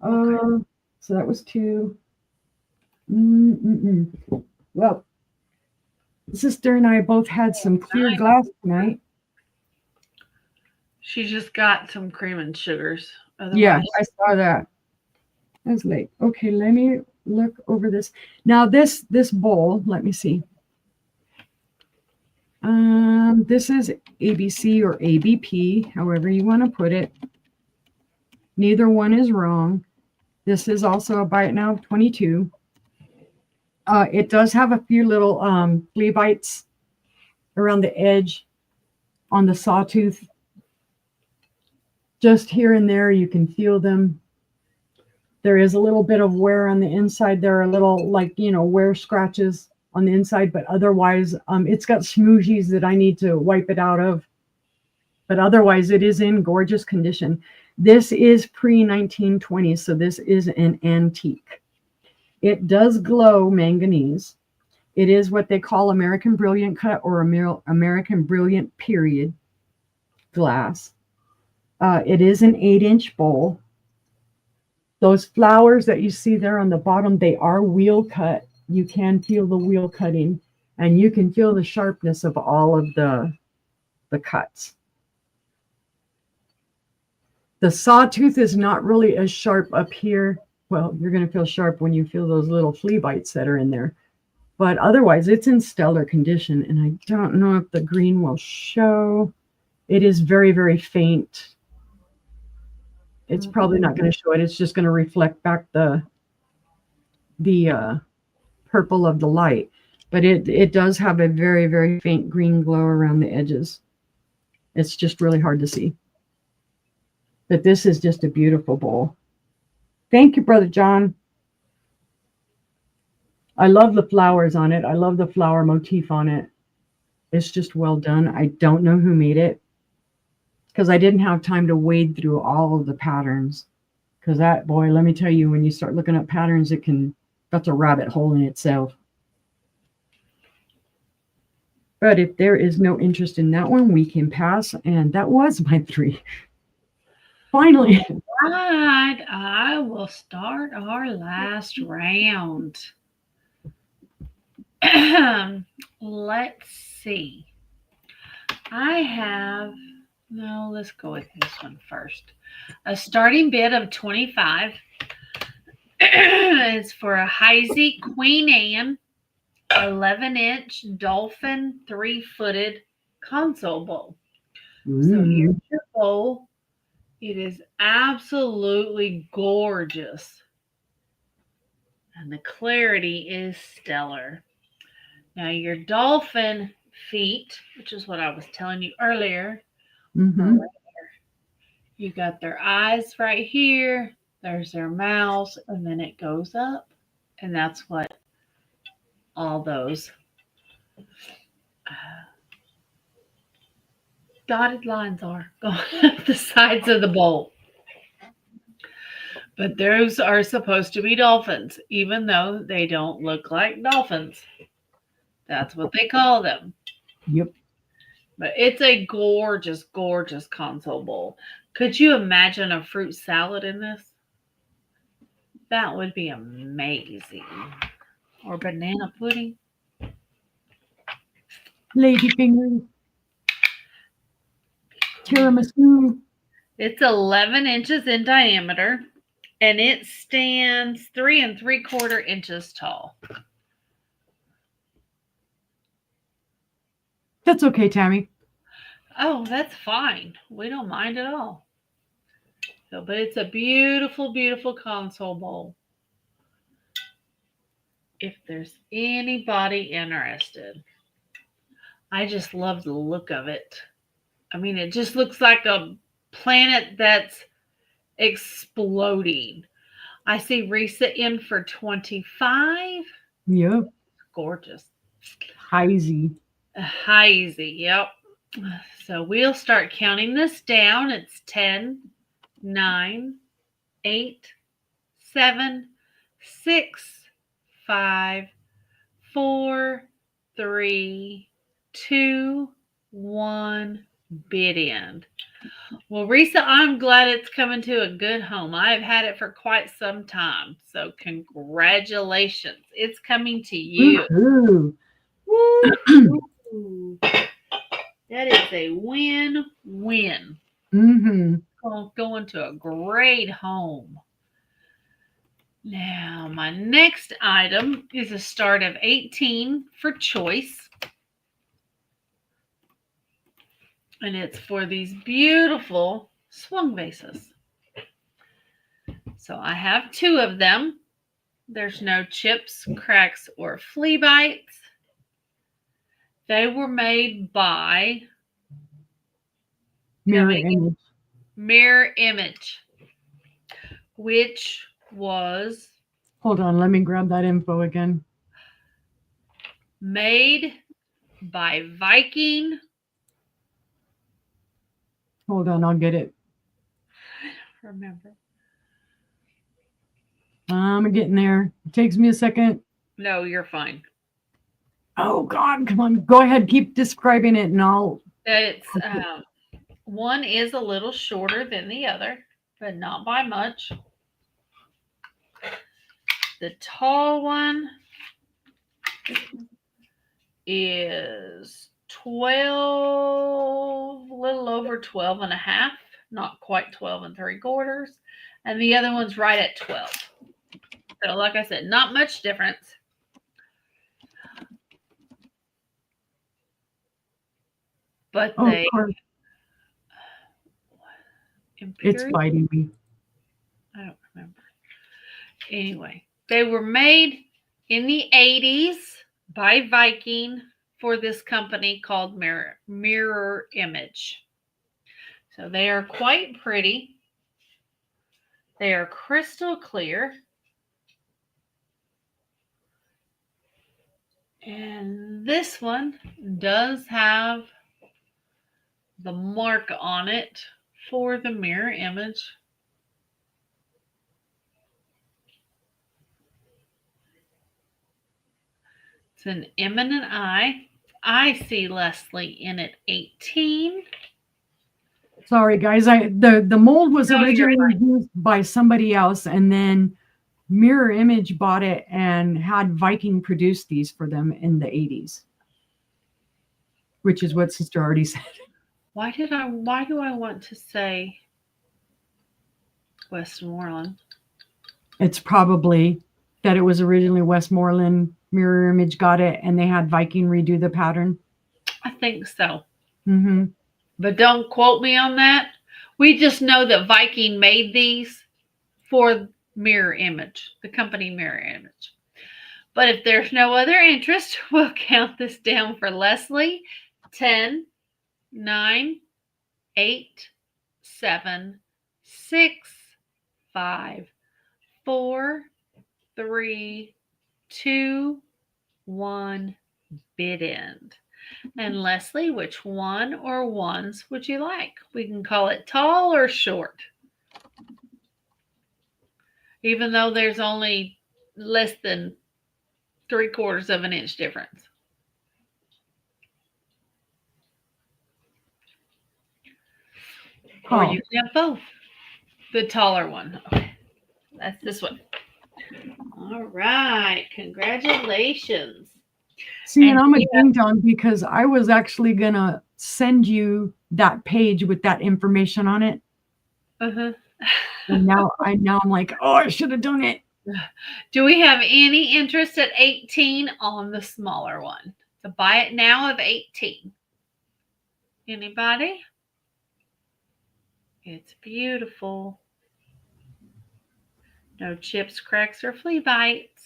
Okay. So that was 2. Well, Sister and I both had some clear glass tonight. She just got some cream and sugars. Yeah, Otherwise, I saw that. I was like, okay, let me look over this. Now this bowl, let me see. This is ABC or ABP, however you want to put it. Neither one is wrong. This is also a bite now of 22. It does have a few little flea bites around the edge on the sawtooth. Just here and there, you can feel them. There is a little bit of wear on the inside. There are little, like, wear scratches on the inside, but otherwise, it's got smoothies that I need to wipe it out of. But otherwise, it is in gorgeous condition. This is pre-1920, so this is an antique. It does glow manganese. It is what they call American Brilliant Cut or American Brilliant Period glass. It is an 8-inch bowl. Those flowers that you see there on the bottom, they are wheel cut. You can feel the wheel cutting, and you can feel the sharpness of all of the cuts. The sawtooth is not really as sharp up here. Well, you're going to feel sharp when you feel those little flea bites that are in there. But otherwise, it's in stellar condition, and I don't know if the green will show. It is very, very faint. It's probably not going to show it. It's just going to reflect back the purple of the light. But it does have a very, very faint green glow around the edges. It's just really hard to see. But this is just a beautiful bowl. Thank you, Brother John. I love the flowers on it. I love the flower motif on it. It's just well done. I don't know who made it because I didn't have time to wade through all of the patterns. Because that, boy, let me tell you, when you start looking at patterns, that's a rabbit hole in itself. But if there is no interest in that one, we can pass. And that was my 3. Finally. All right, I will start our last round. Let's see. Let's go with this one first. A starting bid of 25. It's for a Heisey Queen Anne 11-inch dolphin 3-footed console bowl. So here's your bowl. It is absolutely gorgeous. And the clarity is stellar. Now your dolphin feet, which is what I was telling you earlier, right here. You got their eyes right here. There's their mouths, and then it goes up. And that's what all those dotted lines are going up the sides of the bowl. But those are supposed to be dolphins, even though they don't look like dolphins. That's what they call them. Yep. But it's a gorgeous, gorgeous console bowl. Could you imagine a fruit salad in this? That would be amazing. Or banana pudding. Ladyfinger. Tiramisu. It's 11 inches in diameter, and it stands 3 3/4 inches tall. That's okay, Tammy. Oh, that's fine. We don't mind at all. So, but it's a beautiful, beautiful console bowl. If there's anybody interested, I just love the look of it. I mean, it just looks like a planet that's exploding. I see Risa in for 25. Yep. Gorgeous. Heisey. Yep. So we'll start counting this down. It's 10, 9, 8, 7, 6, 5, 4, 3, 2, 1. Bid end. Well, Risa, I'm glad it's coming to a good home. I've had it for quite some time. So congratulations. It's coming to you. Woo-hoo. Woo! That is a win-win. Mm-hmm. Going to a great home. Now, my next item is a start of 18 for choice. And it's for these beautiful swung vases. So I have 2 of them. There's no chips, cracks, or flea bites. They were made by Mirror image. Mirror Image, which was Hold on, let me grab that info again. made by Viking. Hold on, I'll get it. Remember? I'm getting there. It takes me a second. No, you're fine. Oh God, come on. Go ahead, keep describing it and I'll. It's one is a little shorter than the other, but not by much. The tall one is 12, a little over 12 and a half, not quite 12 and 3/4. And the other one's right at 12. So like I said, not much difference. But they, it's biting me. I don't remember. Anyway, they were made in the 80s by Viking for this company called Mirror Image. So they are quite pretty. They are crystal clear. And this one does have the mark on it for the mirror image. It's an eminent eye. I see Leslie in at 18. Sorry, guys. The mold was originally used by somebody else, and then Mirror Image bought it and had Viking produce these for them in the 80s, which is what Sister already said. Why do I want to say Westmoreland? It's probably that it was originally Westmoreland. Mirror Image got it, and they had Viking redo the pattern. I think so. Mm-hmm. But don't quote me on that. We just know that Viking made these for Mirror Image, the company Mirror Image. But if there's no other interest, we'll count this down for Leslie. 10, 9, 8, 7, 6, 5, 4, 3, 2, 1, bid end. And Leslie, which one or ones would you like? We can call it tall or short. Even though there's only less than 3/4 of an inch difference. Or you can have both. The taller one. Okay. That's this one. All right. Congratulations. See, and I'm a ding dong because I was actually going to send you that page with that information on it. Uh-huh. And now I'm like, oh, I should have done it. Do we have any interest at 18 on the smaller one? So buy it now of 18. Anybody? It's beautiful. No chips, cracks, or flea bites.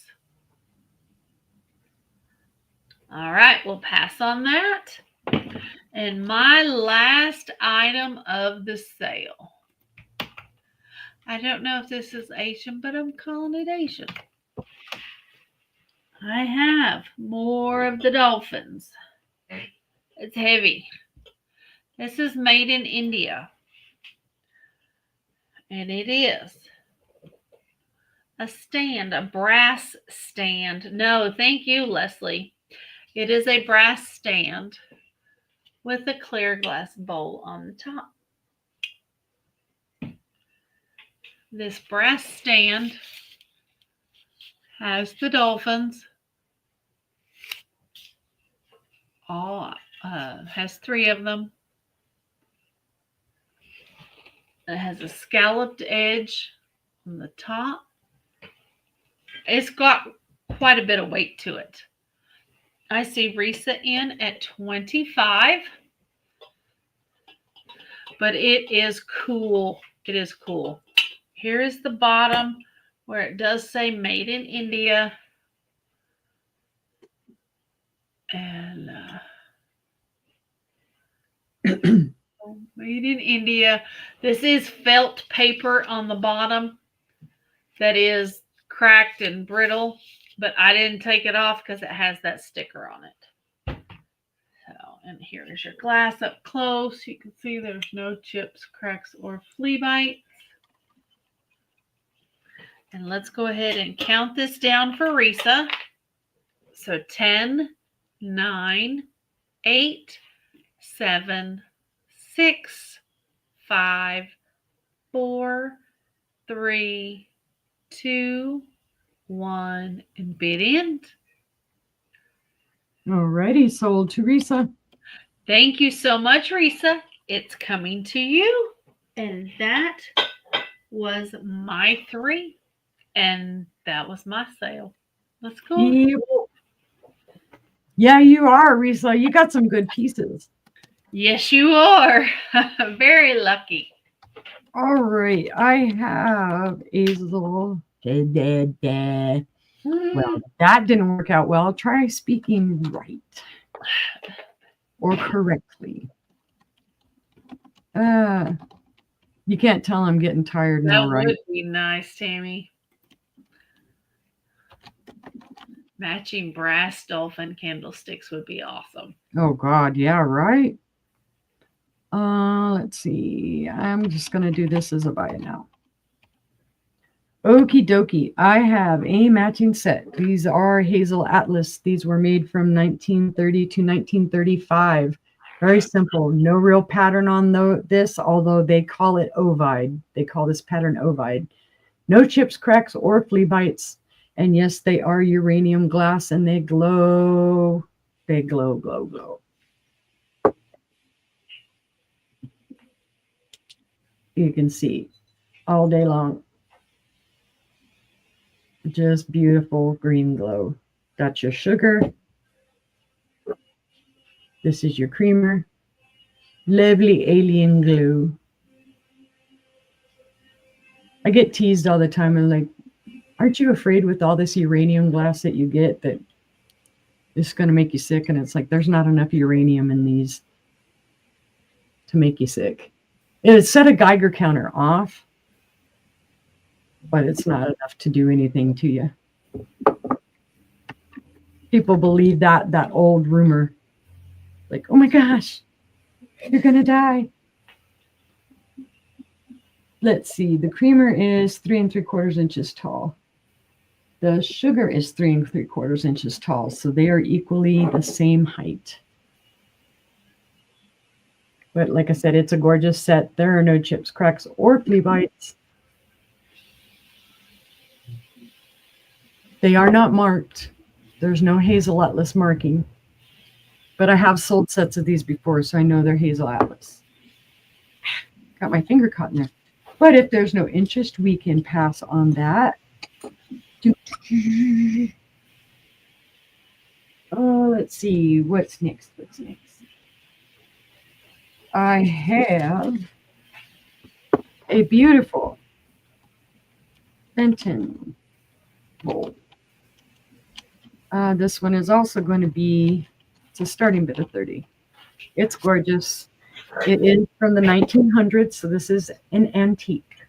All right, we'll pass on that. And my last item of the sale. I don't know if this is Asian, but I'm calling it Asian. I have more of the dolphins. It's heavy. This is made in India. And it is a stand, a brass stand. No, thank you, Leslie. It is a brass stand with a clear glass bowl on the top. This brass stand has the dolphins. all has 3 of them. It has a scalloped edge on the top. It's got quite a bit of weight to it. I see Risa in at 25, but it is cool. It is cool. Here is the bottom where it does say made in India. And made in India. This is felt paper on the bottom that is cracked and brittle, but I didn't take it off because it has that sticker on it. So, and here is your glass up close. You can see there's no chips, cracks, or flea bites. And let's go ahead and count this down for Risa. So 10, 9, 8, 7, 6, 5, 4, 3, 2, 1, and bid end. Alrighty, sold to Risa. Thank you so much, Risa. It's coming to you. And that was my 3. And that was my sale. Let's go. Yeah, you are, Risa. You got some good pieces. Yes, you are. Very lucky. All right, I have a little. Well, that didn't work out well. Try speaking right or correctly. You can't tell I'm getting tired now, right? That would be nice, Tammy. Matching brass dolphin candlesticks would be awesome. Oh, God. Yeah, right? Let's see. I'm just going to do this as a buy it now. Okie dokie. I have a matching set. These are Hazel Atlas. These were made from 1930 to 1935. Very simple. No real pattern on this, although they call it ovide. They call this pattern ovide. No chips, cracks, or flea bites. And yes, they are uranium glass, and they glow. They glow, glow, glow. You can see all day long. Just beautiful green glow. That's your sugar. This is your creamer. Lovely alien glue. I get teased all the time and like, aren't you afraid with all this uranium glass that you get that it's going to make you sick? And it's like, there's not enough uranium in these to make you sick. It set a Geiger counter off, but it's not enough to do anything to you. People believe that old rumor. Like, oh my gosh, you're going to die. Let's see. The creamer is 3 3/4 inches tall. The sugar is 3 3/4 inches tall. So they are equally the same height. But like I said, it's a gorgeous set. There are no chips, cracks, or flea bites. They are not marked. There's no Hazel Atlas marking. But I have sold sets of these before, so I know they're Hazel Atlas. Got my finger caught in there. But if there's no interest, we can pass on that. Oh, let's see. What's next? I have a beautiful Benton bowl. This one is also going to be, it's a starting bid of 30. It's gorgeous. It is from the 1900s, so this is an antique.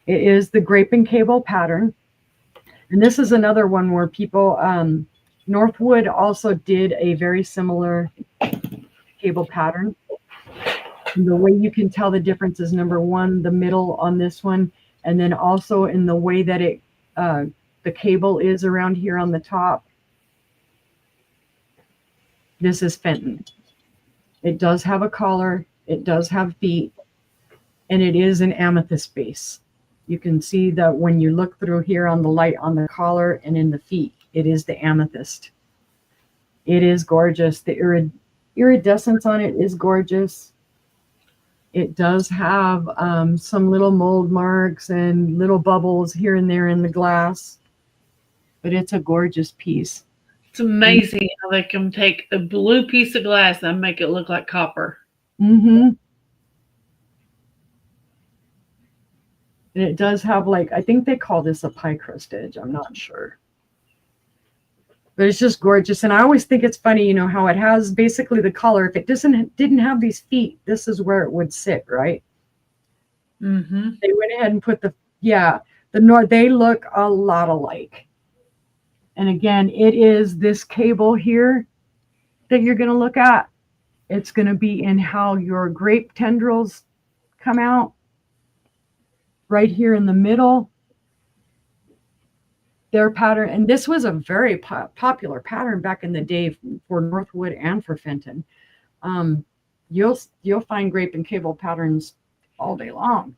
It is the grape and cable pattern. And this is another one where people, Northwood also did a very similar cable pattern. And the way you can tell the difference is number one, the middle on this one, and then also in the way that it, the cable is around here on the top. This is Fenton. It does have a collar, it does have feet, and it is an amethyst base. You can see that when you look through here on the light on the collar and in the feet, it is the amethyst. It is gorgeous. The iridescence on it is gorgeous. It does have some little mold marks and little bubbles here and there in the glass, but it's a gorgeous piece. It's amazing how they can take a blue piece of glass and make it look like copper. Mm-hmm. And it does have, like, I think they call this a pie crust edge. I'm not sure. But it's just gorgeous. And I always think it's funny, how it has basically the color. If it didn't have these feet, this is where it would sit, right? Mm-hmm. They went ahead and put they look a lot alike. And again, it is this cable here that you're going to look at. It's going to be in how your grape tendrils come out. Right here in the middle. Their pattern, and this was a very popular pattern back in the day for Northwood and for Fenton. You'll find grape and cable patterns all day long.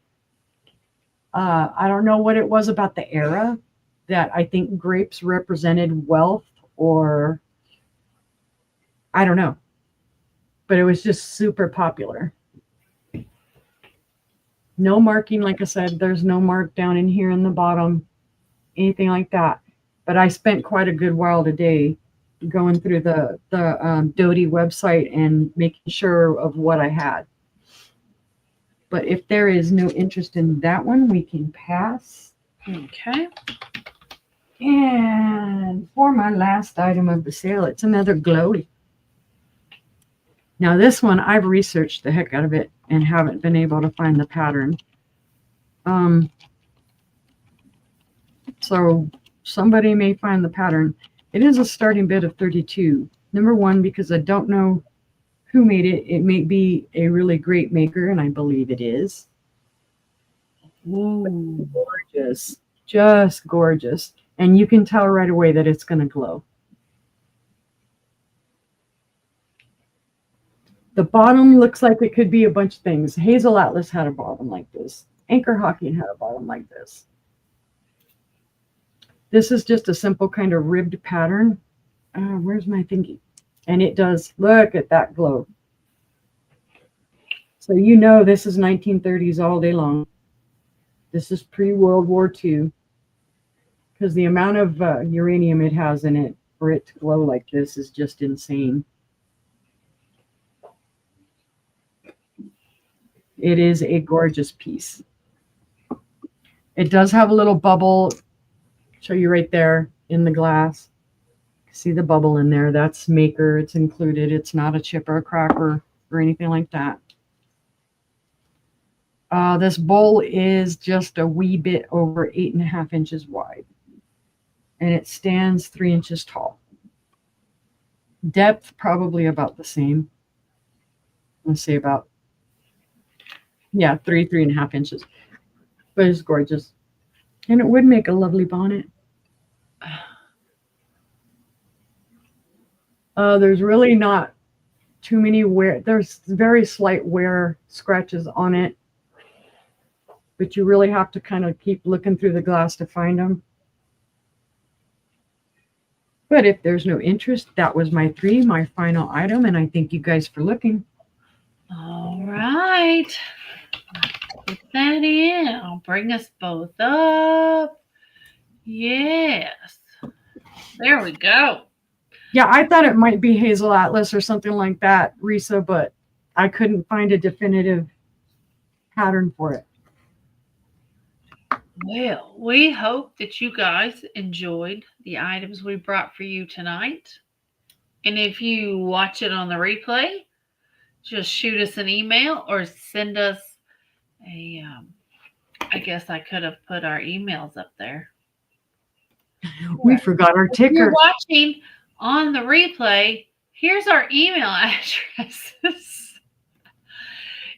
I don't know what it was about the era that I think grapes represented wealth, or I don't know, but it was just super popular. No marking, like I said, there's no mark down in here in the bottom, anything like that. But I spent quite a good while today going through the Doty website and making sure of what I had. But if there is no interest in that one, we can pass. Okay. And for my last item of the sale, it's another glowy. Now this one, I've researched the heck out of it and haven't been able to find the pattern. So somebody may find the pattern. It is a starting bid of 32. Number one, because I don't know who made it. It may be a really great maker, and I believe it is. Ooh. Gorgeous. Just gorgeous. And you can tell right away that it's going to glow. The bottom looks like it could be a bunch of things. Hazel Atlas had a bottom like this. Anchor Hocking had a bottom like this. This is just a simple kind of ribbed pattern. Where's my thingy? And it does, look at that glow. So this is 1930s all day long. This is pre-World War II. Because the amount of uranium it has in it for it to glow like this is just insane. It is a gorgeous piece. It does have a little bubble. Show you right there in the glass. See the bubble in there? That's maker. It's included. It's not a chip or a cracker or anything like that. This bowl is just a wee bit over 8.5 inches wide. And it stands 3 inches tall. Depth probably about the same. Let's say about, 3.5 inches. But it's gorgeous. And it would make a lovely bonnet. There's really not too many wear. There's very slight wear scratches on it. But you really have to kind of keep looking through the glass to find them. But if there's no interest, that was my final item. And I thank you guys for looking. All right. Put that in. I'll bring us both up. Yes. There we go. Yeah, I thought it might be Hazel Atlas or something like that, Risa, but I couldn't find a definitive pattern for it. Well, we hope that you guys enjoyed the items we brought for you tonight. And if you watch it on the replay, just shoot us an email or send us a, I guess I could have put our emails up there. We forgot our ticker. If you're watching on the replay, here's our email addresses.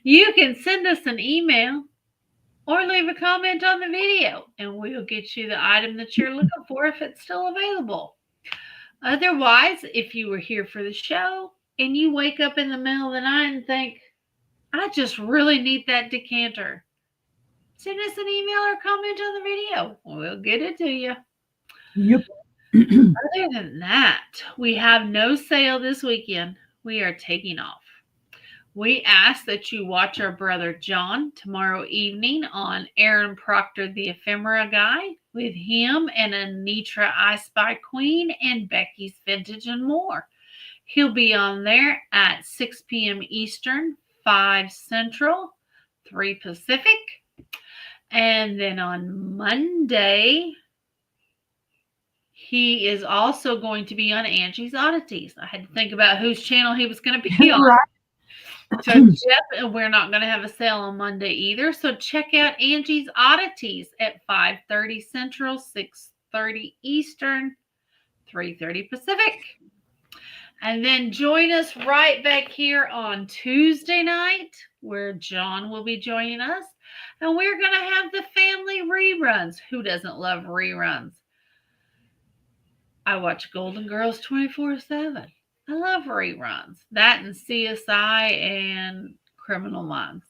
You can send us an email or leave a comment on the video, and we'll get you the item that you're looking for if it's still available. Otherwise, if you were here for the show and you wake up in the middle of the night and think, I just really need that decanter, send us an email or comment on the video. We'll get it to you. Yep. Other than that, we have no sale this weekend. We are taking off. We ask that you watch our brother John tomorrow evening on Aaron Proctor, the Ephemera Guy, with him and Anitra I Spy Queen and Becky's Vintage and more. He'll be on there at 6 p.m. Eastern, 5 Central, 3 Pacific. And then on Monday, he is also going to be on Angie's Oddities. I had to think about whose channel he was going to be on. Right. So Jeff, and we're not going to have a sale on Monday either. So check out Angie's Oddities at 5:30 Central, 6:30 Eastern, 3:30 Pacific. And then join us right back here on Tuesday night, where John will be joining us. And we're going to have the family reruns. Who doesn't love reruns? I watch Golden Girls 24/7. I love reruns. That and CSI and Criminal Minds.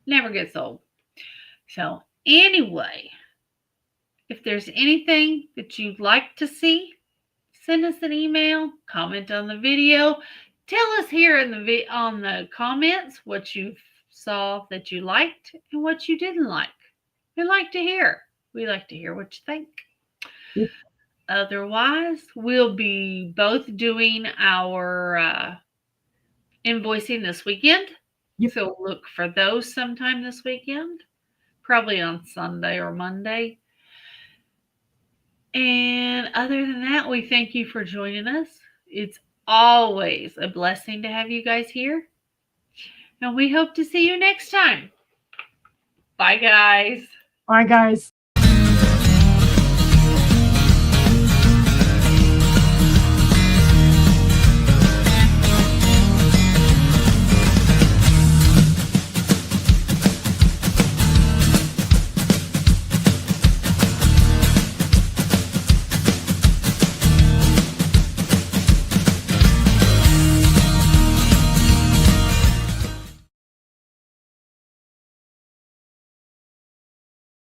Never gets old. So anyway, if there's anything that you'd like to see, send us an email, comment on the video. Tell us here in the on the comments what you saw that you liked and what you didn't like. We like to hear. We like to hear what you think. Yep. Otherwise, we'll be both doing our invoicing this weekend. Yep. So look for those sometime this weekend, probably on Sunday or Monday. And other than that, we thank you for joining us. It's always a blessing to have you guys here. And we hope to see you next time. Bye, guys. Bye, guys.